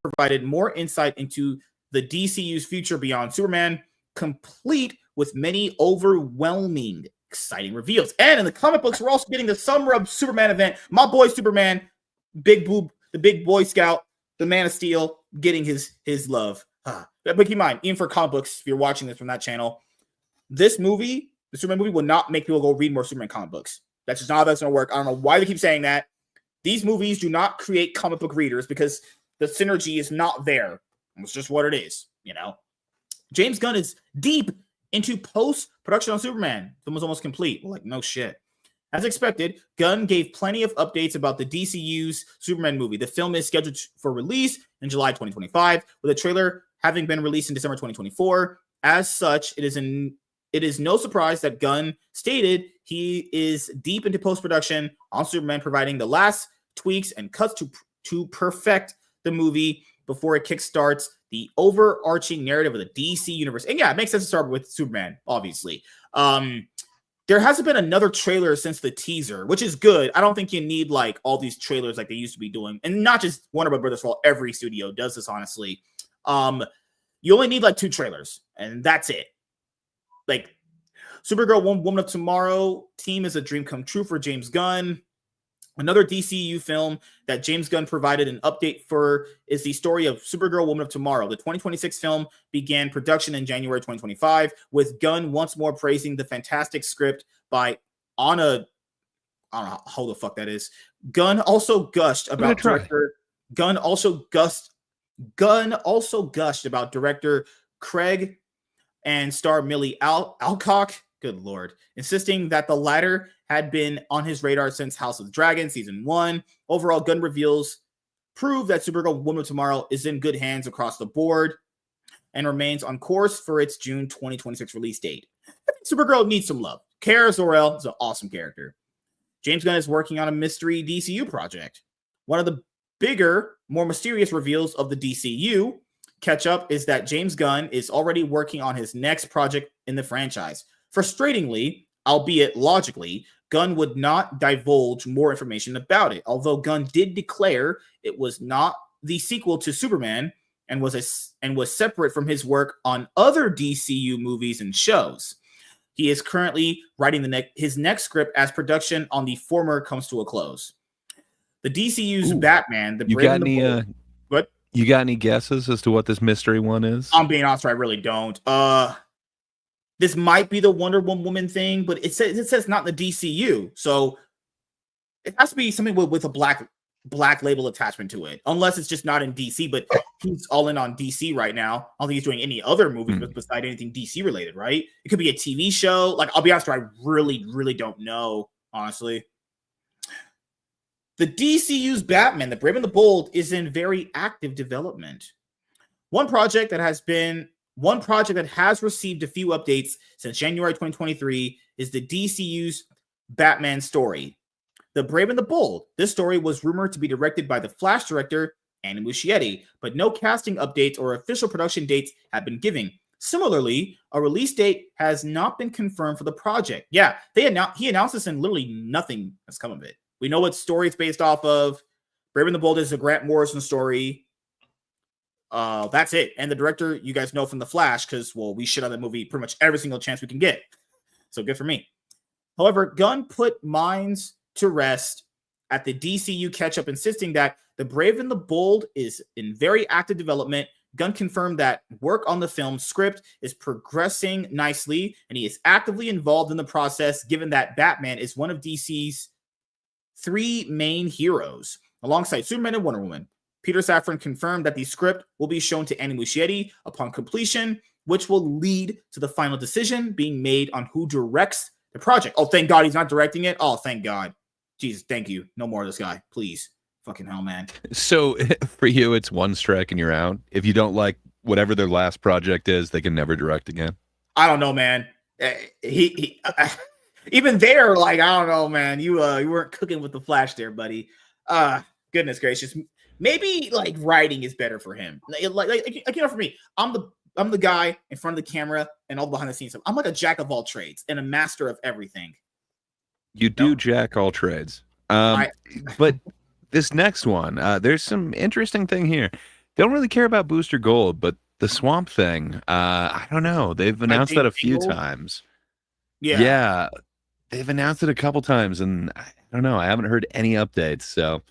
provided more insight into the DCU's future beyond Superman, complete with many overwhelming, exciting reveals. And in the comic books, we're also getting the Summer of Superman event. My boy Superman, Big Boob, the big Boy Scout, the Man of Steel, getting his love. But keep in mind, even for comic books, if you're watching this from that channel, this movie, the Superman movie, will not make people go read more Superman comic books. That's just not how that's going to work. I don't know why they keep saying that. These movies do not create comic book readers because the synergy is not there. It's just what it is, you know. James Gunn is deep into post-production on Superman. The film was almost complete. Like, no shit. As expected, Gunn gave plenty of updates about the DCU's Superman movie. The film is scheduled for release in July 2025, with a trailer having been released in December 2024. As such, it is no surprise that Gunn stated he is deep into post-production on Superman, providing the last tweaks and cuts to perfect the movie before it kickstarts the overarching narrative of the DC universe. And yeah, it makes sense to start with Superman, obviously. There hasn't been another trailer since the teaser, which is good. I don't think you need like all these trailers like they used to be doing. And not just Warner Brothers, well, every studio does this, honestly. You only need like 2 trailers, and that's it. Like, Supergirl, Woman of Tomorrow team is a dream come true for James Gunn. Another DCU film that James Gunn provided an update for is the story of Supergirl, Woman of Tomorrow. The 2026 film began production in January 2025, with Gunn once more praising the fantastic script by Anna. I don't know how the fuck that is. Gunn also gushed about director. Gunn also gushed about director Craig and star Millie Alcock. Good Lord. Insisting that the latter had been on his radar since House of the Dragon Season 1. Overall, Gunn reveals prove that Supergirl Woman of Tomorrow is in good hands across the board and remains on course for its June 2026 release date. I think Supergirl needs some love. Kara Zor-El is an awesome character. James Gunn is working on a mystery DCU project. One of the bigger, more mysterious reveals of the DCU catch-up is that James Gunn is already working on his next project in the franchise. Frustratingly, albeit logically, Gunn would not divulge more information about it, although Gunn did declare it was not the sequel to Superman and was separate from his work on other DCU movies and shows. He is currently writing his next script as production on the former comes to a close. The DCU's Batman, the Brave and the Bold. What?
You got any guesses as to what this mystery one is?
I'm being honest, I really don't. This might be the Wonder Woman thing, but it says not in the DCU, so it has to be something with a black label attachment to it, unless it's just not in DC. But he's all in on DC right now. I don't think he's doing any other movies besides anything DC related, right? It could be a TV show. Like, I'll be honest, I really, really don't know, honestly. The DCU's Batman, the Brave and the Bold, is in very active development. One project that has received a few updates since January 2023 is the DCU's Batman story. The Brave and the Bold. This story was rumored to be directed by the Flash director, Andy Muschietti, but no casting updates or official production dates have been given. Similarly, a release date has not been confirmed for the project. Yeah, he announced this and literally nothing has come of it. We know what story it's based off of. Brave and the Bold is a Grant Morrison story. That's it. And the director, you guys know from The Flash, because, well, we shit on that movie pretty much every single chance we can get. So good for me. However, Gunn put minds to rest at the DCU catch-up, insisting that The Brave and the Bold is in very active development. Gunn confirmed that work on the film script is progressing nicely, and he is actively involved in the process, given that Batman is one of DC's 3 main heroes, alongside Superman and Wonder Woman. Peter Safran confirmed that the script will be shown to Andy Muschietti upon completion, which will lead to the final decision being made on who directs the project. Oh, thank God he's not directing it. Oh, thank God. Jesus, thank you. No more of this guy, please. Fucking hell, man.
So for you, it's one strike and you're out. If you don't like whatever their last project is, they can never direct again.
I don't know, man. Even there, like, I don't know, man. You weren't cooking with the Flash there, buddy. Goodness gracious. Maybe like writing is better for him. Like you know, for me, I'm the guy in front of the camera and all behind the scenes stuff. I'm like a jack of all trades and a master of everything.
You do jack all trades. But this next one, there's some interesting thing here. They don't really care about Booster Gold, but the Swamp Thing, I don't know. They've announced that a few times. Yeah. They've announced it a couple times, and I don't know. I haven't heard any updates, so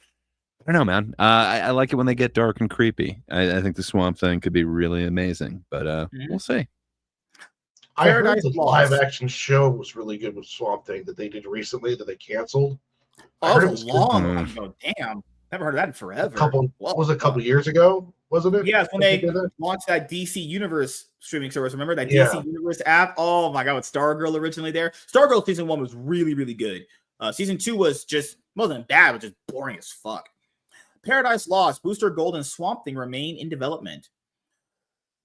I don't know, man. I like it when they get dark and creepy. I think the Swamp Thing could be really amazing, but we'll see.
I heard
Paradise
the
Lost.
live action show was really good with Swamp Thing that they did recently that they canceled. I
Oh,
heard
it
it
was
was
a long
good.
time ago. Damn. Never heard of that in forever.
Was it a couple years ago? Wasn't it?
Yeah, it's when
that
they
did that?
launched that DC Universe streaming service. Remember that
Yeah.
DC Universe app? Oh my god, with Stargirl originally there. Stargirl season 1 was really, really good. Season 2 wasn't bad, but just boring as fuck. Paradise Lost, Booster Gold, and Swamp Thing remain in development.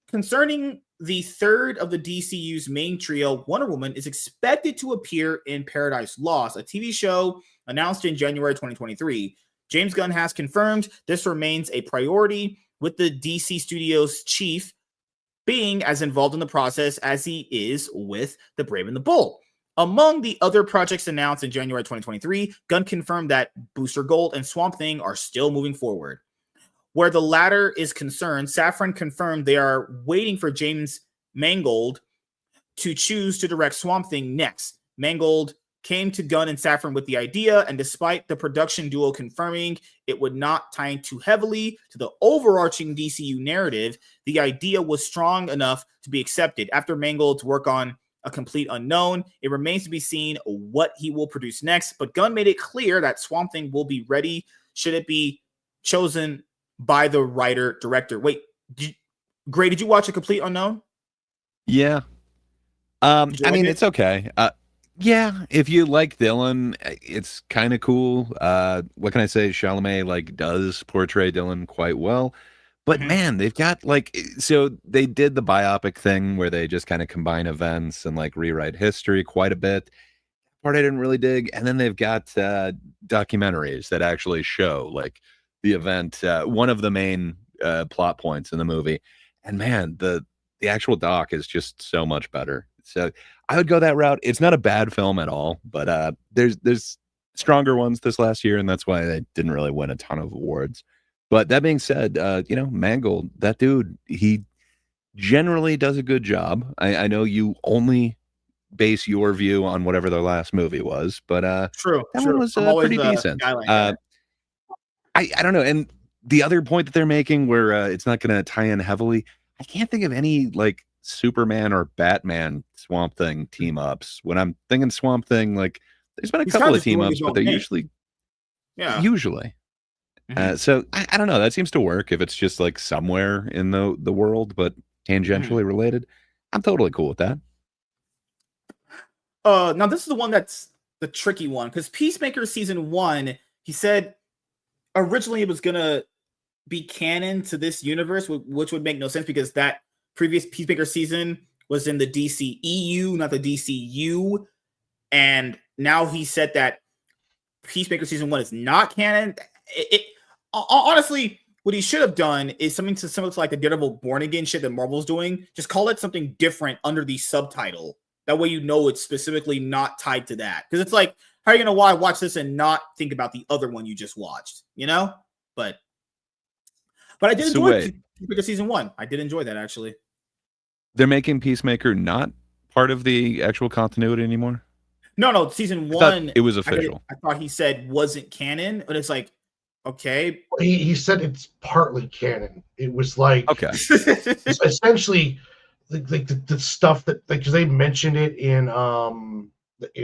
Concerning the third of the DCU's main trio, Wonder Woman is expected to appear in Paradise Lost, a TV show announced in January 2023. James Gunn has confirmed this remains a priority, with the DC Studios chief being as involved in the process as he is with The Brave and the Bold. Among the other projects announced in January 2023, Gunn confirmed that Booster Gold and Swamp Thing are still moving forward. Where the latter is concerned, Safran confirmed they are waiting for James Mangold to choose to direct Swamp Thing next. Mangold came to Gunn and Safran with the idea, and despite the production duo confirming it would not tie too heavily to the overarching DCU narrative, the idea was strong enough to be accepted. After Mangold's work on A Complete Unknown, it remains to be seen what he will produce next, but Gunn made it clear that Swamp Thing will be ready should it be chosen by the writer-director. Wait, Gray, did you watch A Complete Unknown?
Yeah. I mean, it's okay. Yeah, if you like Dylan, it's kind of cool. What can I say? Chalamet does portray Dylan quite well. But man, they've got so they did the biopic thing where they just kind of combine events and rewrite history quite a bit. Part I didn't really dig. And then they've got documentaries that actually show the event, one of the main plot points in the movie. And man, the actual doc is just so much better. So I would go that route. It's not a bad film at all, but there's stronger ones this last year, and that's why they didn't really win a ton of awards. But that being said, Mangold, that dude, he generally does a good job. I know you only base your view on whatever their last movie was, but
true.
One was pretty decent. I don't know. And the other point that they're making where it's not going to tie in heavily, I can't think of any Superman or Batman Swamp Thing team ups. When I'm thinking Swamp Thing, there's been a couple of team ups, but they're usually. So I don't know. That seems to work if it's just somewhere in the world, but tangentially related. I'm totally cool with that.
Now this is the one that's the tricky one, because Peacemaker season 1, he said originally it was gonna be canon to this universe, which would make no sense because that previous Peacemaker season was in the DCEU, not the DCU. And now he said that Peacemaker season 1 is not canon. Honestly, what he should have done is something similar to the Daredevil Born Again shit that Marvel's doing. Just call it something different under the subtitle. That way it's specifically not tied to that. Because it's how are you going to watch this and not think about the other one you just watched? But I did enjoy Peacemaker season 1. I did enjoy that, actually.
They're making Peacemaker not part of the actual continuity anymore?
No, season 1.
It was official.
I thought he said wasn't canon, but it's okay.
He said it's partly canon. It was
okay.
It's essentially the stuff that because they mentioned it in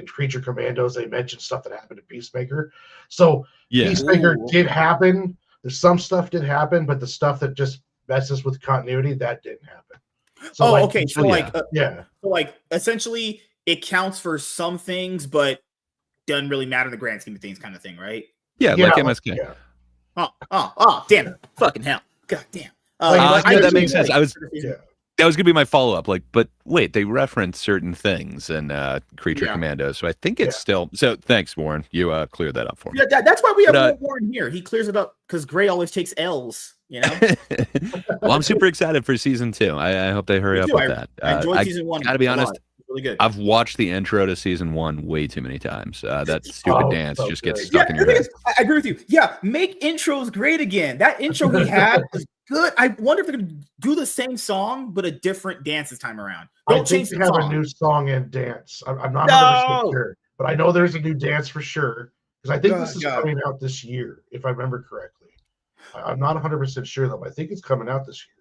Creature Commandos. They mentioned stuff that happened to Peacemaker. So Peacemaker did happen. There's some stuff did happen, but the stuff that just messes with continuity, that didn't happen. So
okay. So
So
essentially it counts for some things, but doesn't really matter in the grand scheme of things, kind of thing, right?
Yeah, like MSK.
Yeah.
Oh, damn it. Fucking hell. God damn.
That makes sense. That was gonna be my follow-up. But wait, they reference certain things in Creature Commandos, so I think it's still. So thanks, Warren. You cleared that up for me.
Yeah, that's why we have Warren here. He clears it up because Gray always takes L's.
Well, I'm super excited for season 2. I hope they hurry up with that.
I enjoyed season 1.
Gotta be honest.
Really good.
I've watched the intro to season 1 way too many times. That stupid dance just gets stuck in your head.
I agree with you. Yeah, make intros great again. That intro we had was good. I wonder if they're going to do the same song, but a different dance this time around.
Don't change the song. A new song and dance. I'm not 100% sure, but I know there's a new dance for sure because I think this is coming out this year, if I remember correctly. I'm not 100% sure though, but I think it's coming out this year.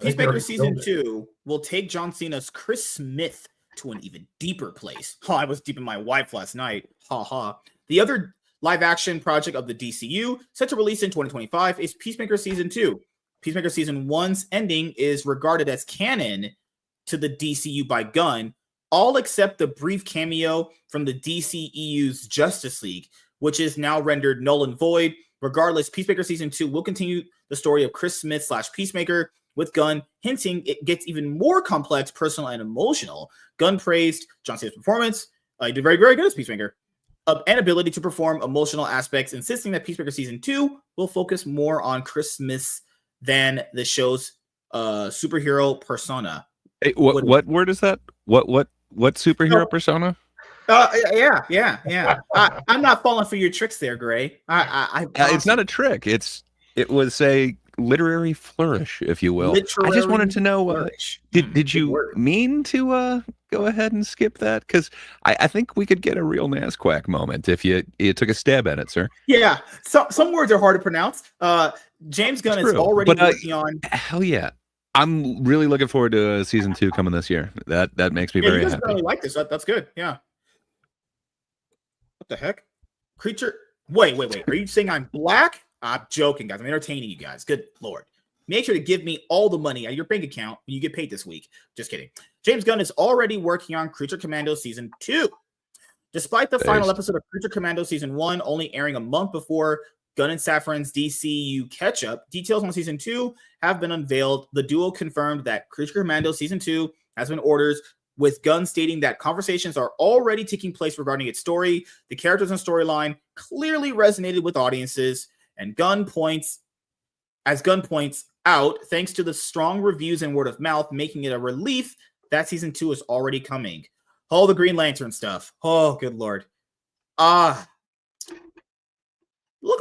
Peacemaker Season 2 will take John Cena's Chris Smith to an even deeper place. Oh, I was deep in my wife last night. Ha ha. The other live-action project of the DCU, set to release in 2025, is Peacemaker Season 2. Peacemaker Season 1's ending is regarded as canon to the DCU by Gunn, all except the brief cameo from the DCEU's Justice League, which is now rendered null and void. Regardless, Peacemaker Season 2 will continue the story of Chris Smith / Peacemaker, with Gunn hinting it gets even more complex, personal, and emotional. Gunn praised John Cena's performance. He did very, very good as Peacemaker. And ability to perform emotional aspects, insisting that Peacemaker Season 2 will focus more on Chris Smith than the show's superhero persona.
Hey, what word is that? What superhero persona?
Yeah. I'm not falling for your tricks there, Gray.
It's not a trick. It was a literary flourish, if you will. I just wanted to know, did you mean to go ahead and skip that? Because I think we could get a real Nasquack moment if you took a stab at it, sir.
Yeah, some words are hard to pronounce. James Gunn is already working on.
Hell yeah. I'm really looking forward to season 2 coming this year. That makes me very happy.
Really like this. That's good. Yeah. What the heck? Creature. Wait. Are you saying I'm black? I'm joking, guys. I'm entertaining you guys. Good Lord. Make sure to give me all the money out of your bank account when you get paid this week. Just kidding. James Gunn is already working on Creature Commando Season 2. Despite the final episode of Creature Commando Season 1 only airing a month before Gunn and Safran's DCU catch-up, details on Season 2 have been unveiled. The duo confirmed that Creature Commando Season 2 has been ordered, with Gunn stating that conversations are already taking place regarding its story. The characters and storyline clearly resonated with audiences, and Gunn points out, thanks to the strong reviews and word of mouth, making it a relief that Season 2 is already coming. All the Green Lantern stuff. Oh, good Lord. Look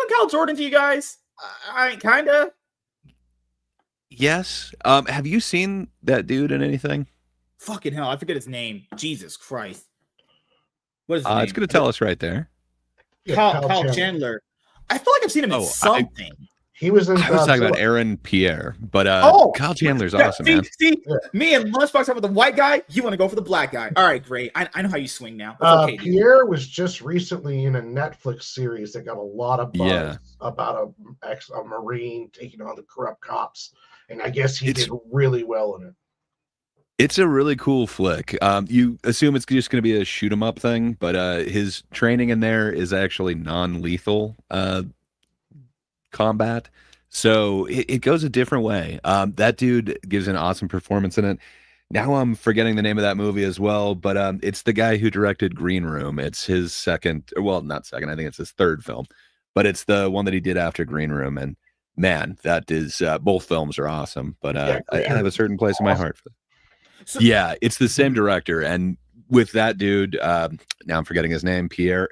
at Cal Jordan to you guys. I kind of.
Yes. Have you seen that dude in anything?
Fucking hell. I forget his name. Jesus Christ. What is his name?
It's going to tell us right there.
Kyle Chandler. I feel like I've seen him in something.
He was in.
I was talking about Aaron Pierre, but Kyle Chandler's awesome, man.
See, me and Lunchbox talking about the white guy. You want to go for the black guy? All right, great. I know how you swing now. Okay,
Pierre was just recently in a Netflix series that got a lot of buzz about a Marine taking on the corrupt cops, and I guess he did really well in it.
It's a really cool flick. You assume it's just going to be a shoot 'em up thing, but his training in there is actually non-lethal combat, so it goes a different way. That dude gives an awesome performance in it. Now I'm forgetting the name of that movie as well, but it's the guy who directed Green Room. It's his second, well, not second, I think it's his third film, but it's the one that he did after Green Room. And man, that is both films are awesome, but I have a certain place in my heart for that. So, yeah, it's the same director, and with that dude, now I'm forgetting his name, Pierre,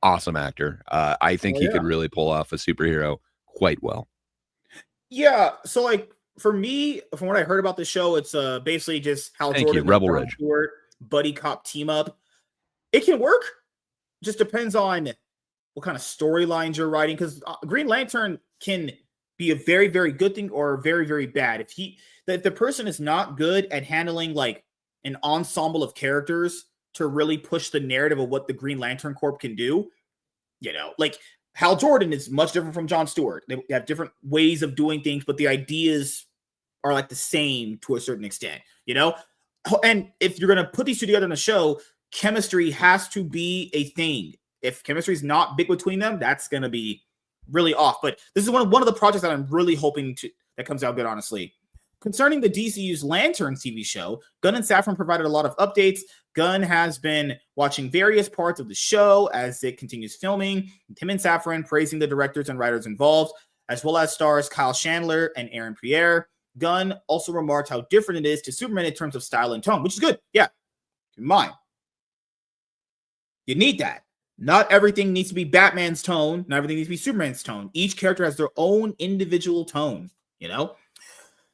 awesome actor. I think he could really pull off a superhero quite well.
Yeah, so like for me, from what I heard about the show, it's basically just Hal Jordan,
Rebel Ridge,
buddy cop team up. It can work. Just depends on what kind of storylines you're writing, because Green Lantern can be a very, very good thing or very, very bad. If the person is not good at handling like an ensemble of characters to really push the narrative of what the Green Lantern Corps can do, like Hal Jordan is much different from Jon Stewart. They have different ways of doing things, but the ideas are like the same to a certain extent, And if you're going to put these two together in a show, chemistry has to be a thing. If chemistry is not big between them, that's going to be really off. But this is one of the projects that I'm really hoping that comes out good, honestly. Concerning the DCU's Lantern TV show, Gunn and Safran provided a lot of updates. Gunn has been watching various parts of the show as it continues filming. Him and Safran praising the directors and writers involved, as well as stars Kyle Chandler and Aaron Pierre. Gunn also remarked how different it is to Superman in terms of style and tone, which is good. Yeah, keep in mind, you need that. Not everything needs to be Batman's tone. Not everything needs to be Superman's tone. Each character has their own individual tone,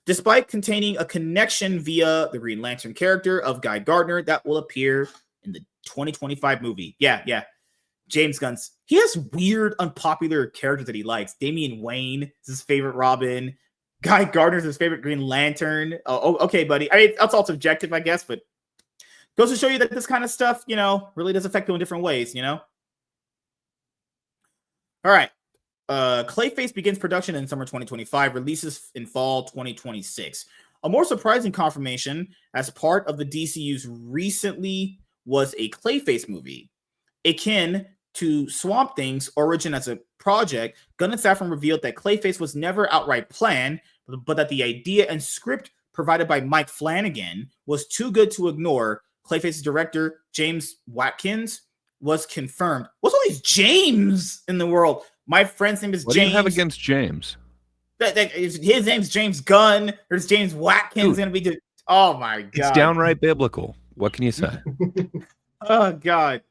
Despite containing a connection via the Green Lantern character of Guy Gardner that will appear in the 2025 movie. Yeah. James Gunn's. He has weird, unpopular characters that he likes. Damian Wayne is his favorite Robin. Guy Gardner's his favorite Green Lantern. Oh, okay, buddy. I mean, that's all subjective, I guess, but goes to show you that this kind of stuff, really does affect people in different ways, All right. Clayface begins production in summer 2025, releases in fall 2026. A more surprising confirmation as part of the DCU's recently was a Clayface movie. Akin to Swamp Thing's origin as a project, Gunn and Safran revealed that Clayface was never outright planned, but that the idea and script provided by Mike Flanagan was too good to ignore. Clayface's director, James Watkins, was confirmed. What's all these James in the world? My friend's name is
What
James.
do you have against James?
His name's James Gunn. There's James Watkins going to be. Oh my god!
It's downright biblical. What can you say?
Oh god!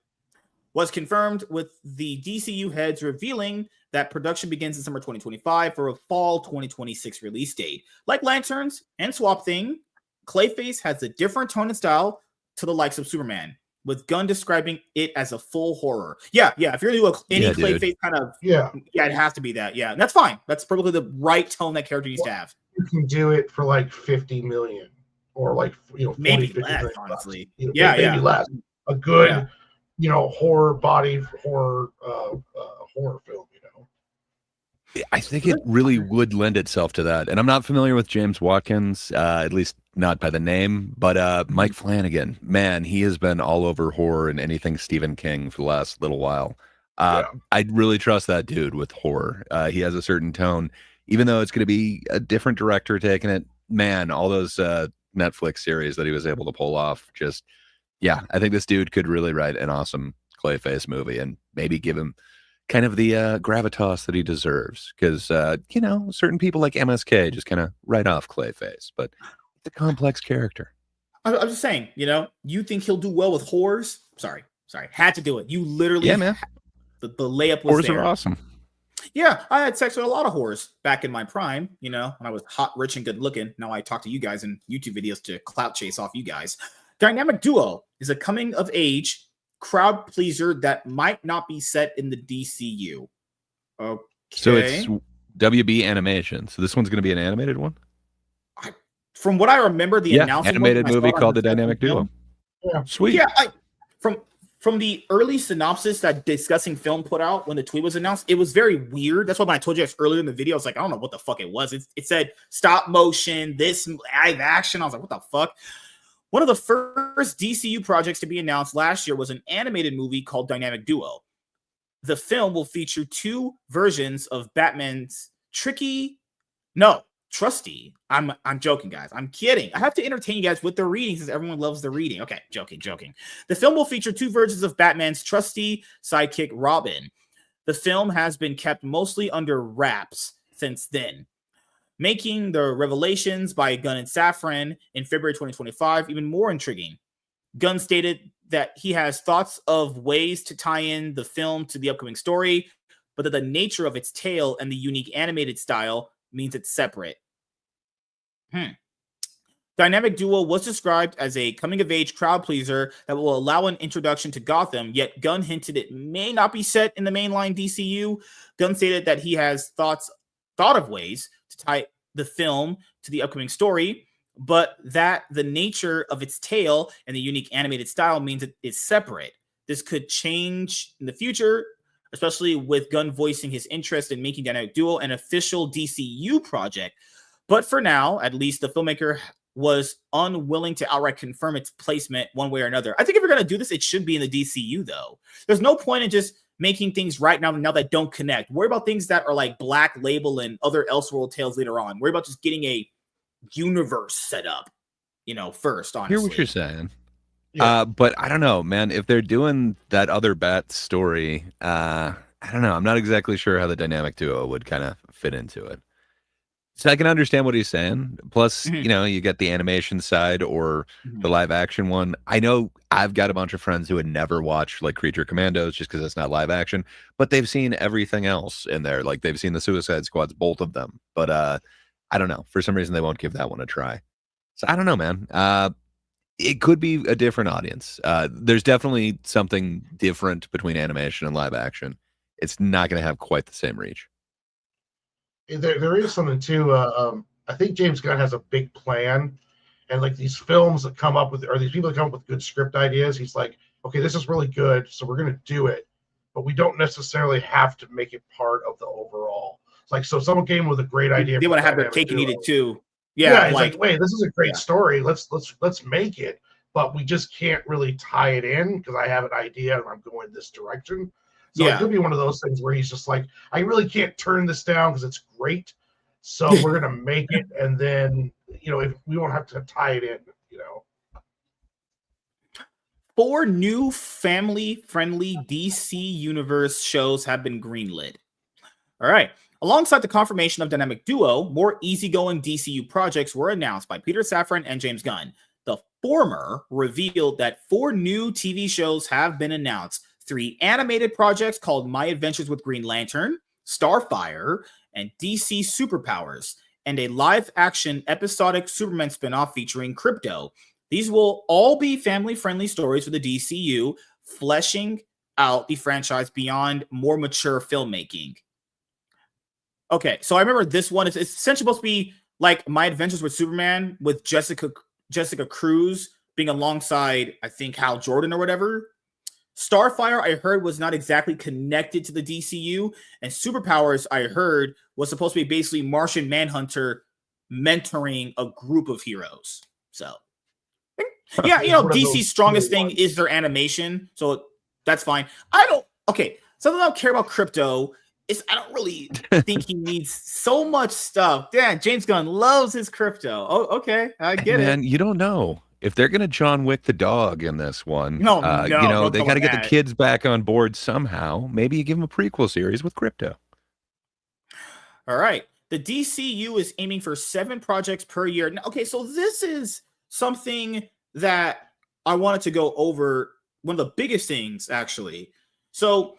Was confirmed with the DCU heads revealing that production begins in summer 2025 for a fall 2026 release date. Like Lanterns and Swamp Thing, Clayface has a different tone and style to the likes of Superman, with Gunn describing it as a full horror. Yeah. If you're gonna do any Clayface kind of, it has to be that. Yeah, and that's fine. That's probably the right tone that character needs to have.
You can do it for like 50 million or like 40,
maybe
50
less,
million
honestly.
bucks.
Maybe
less. A good, horror body horror film.
I think it really would lend itself to that. And I'm not familiar with James Watkins, at least not by the name, but Mike Flanagan, man, he has been all over horror and anything Stephen King for the last little while. I'd really trust that dude with horror. He has a certain tone, even though it's going to be a different director taking it. Man, all those Netflix series that he was able to pull off, I think this dude could really write an awesome Clayface movie and maybe give him kind of the gravitas that he deserves, because certain people like MSK just kind of write off Clayface, but it's a complex character.
I'm just saying, you think he'll do well with horrors? Sorry, had to do it. You literally,
man.
The layup was
horrors
there.
Are awesome.
Yeah, I had sex with a lot of whores back in my prime. When I was hot, rich, and good looking. Now I talk to you guys in YouTube videos to clout chase off you guys. Dynamic Duo is a coming of age crowd pleaser that might not be set in the DCU. Okay.
So it's WB animation. So this one's going to be an animated one?
From what I remember, the announcement
animated movie called The Dynamic Duo.
Yeah.
Sweet.
Yeah, from the early synopsis that Discussing Film put out when the tweet was announced, it was very weird. That's why when I told you guys earlier in the video, I was like, I don't know what the fuck it was. It said stop motion, this live action. I was like, what the fuck? One of the first DCU projects to be announced last year was an animated movie called Dynamic Duo. The film will feature two versions of Batman's Trusty. I'm joking, guys. I'm kidding. I have to entertain you guys with the reading since everyone loves the reading. Okay, joking. The film will feature two versions of Batman's trusty sidekick, Robin. The film has been kept mostly under wraps since then, making the revelations by Gunn and Safran in February 2025 even more intriguing. Gunn stated that he has thoughts of ways to tie in the film to the upcoming story, but that the nature of its tale and the unique animated style means it's separate. Dynamic Duo was described as a coming-of-age crowd pleaser that will allow an introduction to Gotham, yet Gunn hinted it may not be set in the mainline DCU. Gunn stated that he has thought of ways to tie the film to the upcoming story, but that the nature of its tale and the unique animated style means it is separate. This could change in the future, especially with Gunn voicing his interest in making Dynamic Duo an official DCU project. But for now, at least, the filmmaker was unwilling to outright confirm its placement one way or another. I think if you're going to do this, it should be in the DCU, though. There's no point in just making things right now that don't connect. Worry about things that are like Black Label and other Elseworld tales later on. Worry about just getting a universe set up, first, honestly.
I hear what you're saying. Yeah. But I don't know, man. If they're doing that other Bat story, I don't know. I'm not exactly sure how the Dynamic Duo would kind of fit into it. So I can understand what he's saying. Plus, you get the animation side or the live action one. I know I've got a bunch of friends who would never watch like Creature Commandos just because it's not live action, but they've seen everything else in there. Like they've seen the Suicide Squads, both of them. But I don't know. For some reason, they won't give that one a try. So I don't know, man. It could be a different audience. There's definitely something different between animation and live action. It's not going to have quite the same reach.
There is something too. I think James Gunn has a big plan, and like these films that come up with, or these people that come up with good script ideas, he's like, okay, this is really good, so we're gonna do it, but we don't necessarily have to make it part of the overall. It's like, so someone came with a great idea.
They want to have their cake and eat it too. Yeah,
it's like, wait, this is a great story. Let's make it, but we just can't really tie it in because I have an idea and I'm going this direction. So it could be one of those things where he's just like, I really can't turn this down because it's great. So we're gonna make it, and then if we won't have to tie it in.
4 new family-friendly DC Universe shows have been greenlit. All right. Alongside the confirmation of Dynamic Duo, more easygoing DCU projects were announced by Peter Safran and James Gunn. The former revealed that 4 new TV shows have been announced. 3 animated projects called My Adventures with Green Lantern, Starfire, and DC Superpowers, and a live-action episodic Superman spinoff featuring Krypto. These will all be family-friendly stories for the DCU, fleshing out the franchise beyond more mature filmmaking. Okay, so I remember this one. It's essentially supposed to be like My Adventures with Superman with Jessica Cruz being alongside, I think, Hal Jordan or whatever. Starfire, I heard, was not exactly connected to the DCU, and Superpowers, I heard, was supposed to be basically Martian Manhunter mentoring a group of heroes. So, yeah, DC's strongest thing is their animation, so that's fine. Something I don't care about Krypto is I don't really think he needs so much stuff. Damn, James Gunn loves his Krypto. Oh, okay, I get it.
Man, you don't know. If they're going to John Wick the dog in this one, they got to get the kids back on board somehow. Maybe you give them a prequel series with Krypto.
All right. The DCU is aiming for 7 projects per year. Okay, so this is something that I wanted to go over. One of the biggest things, actually. So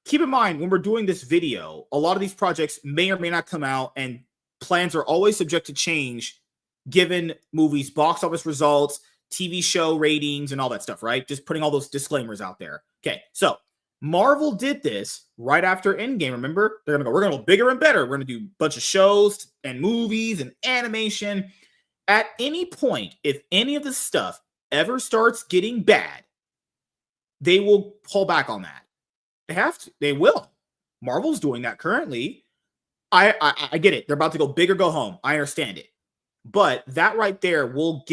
keep in mind, when we're doing this video, a lot of these projects may or may not come out, and plans are always subject to change given movies' box office results, TV show ratings, and all that stuff, right? Just putting all those disclaimers out there. Okay, so Marvel did this right after Endgame, remember? They're going to go bigger and better. We're going to do a bunch of shows and movies and animation. At any point, if any of this stuff ever starts getting bad, they will pull back on that. They have to. They will. Marvel's doing that currently. I get it. They're about to go big or go home. I understand it. But that right there will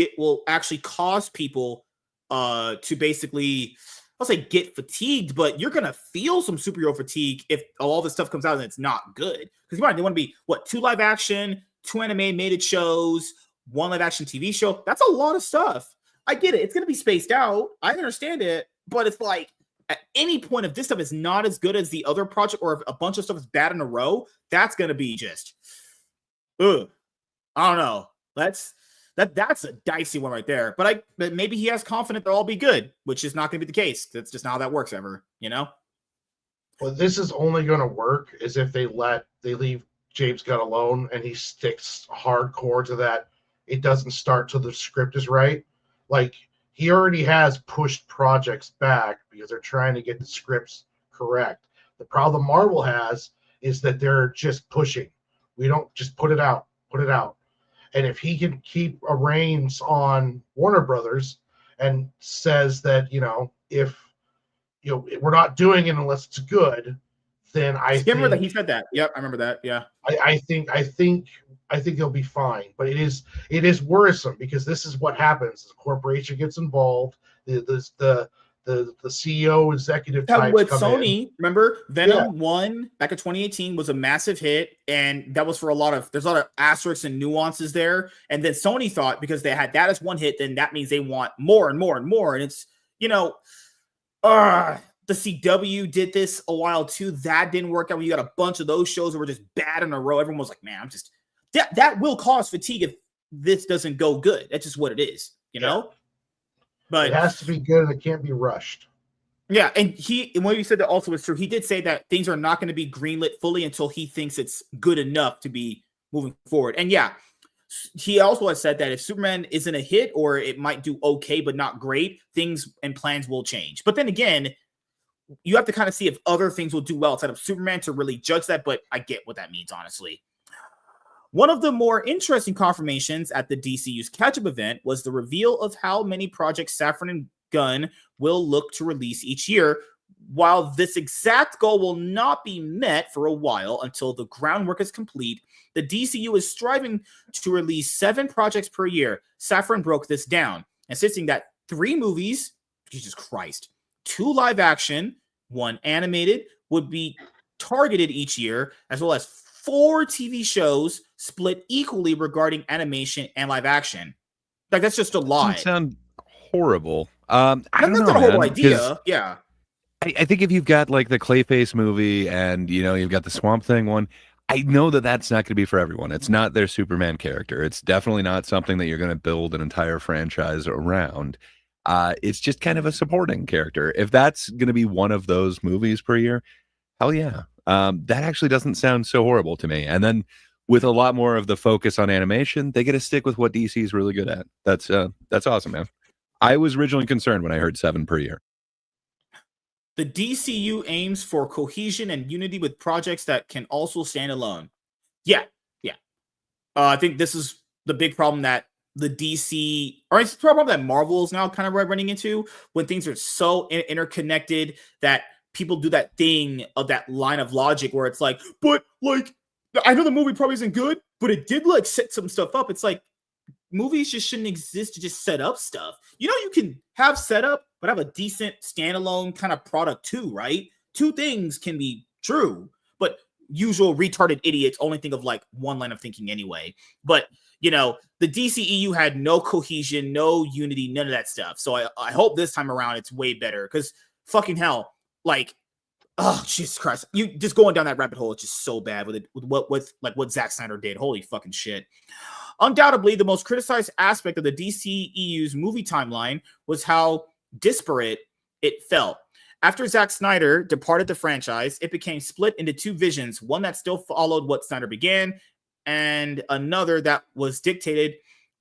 actually cause people to basically, I'll say get fatigued, but you're going to feel some superhero fatigue if all this stuff comes out and it's not good. Because they want to be, 2 live action, 2 animated shows, 1 live action TV show. That's a lot of stuff. I get it. It's going to be spaced out. I understand it. But it's like, at any point, if this stuff is not as good as the other project, or if a bunch of stuff is bad in a row, that's going to be just, I don't know. That's a dicey one right there. But maybe he has confidence they'll all be good, which is not going to be the case. That's just not how that works ever,
Well, this is only going to work is if they leave James Gunn alone and he sticks hardcore to that. It doesn't start till the script is right. Like, he already has pushed projects back because they're trying to get the scripts correct. The problem Marvel has is that they're just pushing. We don't just put it out. And if he can keep a reins on Warner Brothers and says that, if we're not doing it unless it's good, then I
remember that he said that. Yep, I remember that. Yeah.
I think they'll be fine. But it is worrisome because this is what happens. The corporation gets involved. The CEO executive types
with
come
Sony,
in.
Remember Venom 1 back in 2018 was a massive hit, and that was for there's a lot of asterisks and nuances there. And then Sony thought because they had that as one hit, then that means they want more and more and more. And it's the CW did this a while too. That didn't work out when you got a bunch of those shows that were just bad in a row. Everyone was like, man, that will cause fatigue if this doesn't go good. That's just what it is, you know? But
it has to be good and it can't be rushed.
Yeah, and what you said that also is true. He did say that things are not going to be greenlit fully until he thinks it's good enough to be moving forward. And yeah, he also has said that if Superman isn't a hit or it might do okay but not great, things and plans will change. But then again, you have to kind of see if other things will do well outside of Superman to really judge that. But I get what that means, honestly. One of the more interesting confirmations at the DCU's catch-up event was the reveal of how many projects Safran and Gunn will look to release each year. While this exact goal will not be met for a while until the groundwork is complete, the DCU is striving to release 7 projects per year. Safran broke this down, insisting that 3 movies, Jesus Christ, 2 live action, 1 animated, would be targeted each year, as well as 4 TV shows split equally regarding animation and live action. Like, that's just a lie.
Doesn't sound horrible. I don't know,
that's not a whole
man,
idea. Yeah.
I think if you've got like the Clayface movie and you've got the Swamp Thing one, I know that that's not going to be for everyone. It's not their Superman character. It's definitely not something that you're going to build an entire franchise around. It's just kind of a supporting character. If that's going to be one of those movies per year, hell yeah. That actually doesn't sound so horrible to me. And then with a lot more of the focus on animation, they get to stick with what DC is really good at. That's awesome, man. I was originally concerned when I heard 7 per year.
The DCU aims for cohesion and unity with projects that can also stand alone. Yeah. I think this is the big problem that the DC, or it's the problem that Marvel is now kind of running into, when things are so interconnected that people do that thing of that line of logic where it's like, but like, I know the movie probably isn't good, but it did like set some stuff up. It's like, movies just shouldn't exist to just set up stuff. You can have setup, but have a decent standalone kind of product too, right? 2 things can be true, but usual retarded idiots only think of like one line of thinking anyway. But, the DCEU had no cohesion, no unity, none of that stuff. So I hope this time around it's way better, because fucking hell, like, oh, Jesus Christ. You just going down that rabbit hole, it's just so bad with what Zack Snyder did. Holy fucking shit. Undoubtedly, the most criticized aspect of the DCEU's movie timeline was how disparate it felt. After Zack Snyder departed the franchise, it became split into 2 visions, one that still followed what Snyder began, and another that was dictated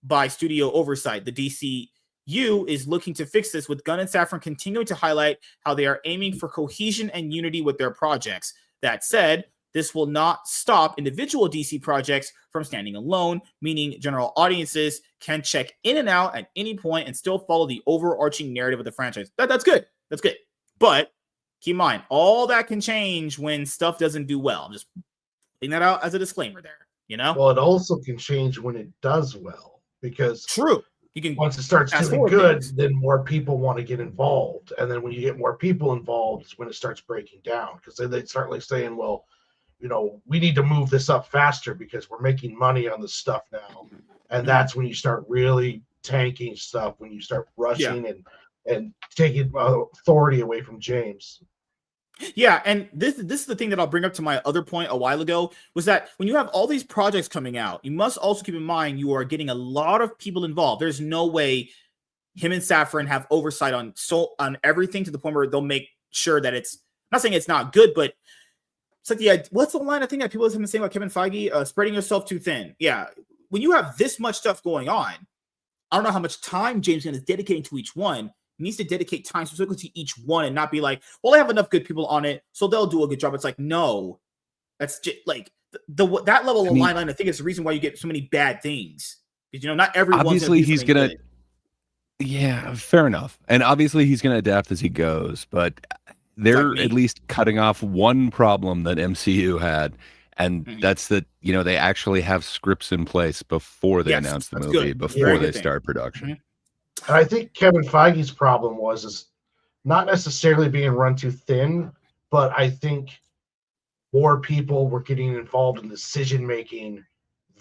by studio oversight. The DCU is looking to fix this, with Gunn and Safran continuing to highlight how they are aiming for cohesion and unity with their projects. That said, this will not stop individual DC projects from standing alone, meaning general audiences can check in and out at any point and still follow the overarching narrative of the franchise. That's good. That's good. But keep in mind, all that can change when stuff doesn't do well. I'm just putting that out as a disclaimer there,
Well, it also can change when it does well, because
true. You can,
once it starts doing good, then more people want to get involved. And then when you get more people involved, it's when it starts breaking down, because they start like saying, well, we need to move this up faster because we're making money on this stuff now. And that's when you start really tanking stuff, when you start rushing and taking authority away from James.
Yeah, and this is the thing that I'll bring up to my other point a while ago, was that when you have all these projects coming out, you must also keep in mind you are getting a lot of people involved. There's no way him and Safran have oversight on everything to the point where they'll make sure that it's, I'm not saying it's not good, but it's like what's the line I think that people have been saying about Kevin Feige? Spreading yourself too thin. Yeah, when you have this much stuff going on, I don't know how much time James Gunn is dedicating to each one. He needs to dedicate time specifically to each one and not be like, well, I have enough good people on it, so they'll do a good job. It's like, no, that's just like that level of line. I think is the reason why you get so many bad things, because not everyone.
Obviously, he's gonna. Good. Yeah, fair enough, and obviously he's gonna adapt as he goes, but they're at least cutting off one problem that MCU had, and that's that they actually have scripts in place before they announce the movie, before they start production.
And I think Kevin Feige's problem is not necessarily being run too thin, but I think more people were getting involved in decision making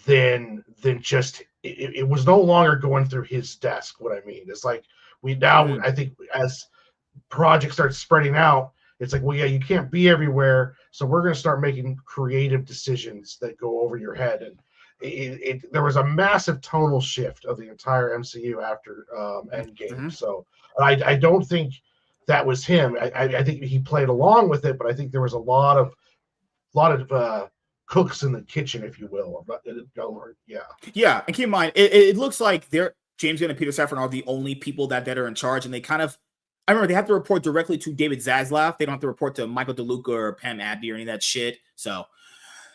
than just it was no longer going through his desk. What I mean, it's like I think as projects start spreading out, it's like, well, yeah, you can't be everywhere, so we're going to start making creative decisions that go over your head. And there was a massive tonal shift of the entire MCU after Endgame. So I don't think that was him. I think he played along with it, but I think there was a lot of cooks in the kitchen, if you will.
Yeah, and keep in mind, it looks like James Gunn and Peter Safran are the only people that are in charge, and they kind of, I remember they have to report directly to David Zaslav. They don't have to report to Michael DeLuca or Pam Abdy or any of that shit. So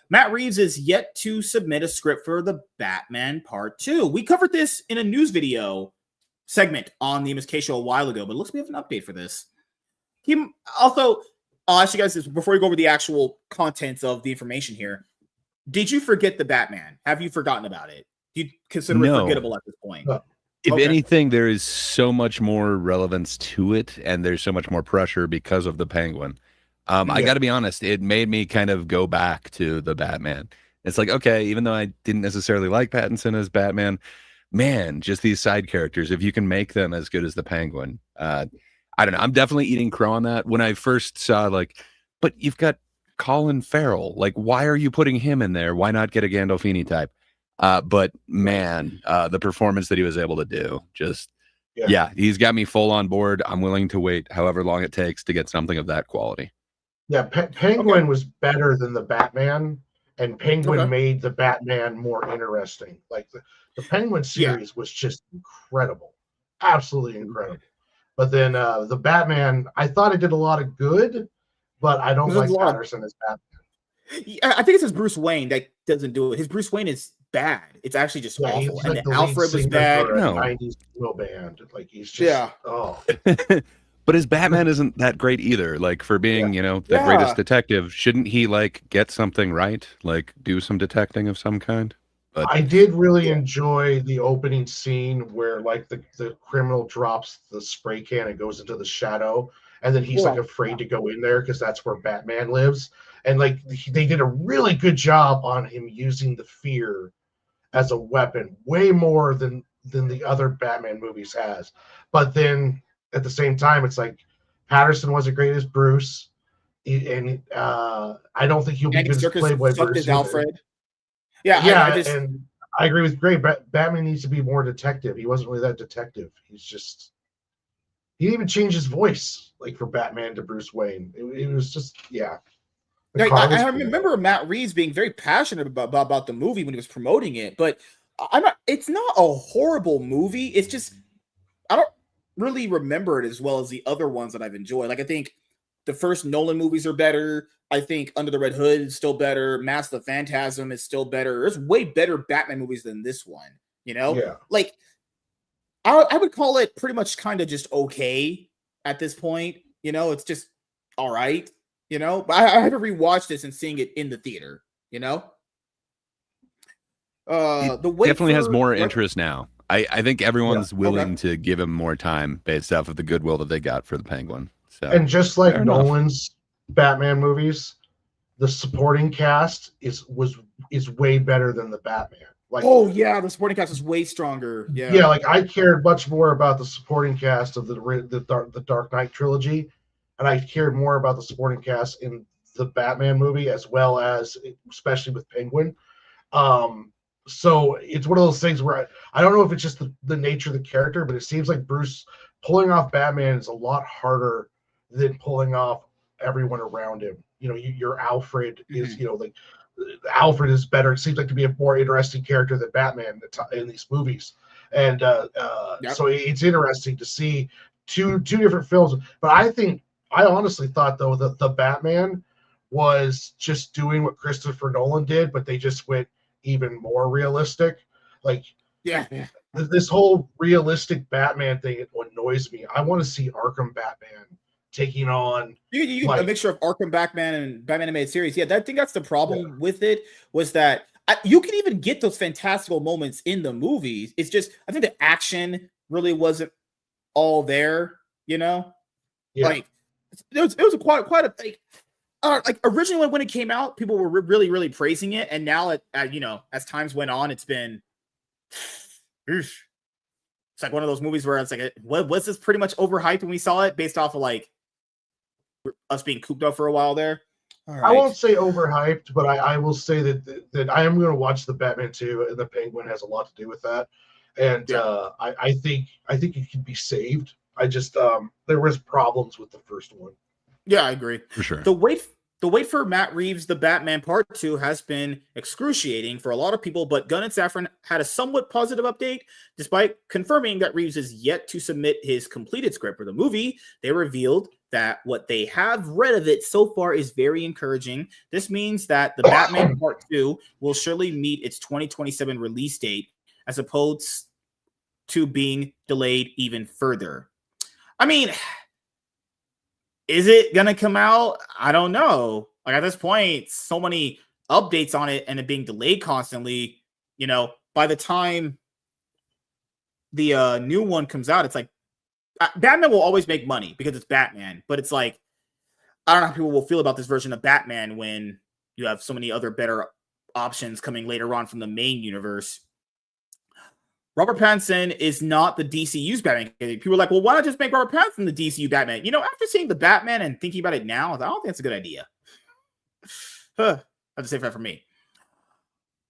Matt Reeves is yet to submit a script for the Batman Part 2. We covered this in a news video segment on the MSK show a while ago, but it looks like we have an update for this. He also, I'll ask you guys this before we go over the actual contents of the information here. Did you forget the Batman? Have you forgotten about it? Do you consider it forgettable at this point?
If anything, there is so much more relevance to it, and there's so much more pressure because of the Penguin. I got to be honest, it made me kind of go back to the Batman. It's like, okay, even though I didn't necessarily like Pattinson as Batman, man, just these side characters, if you can make them as good as the Penguin, I don't know. I'm definitely eating crow on that. When I first saw, like, but you've got Colin Farrell. Like, why are you putting him in there? Why not get a Gandolfini type? But man, the performance that he was able to do, just, he's got me full on board. I'm willing to wait however long it takes to get something of that quality.
Yeah, Penguin was better than the Batman, and Penguin made the Batman more interesting. Like the Penguin series was just incredible, absolutely incredible. But then the Batman, I thought it did a lot of good, but I don't like Patterson as Batman.
Yeah, I think it's his Bruce Wayne that doesn't do it. His Bruce Wayne is bad. It's actually just awful. And
like
Alfred was bad.
No, 90s real band. Like he's just
But his Batman isn't that great either. Like for being, the greatest detective, shouldn't he like get something right? Like do some detecting of some kind? But
I did really enjoy the opening scene where like the criminal drops the spray can and goes into the shadow, and then he's like afraid to go in there because that's where Batman lives. And like they did a really good job on him using the fear as a weapon, way more than the other Batman movies has. But then at the same time, it's like Patterson wasn't great as Bruce, and I don't think he'll be good as Playboy Bruce.
As Alfred.
And I agree with Gray. Batman needs to be more detective. He wasn't really that detective. He didn't even change his voice like for Batman to Bruce Wayne. It was just
I remember Matt Reeves being very passionate about the movie when he was promoting it, but it's not a horrible movie. It's just I don't really remember it as well as the other ones that I've enjoyed. Like I think the first Nolan movies are better. I think Under the Red Hood is still better. Mask of the Phantasm is still better. There's way better Batman movies than this one. Like I would call it pretty much kind of just okay at this point. It's just all right. But I had to rewatch this and seeing it in the theater.
Definitely has more interest now. I think everyone's willing to give him more time based off of the goodwill that they got for the Penguin. So,
and just like Nolan's Batman movies, the supporting cast is way better than the Batman. Like,
the supporting cast is way stronger.
Yeah, like I cared much more about the supporting cast of the Dark Knight trilogy, and I cared more about the supporting cast in the Batman movie as well as especially with Penguin. So it's one of those things where I don't know if it's just the nature of the character, but it seems like Bruce pulling off Batman is a lot harder than pulling off everyone around him. Your Alfred is, like Alfred is better. It seems like to be a more interesting character than Batman in these movies. And so it's interesting to see two different films. But I honestly thought though that the Batman was just doing what Christopher Nolan did, but they just went even more realistic. Like this whole realistic Batman thing annoys me. I want to see Arkham Batman taking on
a mixture of Arkham Batman and Batman animated series. I think that's the problem with it, was that you can even get those fantastical moments in the movies. It's just I think the action really wasn't all there. Like it was quite a like originally when it came out, people were really, really praising it, and now as times went on, it's been it's like one of those movies where it's like, was this pretty much overhyped when we saw it, based off of like us being cooped up for a while there? All right.
I won't say overhyped, but I will say that I am going to watch the Batman 2, and the Penguin has a lot to do with that, and I think it can be saved. I just there was problems with the first one.
Yeah, I agree.
For sure.
The wait for Matt Reeves' The Batman Part 2 has been excruciating for a lot of people, but Gunn and Safran had a somewhat positive update. Despite confirming that Reeves is yet to submit his completed script for the movie, they revealed that what they have read of it so far is very encouraging. This means that the Batman Part 2 will surely meet its 2027 release date, as opposed to being delayed even further. I mean, is it going to come out? I don't know. Like, at this point, so many updates on it and it being delayed constantly, you know, by the time the new one comes out, it's like, Batman will always make money because it's Batman, but it's like, I don't know how people will feel about this version of Batman when you have so many other better options coming later on from the main universe. Robert Pattinson is not the DCU's Batman. People are like, well, why not just make Robert Pattinson the DCU Batman? You know, after seeing the Batman and thinking about it now, I don't think that's a good idea. I have to say that for me.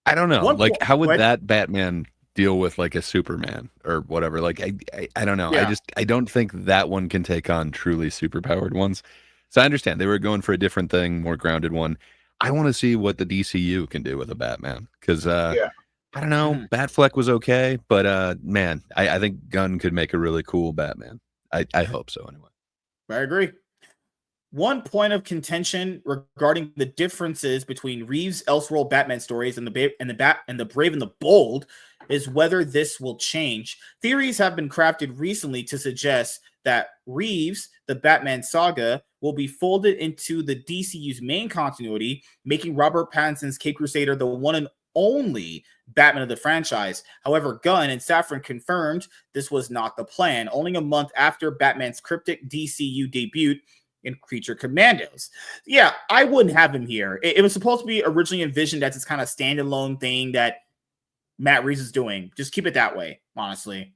I don't know. How would that Batman deal with like a Superman or whatever? Like, I don't know.
Yeah.
I don't think that one can take on truly superpowered ones. So I understand they were going for a different thing, more grounded one. I want to see what the DCU can do with a Batman because I don't know. Batfleck was okay, but man, I think Gunn could make a really cool Batman. I hope so anyway.
I agree. One point of contention regarding the differences between Reeves' Elseworld Batman stories and the Brave and the Bold is whether this will change. Theories have been crafted recently to suggest that Reeves' The Batman Saga will be folded into the DCU's main continuity, making Robert Pattinson's Cape Crusader the one and only Batman of the franchise. However, Gunn and Safran confirmed this was not the plan, only a month after Batman's cryptic DCU debut in Creature Commandos. Yeah, I wouldn't have him here. It was supposed to be originally envisioned as this kind of standalone thing that Matt Reeves is doing. Just keep it that way, honestly.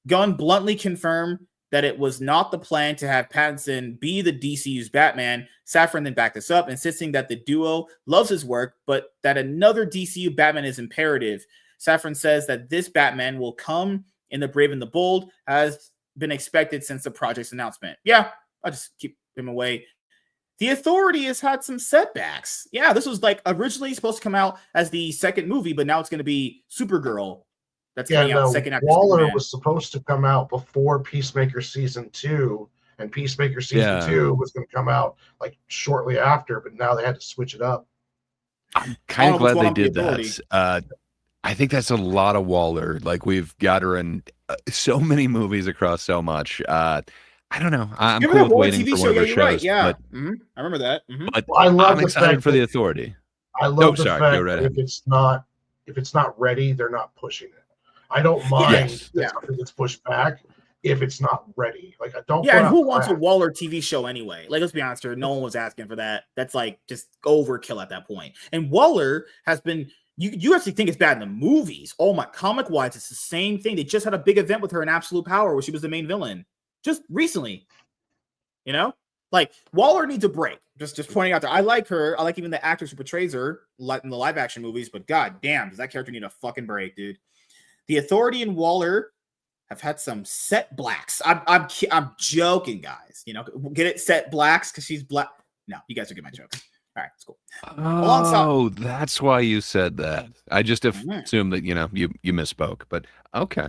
Gunn bluntly confirmed that it was not the plan to have Pattinson be the DCU's Batman. Safran then backed this up, insisting that the duo loves his work, but that another DCU Batman is imperative. Safran says that this Batman will come in The Brave and the Bold, has been expected since the project's announcement. Yeah, I'll just keep him away. The Authority has had some setbacks. Yeah, this was like originally supposed to come out as the second movie, but now it's going to be Supergirl. That's coming out second after
Waller
Superman.
was supposed to come out before Peacemaker Season 2, and Peacemaker Season 2 was going to come out like shortly after, but now they had to switch it up.
I'm kind of glad they did that. I think that's a lot of Waller. Like, we've got her in so many movies across so much. I don't know. I'm cool with waiting for one of her shows.
Right. Yeah,
but,
I remember that.
But
well,
I'm excited for The Authority.
I love the fact that if it's not ready, they're not pushing it. I don't mind that something gets pushed back if it's not ready. Like, I don't.
Yeah, and who wants a Waller TV show anyway? Like, let's be honest here, no one was asking for that. That's like just overkill at that point. And Waller has been. You actually think it's bad in the movies? Oh my! Comic wise, it's the same thing. They just had a big event with her in Absolute Power, where she was the main villain, just recently. You know, like Waller needs a break. Just pointing out there. I like her. I like even the actress who portrays her in the live action movies. But god damn, does that character need a fucking break, dude? The Authority and Waller have had some set blacks. I'm joking, guys. You know, get it, set blacks because she's black. No, you guys are getting my jokes. All right, it's cool.
Oh, that's why you said that. I just assumed that you misspoke, but okay.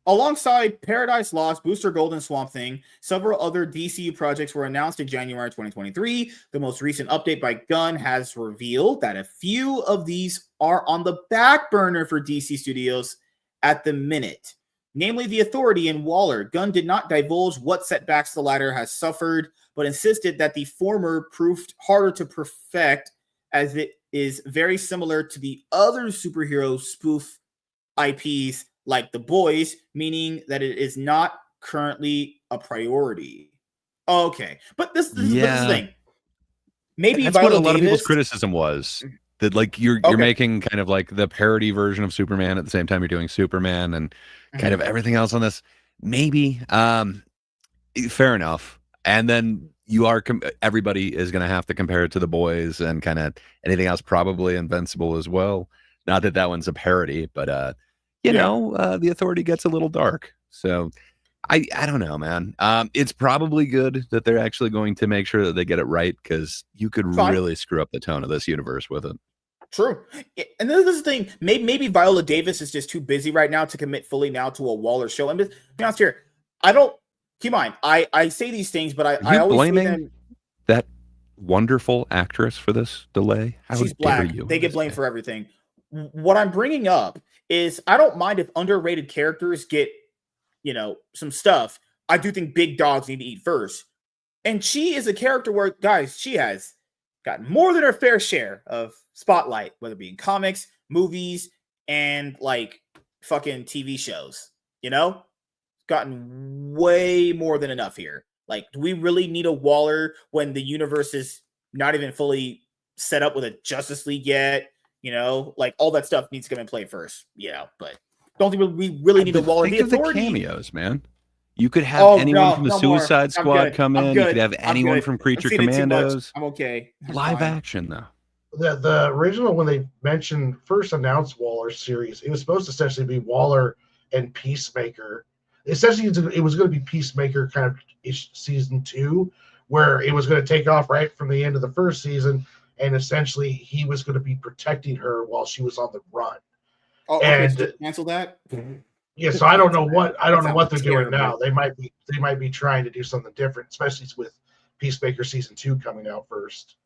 Alongside Paradise Lost, Booster Gold, and Swamp Thing, several other DCU projects were announced in January 2023. The most recent update by Gunn has revealed that a few of these are on the back burner for DC Studios at the minute, namely The Authority and Waller. Gunn did not divulge what setbacks the latter has suffered, but insisted that the former proved harder to perfect, as it is very similar to the other superhero spoof IPs like The Boys, meaning that it is not currently a priority. Okay, but this is the thing. Maybe
that's what a lot of people's criticism was. That like you're making kind of like the parody version of Superman at the same time you're doing Superman and kind of everything else on this. Maybe fair enough. And then you are everybody is going to have to compare it to The Boys and kind of anything else, probably Invincible as well. Not that one's a parody, but you know, The Authority gets a little dark. So I don't know, man. It's probably good that they're actually going to make sure that they get it right, because you could really screw up the tone of this universe with it.
True. And this is the thing. Maybe Viola Davis is just too busy right now to commit fully now to a Waller show. And be honest here, I don't keep in mind, I say these things, but
Are
I
you
always say
blaming
them.
that wonderful actress for this delay? How
She's
dare
black.
you?
They get blamed for everything. What I'm bringing up is I don't mind if underrated characters get, some stuff. I do think big dogs need to eat first. And she is a character where, guys, she has gotten more than her fair share of spotlight, whether it be in comics, movies, and like fucking TV shows. Gotten way more than enough here. Like, do we really need a Waller when the universe is not even fully set up with a Justice League yet? Like all that stuff needs to come in play first. But don't think we really need a Waller.
Think
The
of the
Authority.
cameos, man. You could have anyone from the
no more.
Suicide
I'm
Squad
good.
come
I'm
in. You
good.
could have
I'm
anyone
good.
from
I've
Creature
seen it too much.
Commandos.
I'm okay. I'm
Live
fine.
action, though.
The original, when they mentioned first announced Waller series, it was supposed to essentially be Waller and Peacemaker. Essentially, it was going to be Peacemaker kind of season 2, where it was going to take off right from the end of the first season, and essentially he was going to be protecting her while she was on the run.
Oh, okay,
and
so cancel that.
Yeah, so I don't know what they're doing
terrible.
now. They might be trying to do something different, especially with Peacemaker season 2 coming out first.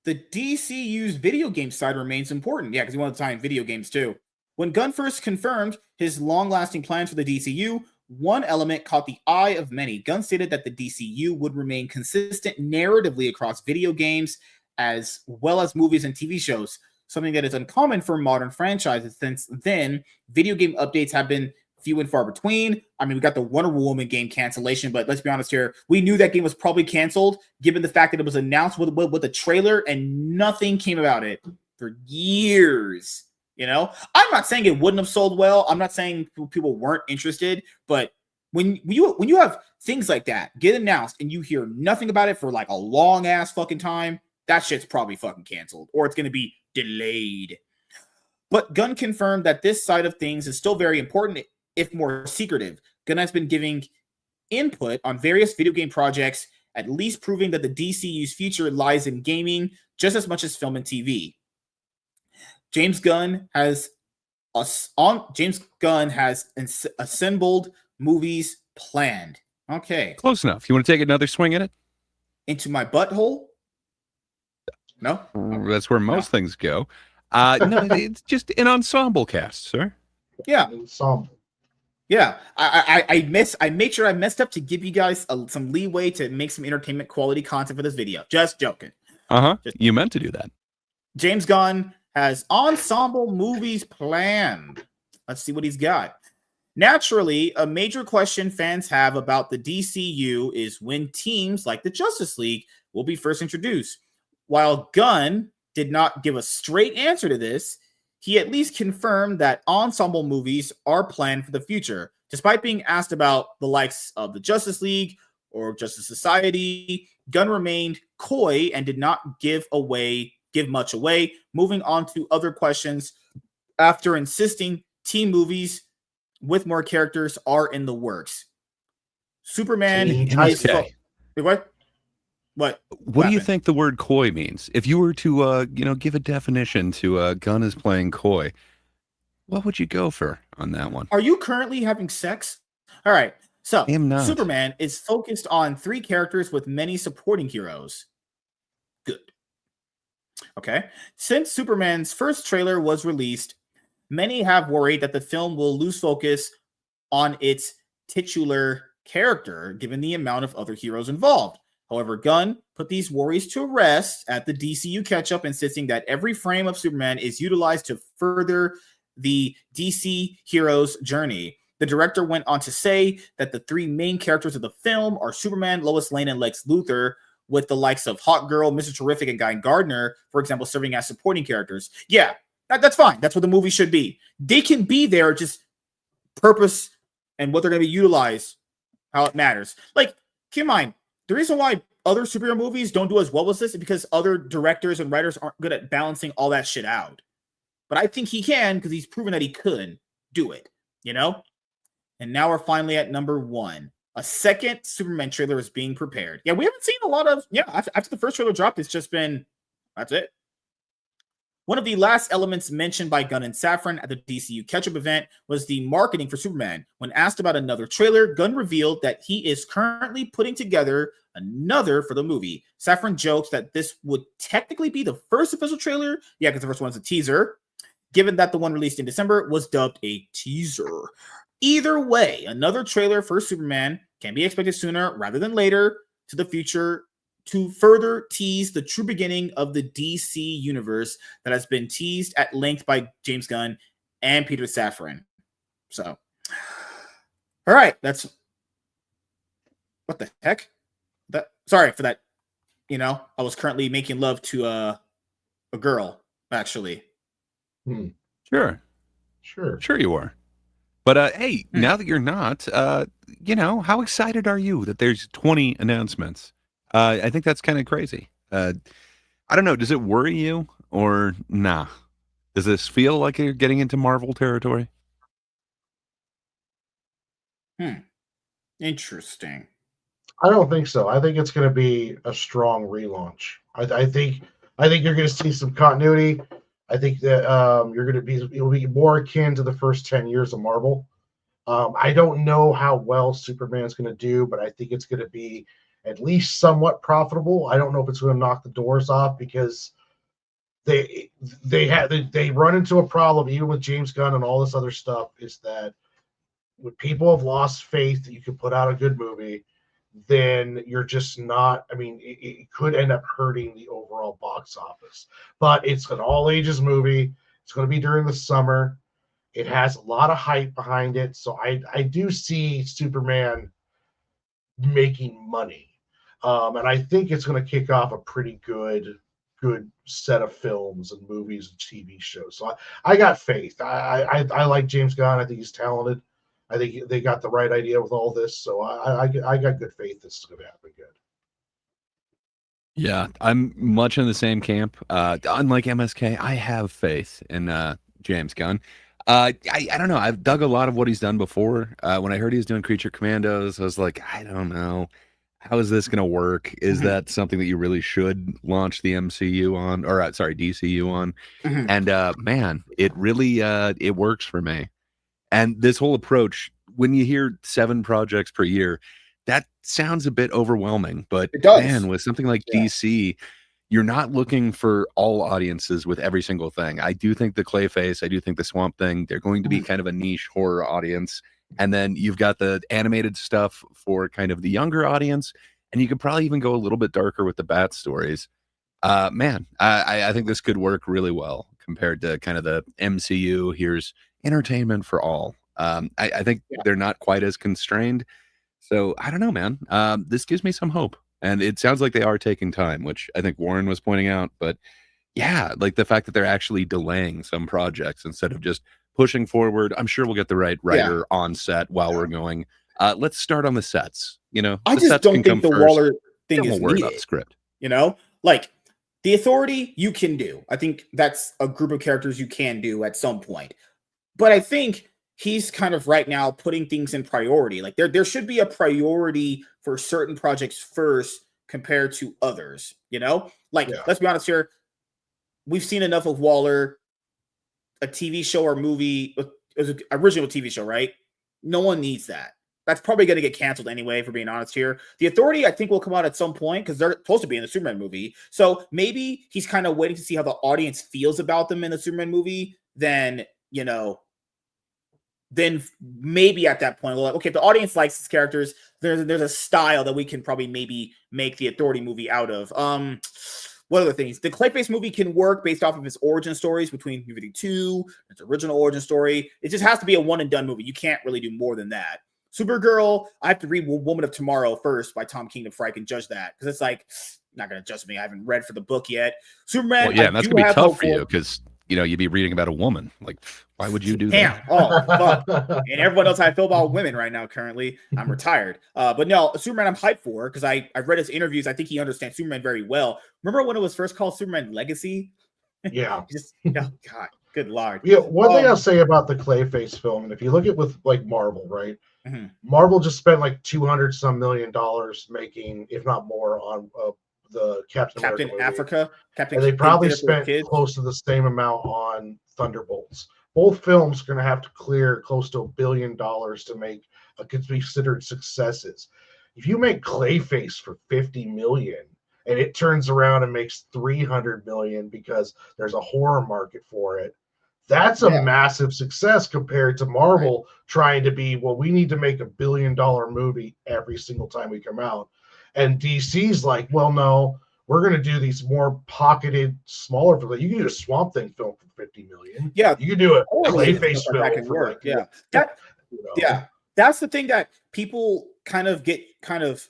The DCU's video game side remains important. Yeah, because he wanted to tie in video games too. When Gunn first confirmed his long-lasting plans for the DCU, one element caught the eye of many. Gunn stated that the DCU would remain consistent narratively across video games as well as movies and TV shows, something that is uncommon for modern franchises. Since then, video game updates have been few and far between. I mean, we got the Wonder Woman game cancellation, but let's be honest here. We knew that game was probably canceled, given the fact that it was announced with a trailer and nothing came about it for years. I'm not saying it wouldn't have sold well. I'm not saying people weren't interested, but when you have things like that get announced and you hear nothing about it for like a long ass fucking time, that shit's probably fucking canceled or it's going to be delayed. But Gunn confirmed that this side of things is still very important, if more secretive. Gunn has been giving input on various video game projects, at least proving that the DCU's future lies in gaming just as much as film and TV. James Gunn has assembled movies planned. Okay.
Close enough. You want to take another swing at it?
Into my butthole? No?
That's where most things go. No, it's just an ensemble cast, sir.
Yeah.
Ensemble.
Yeah. I made sure I messed up to give you guys some leeway to make some entertainment quality content for this video. Just joking.
You meant to do that.
James Gunn has ensemble movies planned. Let's see what he's got. Naturally, a major question fans have about the DCU is when teams like the Justice League will be first introduced. While Gunn did not give a straight answer to this, he at least confirmed that ensemble movies are planned for the future. Despite being asked about the likes of the Justice League or Justice Society, Gunn remained coy and did not give much away, moving on to other questions after insisting team movies with more characters are in the works. Superman is what? What
do you think the word coy means? If you were to give a definition to Gunn is playing coy, what would you go for on that one?
Are you currently having sex? All right. So Superman is focused on 3 characters with many supporting heroes. Good. Okay. Since Superman's first trailer was released, many have worried that the film will lose focus on its titular character, given the amount of other heroes involved. However, Gunn put these worries to rest at the DCU catch-up, insisting that every frame of Superman is utilized to further the DC hero's journey. The director went on to say that the 3 main characters of the film are Superman, Lois Lane, and Lex Luthor, with the likes of Hawk Girl, Mr. Terrific, and Guy Gardner, for example, serving as supporting characters. Yeah, that's fine. That's what the movie should be. They can be there, just purpose and what they're going to be utilized, how it matters. Like, keep in mind, the reason why other superhero movies don't do as well as this is because other directors and writers aren't good at balancing all that shit out. But I think he can because he's proven that he could do it, And now we're finally at number 1. A second Superman trailer is being prepared. Yeah, we haven't seen a lot of, after the first trailer dropped, it's just been, that's it. One of the last elements mentioned by Gunn and Safran at the DCU catch-up event was the marketing for Superman. When asked about another trailer, Gunn revealed that he is currently putting together another for the movie. Safran jokes that this would technically be the first official trailer. Yeah, because the first one's a teaser. Given that the one released in December was dubbed a teaser. Either way, another trailer for Superman can be expected sooner rather than later to the future to further tease the true beginning of the DC universe that has been teased at length by James Gunn and Peter Safran. So, all right, that's what the heck? Sorry for that. You know, I was currently making love to a girl, actually.
Sure you were. But hey, now that you're not, you know, how excited are you that there's 20 announcements? I think that's kind of crazy. I don't know. Does it worry you or nah? Does this feel like you're getting into Marvel territory?
Interesting.
I don't think so. I think it's going to be a strong relaunch. I think you're going to see some continuity. I think that it'll be more akin to the first 10 years of Marvel. I don't know how well Superman's going to do, but I think it's going to be at least somewhat profitable. I don't know if it's going to knock the doors off because they run into a problem even with James Gunn and all this other stuff is that when people have lost faith that you can put out a good movie, then you're just not. I mean, it could end up hurting the overall box office. But it's an all ages movie. It's going to be during the summer. It has a lot of hype behind it. So I do see Superman making money. And I think it's going to kick off a pretty good set of films and movies and TV shows. So I got faith. I like James Gunn. I think he's talented. I think they got the right idea with all this. So I got good faith this is going to happen good.
Yeah, I'm much in the same camp. Unlike MSK, I have faith in James Gunn. I don't know. I've dug a lot of what he's done before. When I heard he was doing Creature Commandos, I was like, I don't know. How is this going to work? Is that something that you really should launch the MCU on, or DCU on? And man, it really it works for me. And this whole approach, when you hear 7 projects per year, that sounds a bit overwhelming. But man, with something like DC, you're not looking for all audiences with every single thing. I do think the Clayface, I do think the Swamp Thing, they're going to be kind of a niche horror audience. And then you've got the animated stuff for kind of the younger audience. And you could probably even go a little bit darker with the Bat stories. Man, I think this could work really well compared to kind of the MCU. Here's entertainment for all. I think they're not quite as constrained. So I don't know, man. This gives me some hope. And it sounds like they are taking time, which I think Warren was pointing out. But yeah, like the fact that they're actually delaying some projects instead of just pushing forward. I'm sure we'll get the right writer on set while we're going. Let's start on the sets. You know,
I just don't think the Waller thing is
worried
needed.
about the script.
You know, like the Authority, you can do. I think that's a group of characters you can do at some point. But I think he's kind of right now putting things in priority. Like there should be a priority for certain projects first compared to others. You know, like let's be honest here. We've seen enough of Waller. A TV show or movie, it was an original TV show, right? No one needs that. That's probably going to get canceled anyway, for being honest here. The Authority, I think, will come out at some point because they're supposed to be in the Superman movie. So maybe he's kind of waiting to see how the audience feels about them in the Superman movie. Then, you know, then maybe at that point, we're like, okay, if the audience likes these characters, there's a style that we can probably maybe make the Authority movie out of. What other things? The Clayface movie can work based off of his origin stories between movie 2, its original origin story. It just has to be a one and done movie. You can't really do more than that. Supergirl, I have to read Woman of Tomorrow first by Tom King before I can judge that. Because it's like, not going to judge me. I haven't read for the book yet. Superman,
well, yeah, that's going to be tough for you because, you know, you'd be reading about a woman. Like, why would you do that?
Oh, fuck. And everyone knows how I feel about women right now currently. I'm retired. But no, Superman I'm hyped for because I've read his interviews. I think he understands Superman very well. Remember when it was first called Superman Legacy?
Yeah.
Oh, God. Good Lord.
Yeah, one thing I'll say about the Clayface film, and if you look at with like Marvel, right? Marvel just spent like $200 some million making, if not more, on Captain
Captain
America movie.
Africa, Captain,
And they probably
did it for
spent
kids.
close to the same amount on Thunderbolts. Both films are going to have to clear close to $1 billion to make could be considered successes. If you make Clayface for $50 million and it turns around and makes $300 million because there's a horror market for it, that's a massive success compared to Marvel trying to be, well, we need to make $1 billion movie every single time we come out. And DC's like, well, no, we're going to do these more pocketed, smaller films. You can do a Swamp Thing film for $50 million.
Yeah.
You can do a
Totally.
Clayface film for like,
yeah.
you know.
Yeah. That's the thing that people kind of get kind of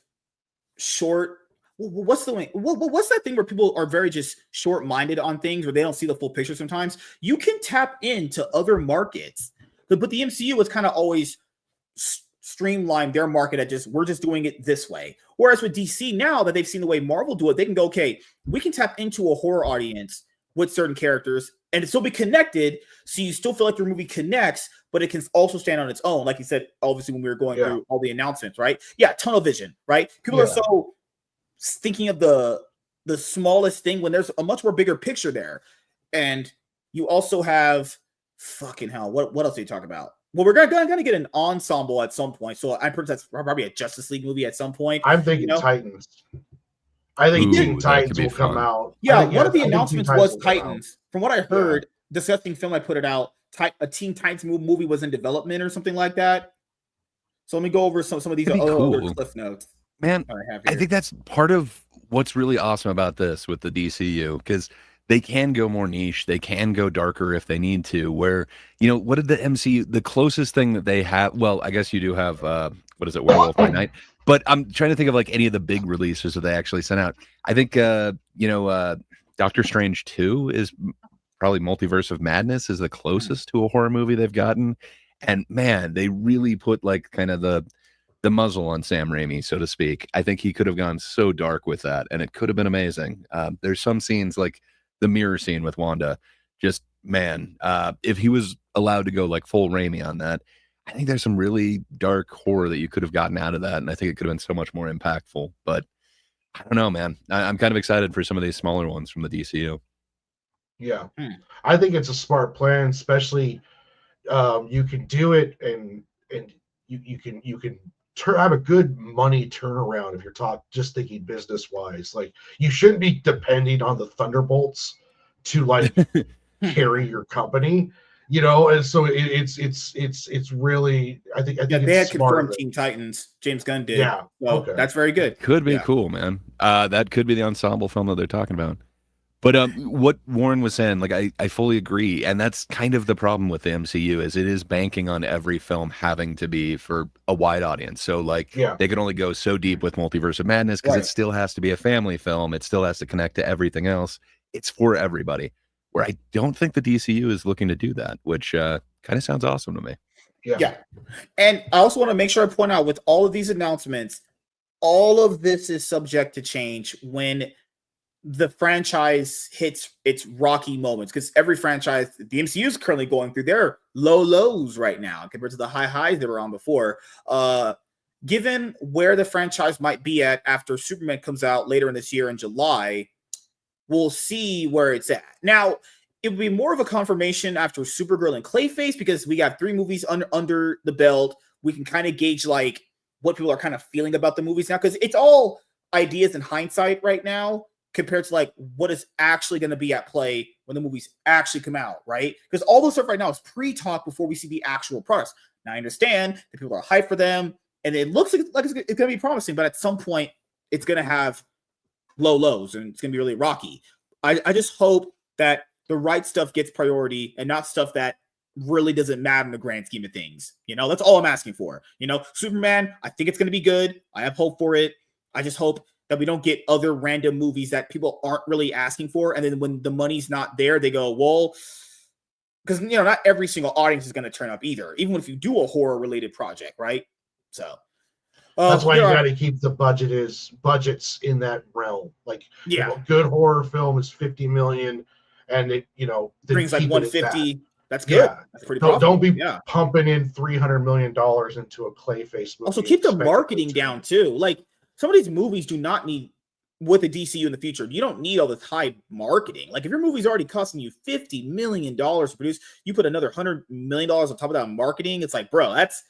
short. What's that thing where people are very just short-minded on things, where they don't see the full picture sometimes? You can tap into other markets, but the MCU has kind of always streamlined their market at just, we're just doing it this way. Whereas with DC, now that they've seen the way Marvel do it, they can go, okay, we can tap into a horror audience with certain characters and it still be connected, so you still feel like your movie connects, but it can also stand on its own. Like you said, obviously, when we were going through all the announcements, right? Yeah, tunnel vision, right? People are so thinking of the smallest thing when there's a much more bigger picture there. And you also have, fucking hell, what else do you talk about? Well, we're gonna get an ensemble at some point, so I'm pretty that's probably a Justice League movie at some point.
I'm thinking Titans. I think Teen Titans will come out.
Yeah, one of the announcements was Titans. From what I heard, disgusting film I put it out, a Teen Titans movie was in development or something like that. So let me go over some of these other cliff notes.
Man, I think that's part of what's really awesome about this with the DCU, because they can go more niche, they can go darker if they need to, where, you know, what did the MCU, the closest thing that they have, well, I guess you do have, what is it, Werewolf by Night, but I'm trying to think of like any of the big releases that they actually sent out. I think, Doctor Strange 2 is probably Multiverse of Madness is the closest to a horror movie they've gotten. And man, they really put like kind of the muzzle on Sam Raimi, so to speak. I think he could have gone so dark with that, and it could have been amazing. There's some scenes like the mirror scene with Wanda, just man, if he was allowed to go like full Raimi on that, I think there's some really dark horror that you could have gotten out of that, and I think it could have been so much more impactful. But I don't know, man. I'm kind of excited for some of these smaller ones from the DCU.
Yeah, I think it's a smart plan, especially you can do it, and you can have a good money turnaround if you're just thinking business wise. Like, you shouldn't be depending on the Thunderbolts to like carry your company, you know. And so it's really, I think
they had confirmed Teen Titans. James Gunn did.
Yeah,
so that's very good.
Could be cool, man. That could be the ensemble film that they're talking about. But what Warren was saying, like, I fully agree. And that's kind of the problem with the MCU, is it is banking on every film having to be for a wide audience. So, like, they can only go so deep with Multiverse of Madness because it still has to be a family film. It still has to connect to everything else. It's for everybody. Where I don't think the DCU is looking to do that, which kind of sounds awesome to me.
Yeah. And I also want to make sure I point out, with all of these announcements, all of this is subject to change when the franchise hits its rocky moments, because every franchise, the MCU is currently going through their low lows right now compared to the high highs they were on before. Given where the franchise might be at after Superman comes out later in this year in July, we'll see where it's at. Now, it would be more of a confirmation after Supergirl and Clayface, because we got 3 movies under the belt. We can kind of gauge like what people are kind of feeling about the movies now, because it's all ideas in hindsight right now, compared to like what is actually going to be at play when the movies actually come out, right? Because all this stuff right now is pre-talk before we see the actual products. Now, I understand that people are hyped for them, and it looks like it's going to be promising, but at some point, it's going to have low lows, and it's going to be really rocky. I just hope that the right stuff gets priority and not stuff that really doesn't matter in the grand scheme of things. You know, that's all I'm asking for. You know, Superman, I think it's going to be good. I have hope for it. I just hope that we don't get other random movies that people aren't really asking for. And then when the money's not there, they go, well, because, you know, not every single audience is going to turn up either, even if you do a horror related project, right? So
that's why you got to keep the budgets in that realm. Like, you know, a good horror film is 50 million, and it, you know,
brings like 150. That's good. Yeah. That's pretty profitable.
Don't be pumping in $300 million into a Clayface movie.
Also, keep the marketing down too. Like, some of these movies do not need with the DCU in the future, you don't need all this high marketing. Like if your movie's already costing you $50 million to produce, you put another $100 million on top of that marketing. It's like, bro, that's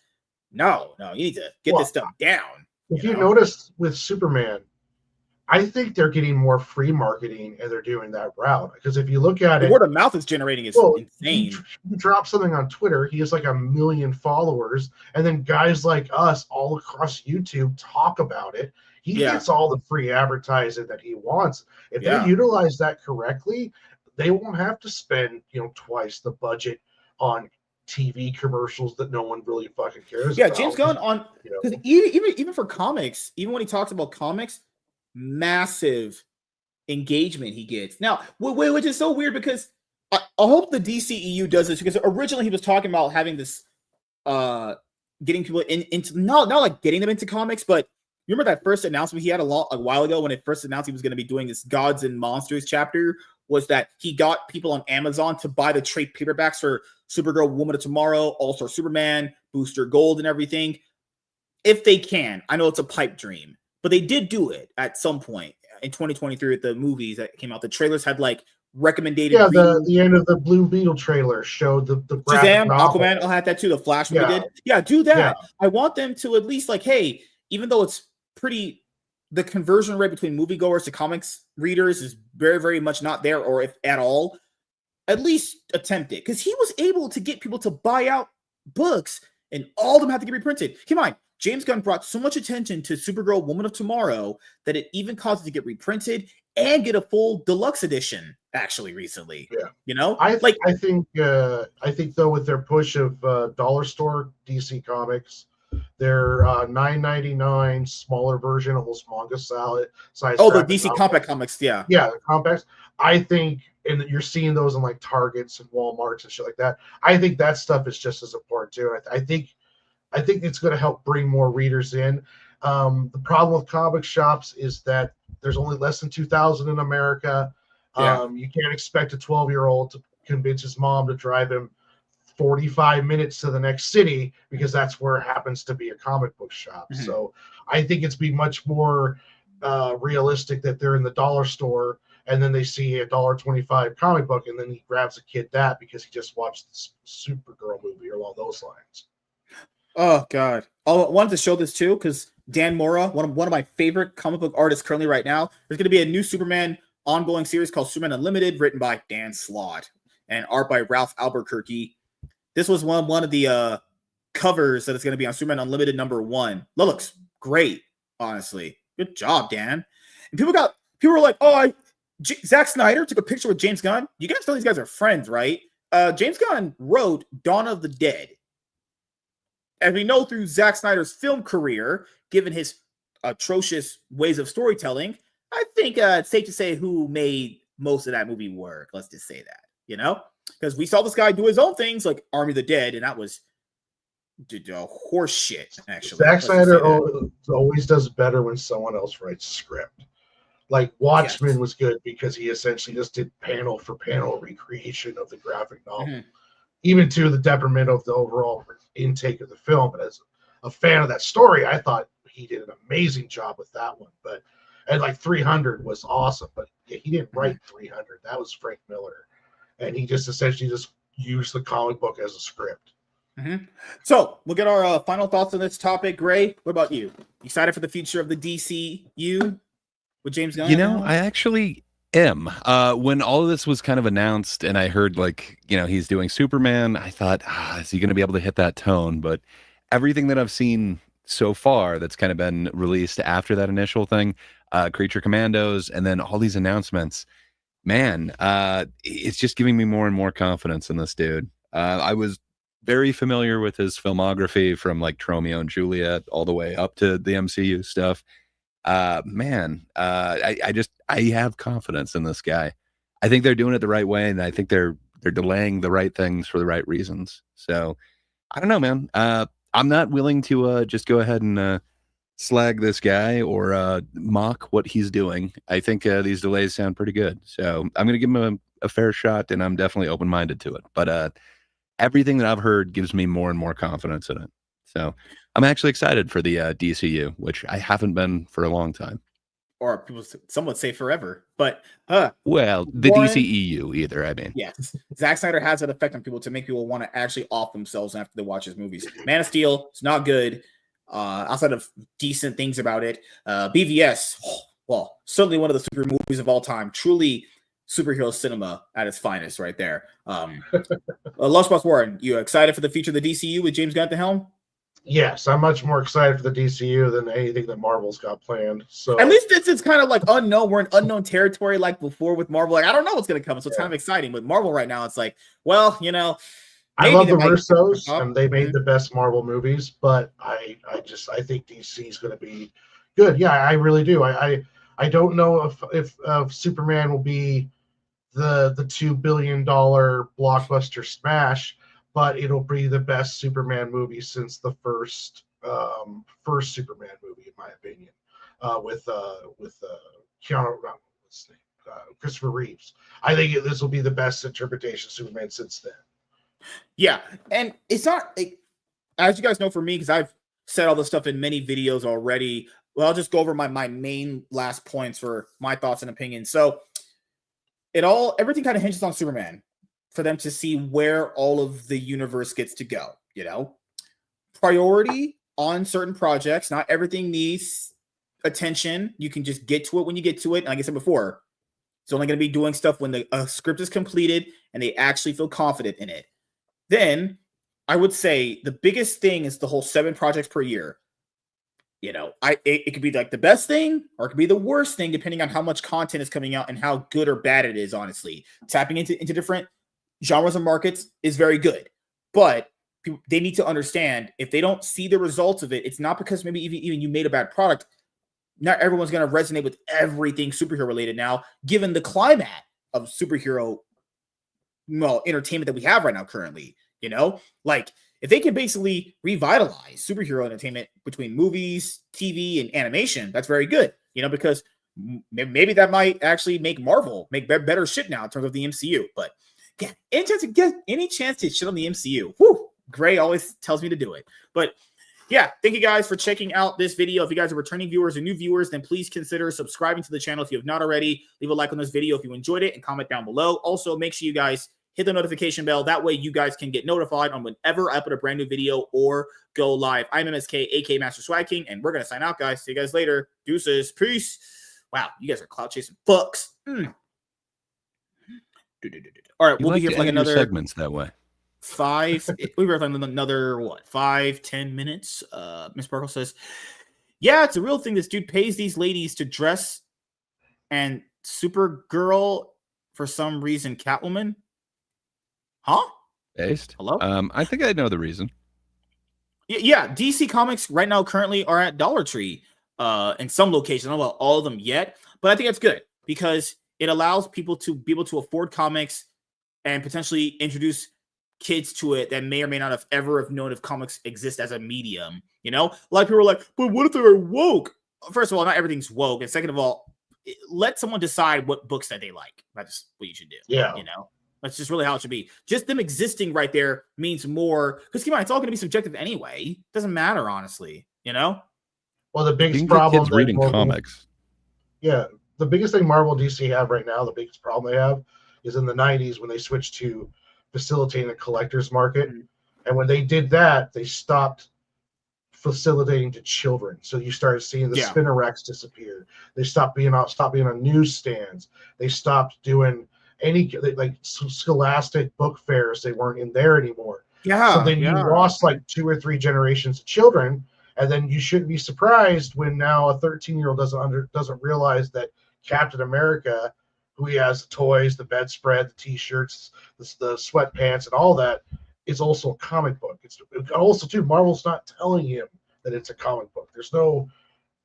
no, you need to get this stuff down.
If you notice with Superman, I think they're getting more free marketing and they're doing that route. Because if you look at
the
it,
word of mouth is generating is insane.
You drop something on Twitter, he has like 1 million followers, and then guys like us all across YouTube talk about it. He gets all the free advertising that he wants. If they utilize that correctly, they won't have to spend, twice the budget on TV commercials that no one really fucking cares about.
James Gunn on because even for comics, even when he talks about comics, massive engagement he gets now, which is so weird because I hope the DCEU does this, because originally he was talking about having this getting people into not like getting them into comics, but remember that first announcement he had a while ago when it first announced he was going to be doing this Gods and Monsters chapter, was that he got people on Amazon to buy the trade paperbacks for Supergirl, Woman of Tomorrow, All-Star Superman, Booster Gold, and everything. If they can. I know it's a pipe dream, but they did do it at some point in 2023 with the movies that came out. The trailers had like recommended.
Yeah, the end of the Blue Beetle trailer showed the
Shazam, Aquaman, I'll have that too. The Flash we did. Yeah, do that. Yeah. I want them to at least like, hey, even though it's pretty, the conversion rate between moviegoers to comics readers is very, very much not there, or if at all, at least attempt it. Because he was able to get people to buy out books and all of them have to get reprinted. Keep in mind, James Gunn brought so much attention to Supergirl, Woman of Tomorrow, that it even caused it to get reprinted and get a full deluxe edition actually recently. Yeah.
I think though, with their push of dollar store DC Comics, their $9.99 smaller version, almost manga size.
The DC Compact Comics, yeah,
the compacts. I think, and you're seeing those in like Targets and Walmarts and shit like that. I think that stuff is just as important too. I think it's going to help bring more readers in. The problem with comic shops is that there's only less than 2,000 in America. You can't expect a 12-year-old to convince his mom to drive him 45 minutes to the next city because that's where it happens to be a comic book shop. Mm-hmm. So I think it's be much more realistic that they're in the dollar store and then they see a $1.25 comic book and then he grabs a kid that because he just watched the Supergirl movie or along those lines.
Oh God! I wanted to show this too because Dan Mora, one of my favorite comic book artists currently right now. There's going to be a new Superman ongoing series called Superman Unlimited, written by Dan Slott and art by Ralph Albuquerque. This was one of the covers that is going to be on Superman Unlimited #1. That looks great, honestly. Good job, Dan. And people were like, "Oh, Zack Snyder took a picture with James Gunn." You guys know these guys are friends, right? James Gunn wrote Dawn of the Dead. As we know through Zack Snyder's film career, given his atrocious ways of storytelling, I think it's safe to say who made most of that movie work. Let's just say that, because we saw this guy do his own things like Army of the Dead, and that was horse shit, actually.
Zack Snyder always does better when someone else writes a script. Like Watchmen was good because he essentially just did panel for panel recreation of the graphic novel. Mm-hmm. Even to the detriment of the overall intake of the film. But as a fan of that story, I thought he did an amazing job with that one. And like 300 was awesome, but he didn't write 300. That was Frank Miller. And he just essentially just used the comic book as a script.
Mm-hmm. So we'll get our final thoughts on this topic. Gray, what about you? Excited for the future of the DCU with James Gunn?
I actually am. When all of this was kind of announced and I heard he's doing Superman, I thought, is he going to be able to hit that tone? But everything that I've seen so far that's kind of been released after that initial thing, Creature Commandos, and then all these announcements, man, it's just giving me more and more confidence in this dude. I was very familiar with his filmography from like Romeo and Juliet all the way up to the MCU stuff. I have confidence in this guy. I think they're doing it the right way, and I think they're delaying the right things for the right reasons. So I don't know, man. I'm not willing to just go ahead and slag this guy or mock what he's doing. I think these delays sound pretty good. So I'm going to give him a fair shot, and I'm definitely open-minded to it. But everything that I've heard gives me more and more confidence in it. So I'm actually excited for the DCU, which I haven't been for a long time.
or people, some would say forever. But
Well, the
Warren,
DCEU either. I mean,
yes, Zack Snyder has that effect on people to make people want to actually off themselves after they watch his movies. Man of Steel, it's not good. Outside of decent things about it, BVS, well, certainly one of the super movies of all time. Truly superhero cinema at its finest, right there. Lunchbox Warren, you excited for the future of the DCU with James Gunn at the helm?
Yes, I'm much more excited for the DCU than anything that Marvel's got planned. So
at least it's kind of like unknown. We're in unknown territory like before with Marvel. Like, I don't know what's going to come. So it's kind of exciting. With Marvel right now, it's like, well, you know,
I love the Russos, and they made the best Marvel movies, but I think DC is going to be good. Yeah, I really do. I don't know if Superman will be the $2 billion blockbuster smash, but it'll be the best Superman movie since the first Superman movie, in my opinion, with Keanu, what's his name? Christopher Reeves. I think this will be the best interpretation of Superman since then.
Yeah, and it's not, as you guys know, for me, because I've said all this stuff in many videos already. Well, I'll just go over my main last points for my thoughts and opinions. So everything kind of hinges on Superman for them to see where all of the universe gets to go, you know? Priority on certain projects. Not everything needs attention. You can just get to it when you get to it. And like I said before, it's only going to be doing stuff when the script is completed and they actually feel confident in it. Then I would say the biggest thing is the whole 7 projects per year. You know, it could be like the best thing or it could be the worst thing, depending on how much content is coming out and how good or bad it is, honestly. Tapping into different genres and markets is very good. But they need to understand, if they don't see the results of it, it's not because maybe even you made a bad product. Not everyone's going to resonate with everything superhero related now, given the climate of superhero entertainment that we have right now currently. You know, like if they can basically revitalize superhero entertainment between movies, TV, and animation, that's very good. You know, because maybe that might actually make Marvel make better shit now in terms of the MCU. But yeah, any chance to shit on the MCU, whew, Gray always tells me to do it. But yeah, thank you guys for checking out this video. If you guys are returning viewers or new viewers, then please consider subscribing to the channel if you have not already. Leave a like on this video if you enjoyed it and comment down below. Also, make sure you guys hit the notification bell. That way you guys can get notified on whenever I put a brand new video or go live. I'm MSK, aka Master Swag King, and we're going to sign out, guys. See you guys later. Deuces. Peace. Wow, you guys are clout chasing fucks. All right, we'll be here for like another
segments that way.
5. We were like another 5-10 minutes. Miss Sparkle says, yeah, it's a real thing. This dude pays these ladies to dress and Supergirl for some reason Catwoman. Huh?
Based?
Hello?
I think I know the reason.
Yeah, DC Comics right now currently are at Dollar Tree in some locations. I don't know about all of them yet, but I think that's good because it allows people to be able to afford comics and potentially introduce kids to it that may or may not have ever have known if comics exist as a medium. You know, a lot of people are like, but what if they're woke? First of all, not everything's woke, and second of all, let someone decide what books that they like. That's what you should do.
Yeah,
you know, that's just really how it should be. Just them existing right there means more because keep in mind, it's all going to be subjective anyway. Doesn't matter, honestly. You know.
Well, the biggest problem
kids reading comics.
Yeah, the biggest thing Marvel and DC have right now, the biggest problem they have is in the 90s when they switched to facilitating the collector's market. And when they did that, they stopped facilitating to children. So you started seeing the Spinnerets disappear. They stopped being on newsstands. They stopped doing any like scholastic book fairs. They weren't in there anymore.
Yeah.
So then you lost like 2 or 3 generations of children. And then you shouldn't be surprised when now a 13-year-old doesn't realize that Captain America, who he has the toys, the bedspread, the T-shirts, the sweatpants, and all that, is also a comic book. It's also too. Marvel's not telling him that it's a comic book. There's no,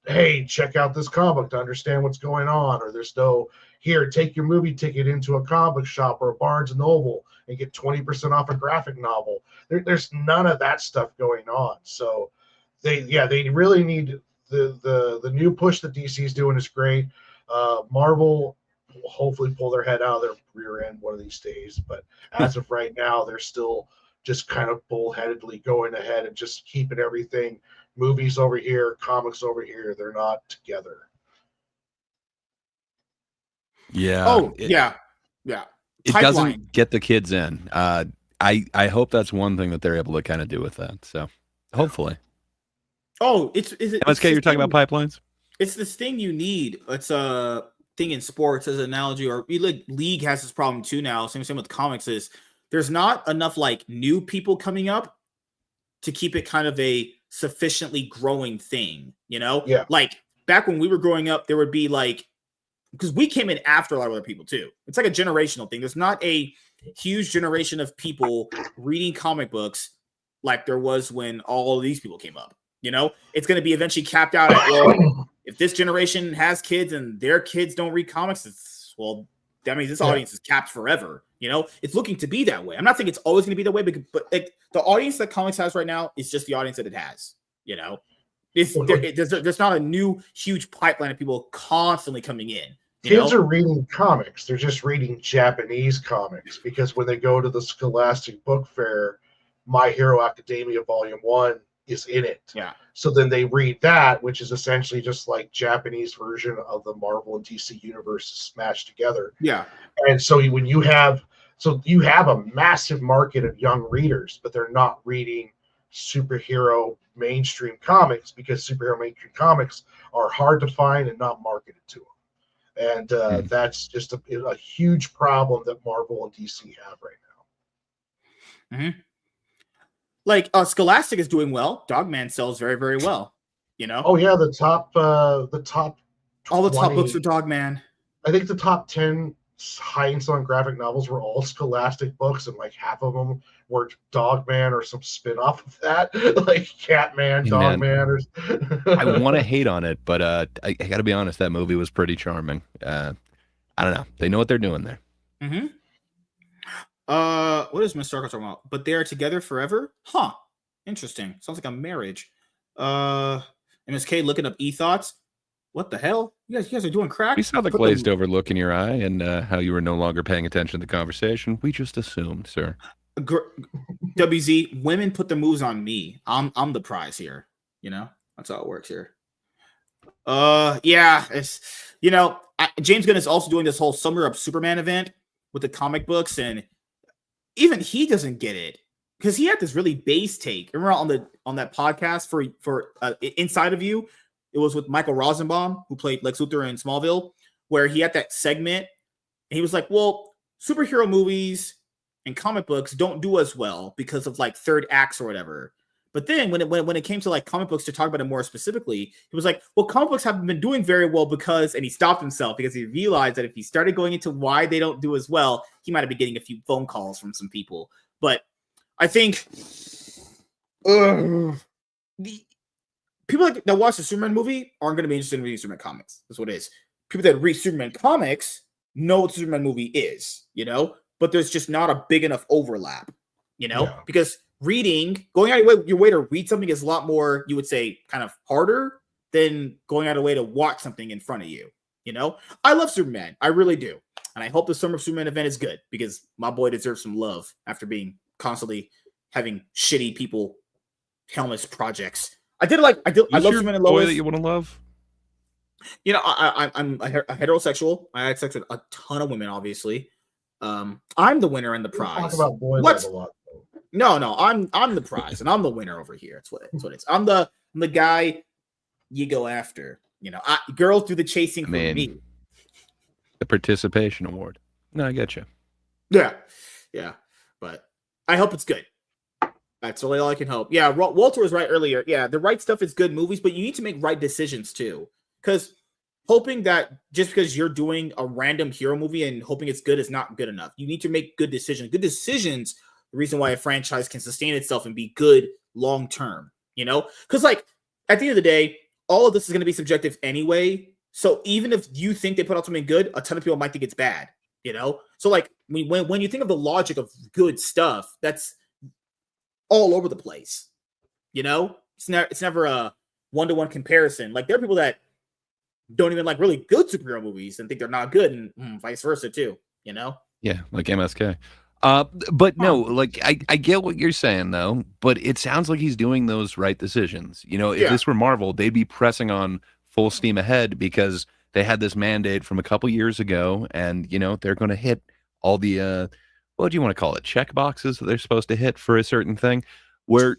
hey, check out this comic to understand what's going on, or there's no, here, take your movie ticket into a comic shop or a Barnes and Noble and get 20% off a graphic novel. There's none of that stuff going on. So they really need the new push that DC's doing is great. Marvel will hopefully pull their head out of their rear end one of these days, but as of right now, they're still just kind of bullheadedly going ahead and just keeping everything, movies over here, comics over here. They're not together.
Yeah.
Oh,
it,
yeah.
it
Pipeline.
doesn't get the kids in. I hope that's one thing that they're able to kind of do with that. So hopefully.
Oh, it's
MSK, you're talking about pipelines?
It's this thing you need. It's a thing in sports as an analogy, or league has this problem too now. Same with comics is there's not enough like new people coming up to keep it kind of a sufficiently growing thing, you know?
Yeah.
Like back when we were growing up, there would be like, because we came in after a lot of other people too. It's like a generational thing. There's not a huge generation of people reading comic books like there was when all of these people came up. You know, it's going to be eventually capped out at, well, if this generation has kids and their kids don't read comics, that means this audience is capped forever. You know, it's looking to be that way. I'm not saying it's always going to be that way, but like, the audience that comics has right now is just the audience that it has. You know, there's not a new huge pipeline of people constantly coming in.
Kids are reading comics. They're just reading Japanese comics because when they go to the Scholastic Book Fair, My Hero Academia Volume 1 is in it.
Yeah.
So then they read that, which is essentially just like Japanese version of the Marvel and DC universes smashed together.
Yeah.
And so when you have a massive market of young readers, but they're not reading superhero mainstream comics because superhero mainstream comics are hard to find and not marketed to them. And that's just a huge problem that Marvel and DC have right now.
Mm-hmm. Like Scholastic is doing well. Dogman sells very, very well. You know.
Oh yeah, the top. 20,
all the top books are Dogman.
I think the top 10 high-end selling graphic novels were all Scholastic books, and like half of them were Dogman or some spin-off of that, like Catman, Dogman. Or...
I want to hate on it, but I got to be honest, that movie was pretty charming. I don't know. They know what they're doing there.
Mm-hmm. What is Miss Stark talking about? But they are together forever? Huh. Interesting. Sounds like a marriage. MSK looking up e-thoughts. What the hell? You guys are doing crack?
We saw the glazed over look in your eye and how you were no longer paying attention to the conversation. We just assumed, sir.
WZ, women put the moves on me. I'm the prize here. You know? That's how it works here. Yeah. It's, you know, James Gunn is also doing this whole Summer of Superman event with the comic books, and even he doesn't get it because he had this really base take. Remember on that podcast for Inside of You, it was with Michael Rosenbaum, who played Lex Luthor in Smallville, where he had that segment and he was like, well, superhero movies and comic books don't do as well because of like third acts or whatever. But then when it came to like comic books, to talk about it more specifically, he was like, well, comic books haven't been doing very well because, and he stopped himself because he realized that if he started going into why they don't do as well, he might have been getting a few phone calls from some people. But I think the people that watch the Superman movie aren't going to be interested in reading Superman comics. That's what it is. People that read Superman comics know what the Superman movie is, you know, but there's just not a big enough overlap, you know, because going out of your way to read something is a lot more, you would say, kind of harder than going out of your way to watch something in front of you. You know, I love Superman. I really do. And I hope the Summer of Superman event is good because my boy deserves some love after being constantly having shitty people helmets projects. I love Superman and Lois.
Boy that you want to love?
You know, I'm a heterosexual. I had sex with a ton of women, obviously. I'm the winner in the prize.
Talk about boys a lot.
No, I'm the prize, and I'm the winner over here. That's what it is. I'm the guy you go after. You know, girls do the chasing for me.
The participation award. No, I get you.
Yeah. But I hope it's good. That's really all I can hope. Yeah, Walter was right earlier. Yeah, the right stuff is good movies, but you need to make right decisions too. Because hoping that just because you're doing a random hero movie and hoping it's good is not good enough. You need to make good decisions. Good decisions. The reason why a franchise can sustain itself and be good long term, you know, because like at the end of the day, all of this is going to be subjective anyway. So even if you think they put out something good, a ton of people might think it's bad, you know. So like when you think of the logic of good stuff, that's all over the place, you know. It's never a 1-to-1 comparison. Like there are people that don't even like really good superhero movies and think they're not good, and vice versa too, you know.
Yeah, like MSK. But no, like I get what you're saying though, but it sounds like he's doing those right decisions. You know, if this were Marvel, they'd be pressing on full steam ahead because they had this mandate from a couple years ago, and they're going to hit all the what do you want to call it, check boxes that they're supposed to hit for a certain thing. Where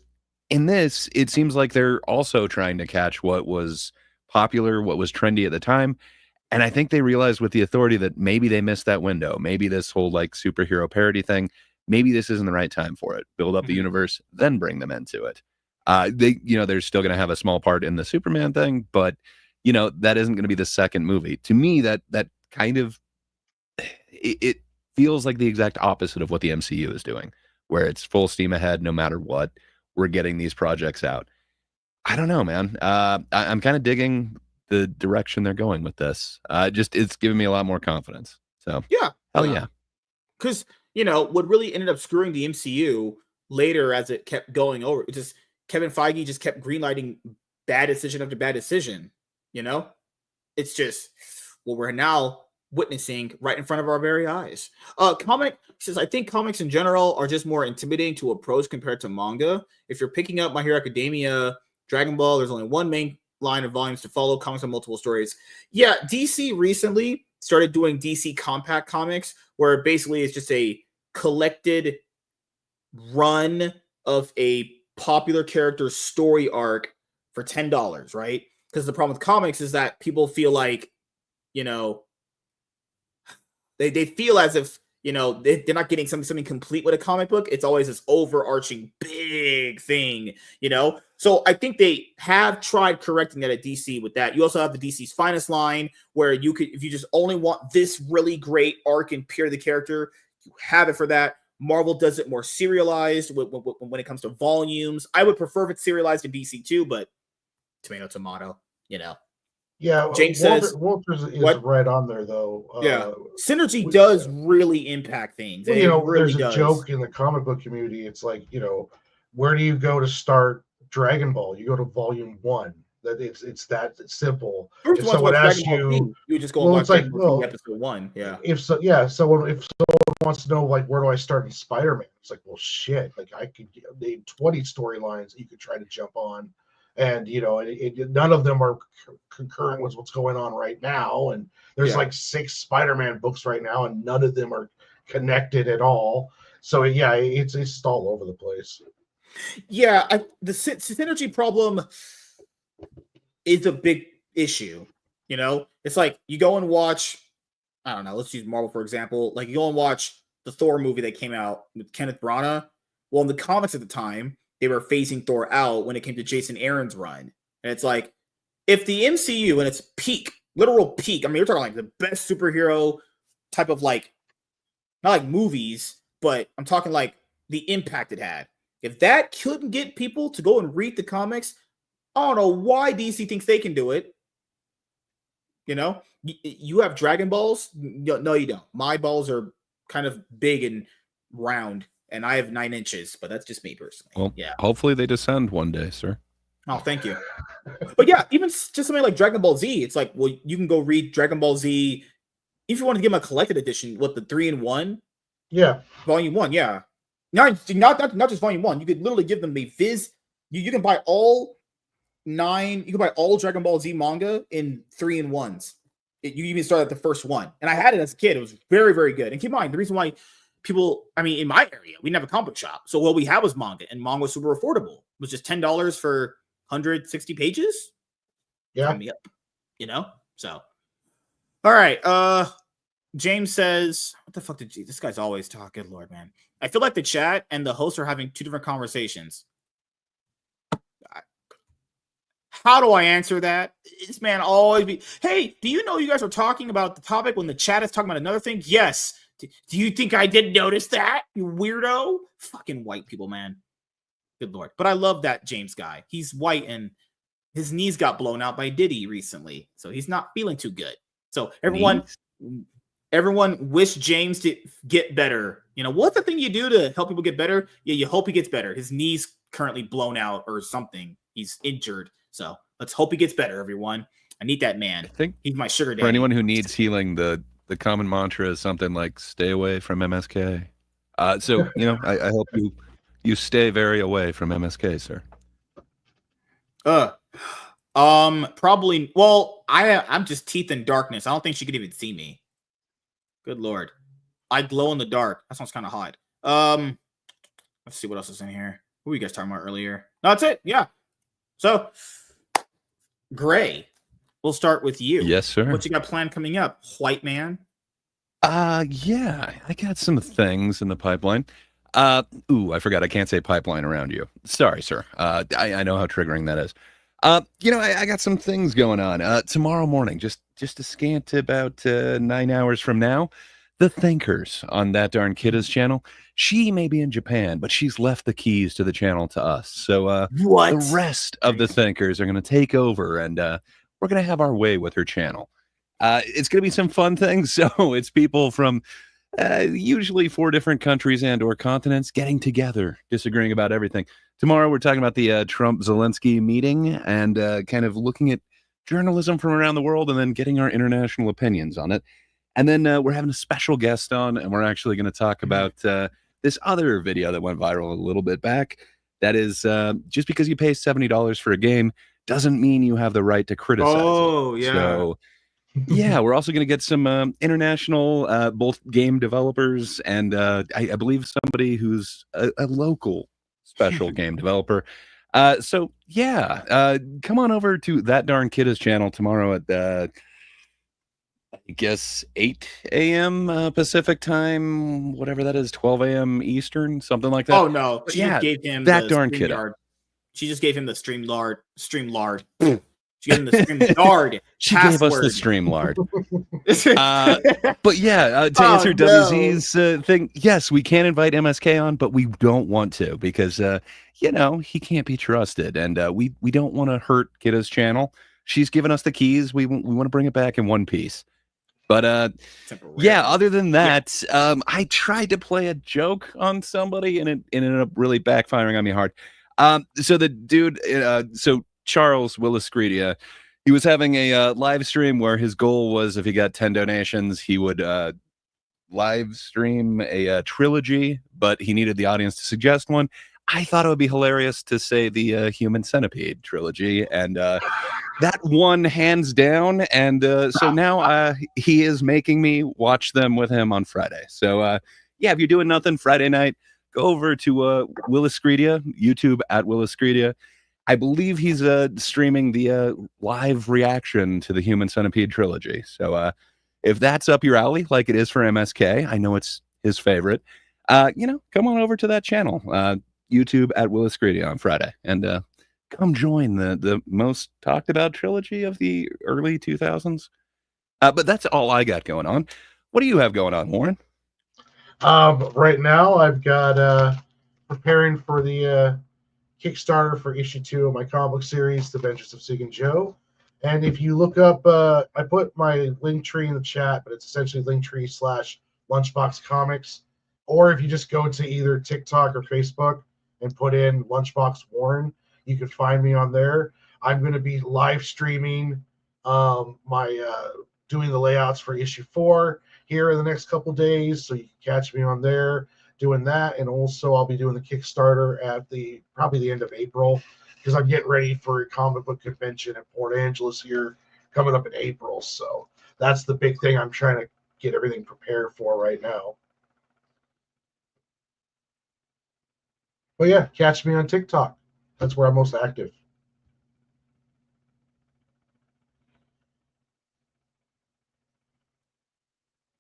in this, it seems like they're also trying to catch what was popular, what was trendy at the time. And I think they realized with the authority that maybe they missed that window. Maybe this whole like superhero parody thing, maybe this isn't the right time for it. Build up the universe, then bring them into it. They're still going to have a small part in the Superman thing, but that isn't going to be the second movie. To me, that kind of it feels like the exact opposite of what the MCU is doing, where it's full steam ahead no matter what. We're getting these projects out. I don't know, man. I'm kind of digging the direction they're going with this. It's giving me a lot more confidence. So hell yeah.
Because what really ended up screwing the MCU later as it kept going over, it just Kevin Feige just kept greenlighting bad decision after bad decision. It's just what we're now witnessing right in front of our very eyes. Comic says, I think comics in general are just more intimidating to approach compared to manga. If you're picking up My Hero Academia, Dragon Ball, there's only one main line of volumes to follow. Comics on multiple stories. Yeah, DC recently started doing DC Compact Comics, where basically it's just a collected run of a popular character's story arc for $10, right? Because the problem with comics is that people feel like, they feel as if, they're not getting something complete with a comic book. It's always this overarching big thing, So I think they have tried correcting that at DC with that. You also have the DC's Finest line, where you could, if you just only want this really great arc and peer the character, you have it for that. Marvel does it more serialized when it comes to volumes. I would prefer if it's serialized in DC too, but tomato.
Yeah,
James says
Walters is right on there though.
Synergy does really impact things.
There's a joke in the comic book community. It's like, where do you go to start Dragon Ball? You go to volume 1. That it's that simple. If someone asks you,
you just go and watch episode 1. Yeah.
If someone wants to know, like, where do I start in Spider-Man? It's like, well, shit. Like, I could name 20 storylines that you could try to jump on. And none of them are concurrent with what's going on right now. And there's like 6 Spider-Man books right now, and none of them are connected at all. So it's all over the place.
Yeah, the synergy problem is a big issue. It's like you go and watch. I don't know. Let's use Marvel for example. Like you go and watch the Thor movie that came out with Kenneth Branagh. Well, in the comics at the time, they were phasing Thor out when it came to Jason Aaron's run. And it's like, if the MCU and its peak, literal peak, I mean, you're talking like the best superhero type of like, not like movies, but I'm talking like the impact it had. If that couldn't get people to go and read the comics, I don't know why DC thinks they can do it. You have Dragon Balls? No, you don't. My balls are kind of big and round. And I have 9 inches, but that's just me personally.
Well, hopefully they descend one day, sir.
Oh, thank you. But yeah, even just something like Dragon Ball Z, it's like, well, you can go read Dragon Ball Z if you want to give them a collected edition. What, the 3-in-1?
Yeah,
volume 1. Yeah, not just volume 1. You could literally give them the Viz. You can buy all 9. You can buy all Dragon Ball Z manga in 3-in-1s. You even start at the first one, and I had it as a kid. It was very, very good. And keep in mind, the reason why people, I mean, in my area, we didn't have a comic book shop. So what we had was manga, and manga was super affordable. It was just $10 for 160 pages.
Yeah.
Sign me up, So, all right. James says, what the fuck this guy's always talk. Good Lord, man. I feel like the chat and the hosts are having 2 different conversations. How do I answer that? This man always be, hey, do you know you guys are talking about the topic when the chat is talking about another thing? Yes. Do you think I didn't notice that, you weirdo? Fucking white people, man. Good Lord. But I love that James guy. He's white and his knees got blown out by Diddy recently. So he's not feeling too good. So everyone wish James to get better. What's the thing you do to help people get better? Yeah, you hope he gets better. His knee's currently blown out or something. He's injured. So let's hope he gets better, everyone. I need that man. I think he's my sugar daddy.
For anyone who needs healing, the common mantra is something like "stay away from MSK." So I hope you stay very away from MSK, sir.
Probably. Well, I'm just teeth in darkness. I don't think she could even see me. Good lord, I glow in the dark. That sounds kind of hot. Let's see what else is in here. Who were you guys talking about earlier? No, that's it. Yeah. So, Gray, we'll start with you.
Yes, sir.
What you got planned coming up, white man?
Yeah, I got some things in the pipeline. I forgot I can't say pipeline around you. Sorry, sir. I know how triggering that is. I got some things going on. Tomorrow morning, just a scant about 9 hours from now, the Thinkers on That Darn Kidda's channel. She may be in Japan, but she's left the keys to the channel to us. So
What?
the rest of the Thinkers are going to take over, and we're going to have our way with her channel. It's going to be some fun things. So it's people from usually 4 different countries and or continents getting together, disagreeing about everything. Tomorrow, we're talking about the Trump-Zelensky meeting and kind of looking at journalism from around the world and then getting our international opinions on it. And then we're having a special guest on, and we're actually going to talk about this other video that went viral a little bit back. That is, just because you pay $70 for a game doesn't mean you have the right to criticize it.
Yeah.
So, yeah, we're also going to get some international, both game developers and I believe somebody who's a local special game developer. So, yeah, come on over to That Darn Kidda's channel tomorrow at I guess 8 a.m. Pacific time, whatever that is, 12 a.m. Eastern, something like that.
Oh no, she just gave him
That
the
darn
stream
kiddo.
yard. She just gave him the stream lard. She gave him the stream yard.
She gave us the stream lard. But yeah, to answer WZ's thing, yes, we can invite MSK on, but we don't want to because he can't be trusted, and we don't want to hurt Kidda's channel. She's given us the keys. We want to bring it back in one piece. But yeah, other than that, I tried to play a joke on somebody and it ended up really backfiring on me hard. So the dude, so Charles Willis-Gredia, he was having a live stream where his goal was if he got 10 donations, he would live stream a trilogy, but he needed the audience to suggest one. I thought it would be hilarious to say the Human Centipede trilogy, and that won hands down. And so now he is making me watch them with him on Friday. So yeah, if you're doing nothing Friday night, go over to Willis-Gredia, YouTube at Willis-Gredia. I believe he's streaming the live reaction to the Human Centipede trilogy. So if that's up your alley, like it is for MSK, I know it's his favorite. Come on over to that channel. YouTube at Willis-Gredia on Friday, and come join the most talked about trilogy of the early 2000s. But that's all I got going on. What do you have going on, Warren?
Right now, I've got preparing for the Kickstarter for issue 2 of my comic book series, The Adventures of Sig and Joe. And if you look up, I put my link tree in the chat, but it's essentially Linktree/Lunchbox Comics. Or if you just go to either TikTok or Facebook and put in Lunchbox Warren, you can find me on there. I'm going to be live streaming my doing the layouts for issue 4 here in the next couple days, so you can catch me on there doing that. And also I'll be doing the Kickstarter at probably the end of April, because I'm getting ready for a comic book convention at Port Angeles here coming up in April. So that's the big thing I'm trying to get everything prepared for right now. But yeah, catch me on TikTok. That's where I'm most active.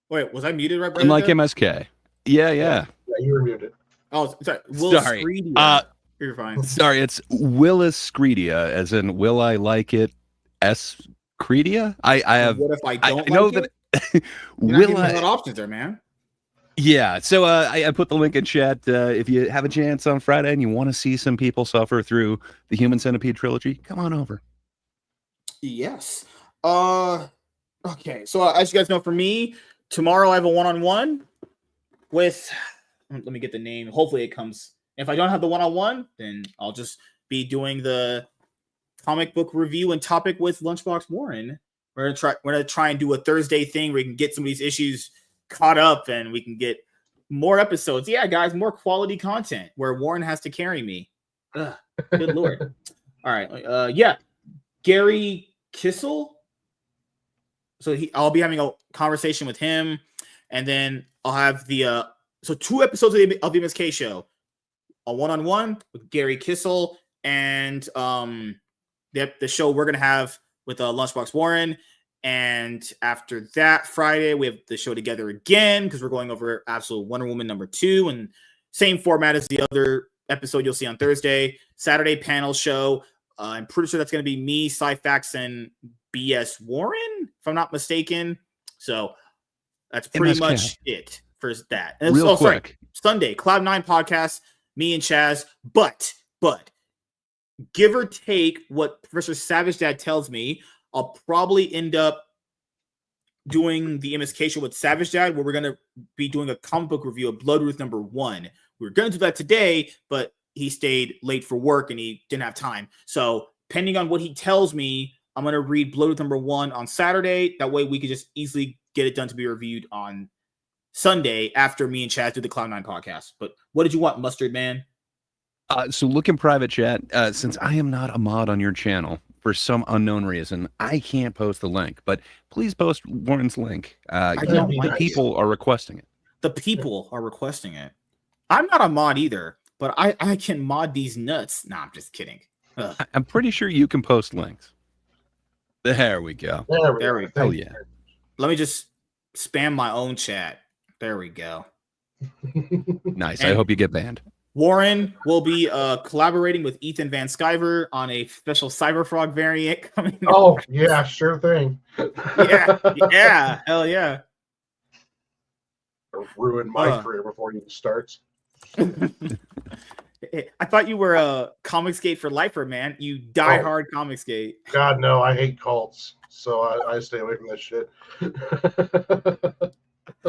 Wait, was I muted right?
Unlike MSK. Yeah.
Yeah, you were muted.
Oh, sorry.
Sorry.
You're fine.
Sorry, it's Willis-Gredia, as in will I like it? Credia? I have.
What if I don't?
I know
like
that.
You're not giving
will
me a
I?
lot of options there, man.
Yeah, so I put the link in chat. If you have a chance on Friday and you want to see some people suffer through the Human Centipede trilogy, come on over.
Yes. Okay. So as you guys know, for me, tomorrow I have a one-on-one with. Let me get the name. Hopefully it comes. If I don't have the one-on-one, then I'll just be doing the comic book review and topic with Lunchbox Warren. We're gonna try and do a Thursday thing where we can get some of these issues caught up and we can get more episodes. Yeah, guys, more quality content where Warren has to carry me. Ugh, good lord. All right. Yeah. Gary Kissel. So I'll be having a conversation with him, and then I'll have the 2 episodes of the MSK show, a one-on-one with Gary Kissel, and the show we're gonna have with Lunchbox Warren. And after that, Friday, we have the show together again because we're going over Absolute Wonder Woman #2, and same format as the other episode you'll see on Thursday. Saturday panel show. I'm pretty sure that's going to be me, Cyfax, and BS Warren, if I'm not mistaken. So that's pretty
MSK.
much it for that. And
Real quick.
Sunday, Cloud9 podcast, me and Chaz. But give or take what Professor Savage Dad tells me, I'll probably end up doing the MSK show with Savage Dad, where we're going to be doing a comic book review of Bloodruth #1. We were going to do that today, but he stayed late for work and he didn't have time. So depending on what he tells me, I'm going to read Bloodruth #1 on Saturday. That way we could just easily get it done to be reviewed on Sunday after me and Chaz do the Cloud9 podcast. But what did you want, Mustard Man?
So look in private chat. Since I am not a mod on your channel, for some unknown reason, I can't post the link. But please post Warren's link. My people are requesting it.
The people are requesting it. I'm not a mod either, but I can mod these nuts. Nah, I'm just kidding. Ugh.
I'm pretty sure you can post links. There we go.
There we go.
Hell yeah.
Let me just spam my own chat. There we go.
Nice.
And
I hope you get banned.
Warren will be collaborating with Ethan Van Sciver on a special Cyberfrog variant coming.
Oh, yeah, sure thing.
yeah, hell yeah.
Ruin my career before it even starts.
I thought you were a Comicsgate for lifer, man. You diehard Comicsgate.
God, no, I hate cults, so I stay away from this shit.
Yeah,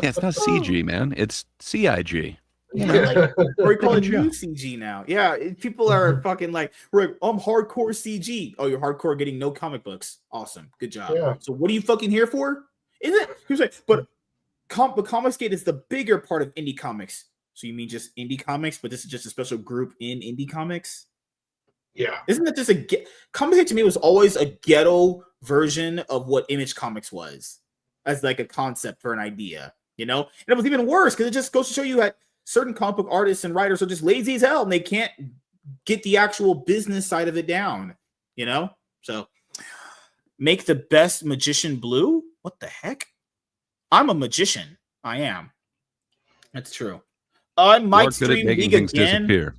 it's not CG, man. It's CIG.
Yeah, or we call it new CG now. Yeah, people are fucking like, I'm hardcore CG. Oh, you're hardcore getting no comic books. Awesome, good job.
Yeah.
So what are you fucking here for? Is it? Here's like, but Comicsgate is the bigger part of indie comics. So you mean just indie comics, but this is just a special group in indie comics?
Yeah.
Isn't that just Comicsgate to me was always a ghetto version of what Image Comics was, as like a concept for an idea, you know? And it was even worse because it just goes to show you that certain comic book artists and writers are just lazy as hell and they can't get the actual business side of it down, you know? So make the best magician blue? What the heck? I'm a magician. I am. That's true. I might stream League again.
Disappear.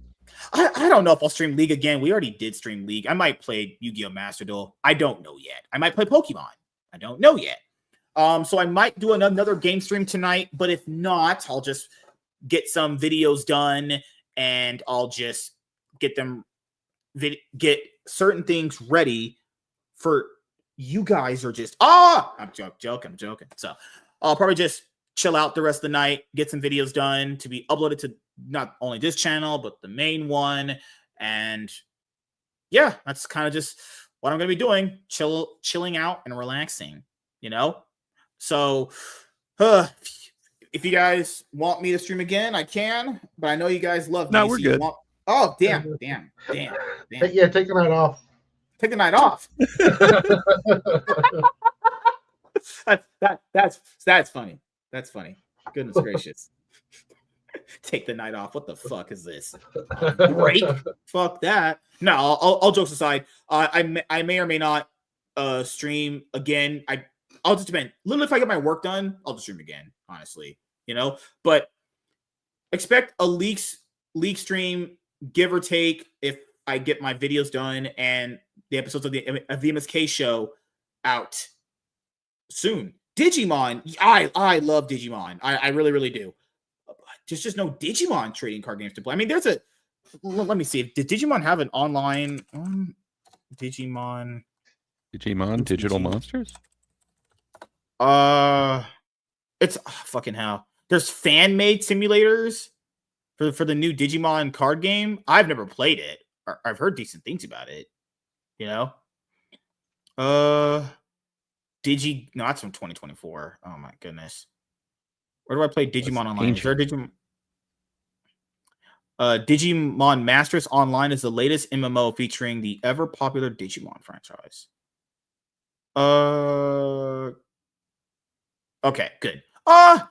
I don't know if I'll stream League again. We already did stream League. I might play Yu-Gi-Oh! Master Duel. I don't know yet. I might play Pokemon. I don't know yet. So I might do another game stream tonight, but if not, I'll just get some videos done and I'll just get get certain things ready for you guys. Or just I'm joking. So I'll probably just chill out the rest of the night, get some videos done to be uploaded to not only this channel but the main one. And yeah, that's kind of just what I'm gonna be doing, chilling out and relaxing, you know. So if you guys want me to stream again, I can, but I know you guys love me.
No, we're good.
Oh, damn.
Yeah, take the night off.
Take the night off. That's funny. That's funny. Goodness gracious. Take the night off. What the fuck is this? Break? Fuck that. No, all jokes aside, I may or may not stream again. I'll just depend. Literally, if I get my work done, I'll just stream again, honestly. You know? But expect a leak stream, give or take, if I get my videos done and the episodes of the MSK show out soon. Digimon, I love Digimon. I really, really do. There's just no Digimon trading card games to play. I mean, let me see. Did Digimon have an online Digimon
Digital Monsters?
It's fucking hell. There's fan-made simulators for the new Digimon card game. I've never played it. I've heard decent things about it. You know? No, that's from 2024. Oh my goodness. Where do I play Digimon Online? Is there Digimon Masters Online is the latest MMO featuring the ever popular Digimon franchise. Okay, good. I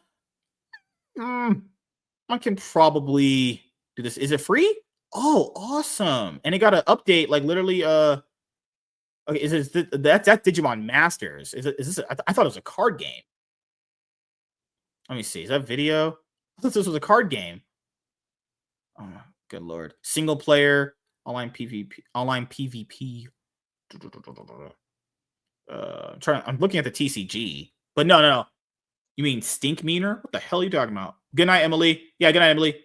can probably do this. Is it free? Oh, awesome. And it got an update like literally okay, is this that's Digimon Masters. Is this I thought it was a card game. Let me see. Is that video? I thought this was a card game. Oh my good lord. Single player, online PvP. I'm looking at the TCG. But no. You mean stink meaner? What the hell are you talking about? Good night, Emily. Yeah, good night, Emily.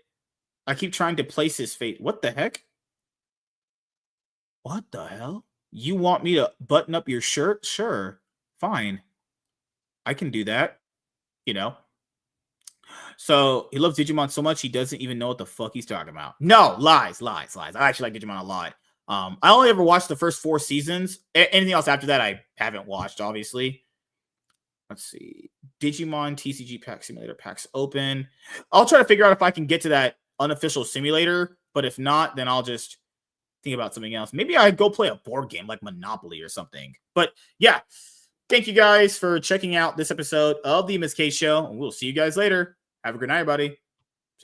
I keep trying to place his fate. What the heck? What the hell? You want me to button up your shirt? Sure. Fine. I can do that. You know. So he loves Digimon so much he doesn't even know what the fuck he's talking about. No, lies. I actually like Digimon a lot. I only ever watched the first 4 seasons. Anything else after that, I haven't watched, obviously. Let's see. Digimon TCG Pack Simulator packs open. I'll try to figure out if I can get to that unofficial simulator, but if not, then I'll just think about something else. Maybe I go play a board game like Monopoly or something. But yeah, thank you guys for checking out this episode of the MSK Show, and we'll see you guys later. Have a good night, everybody.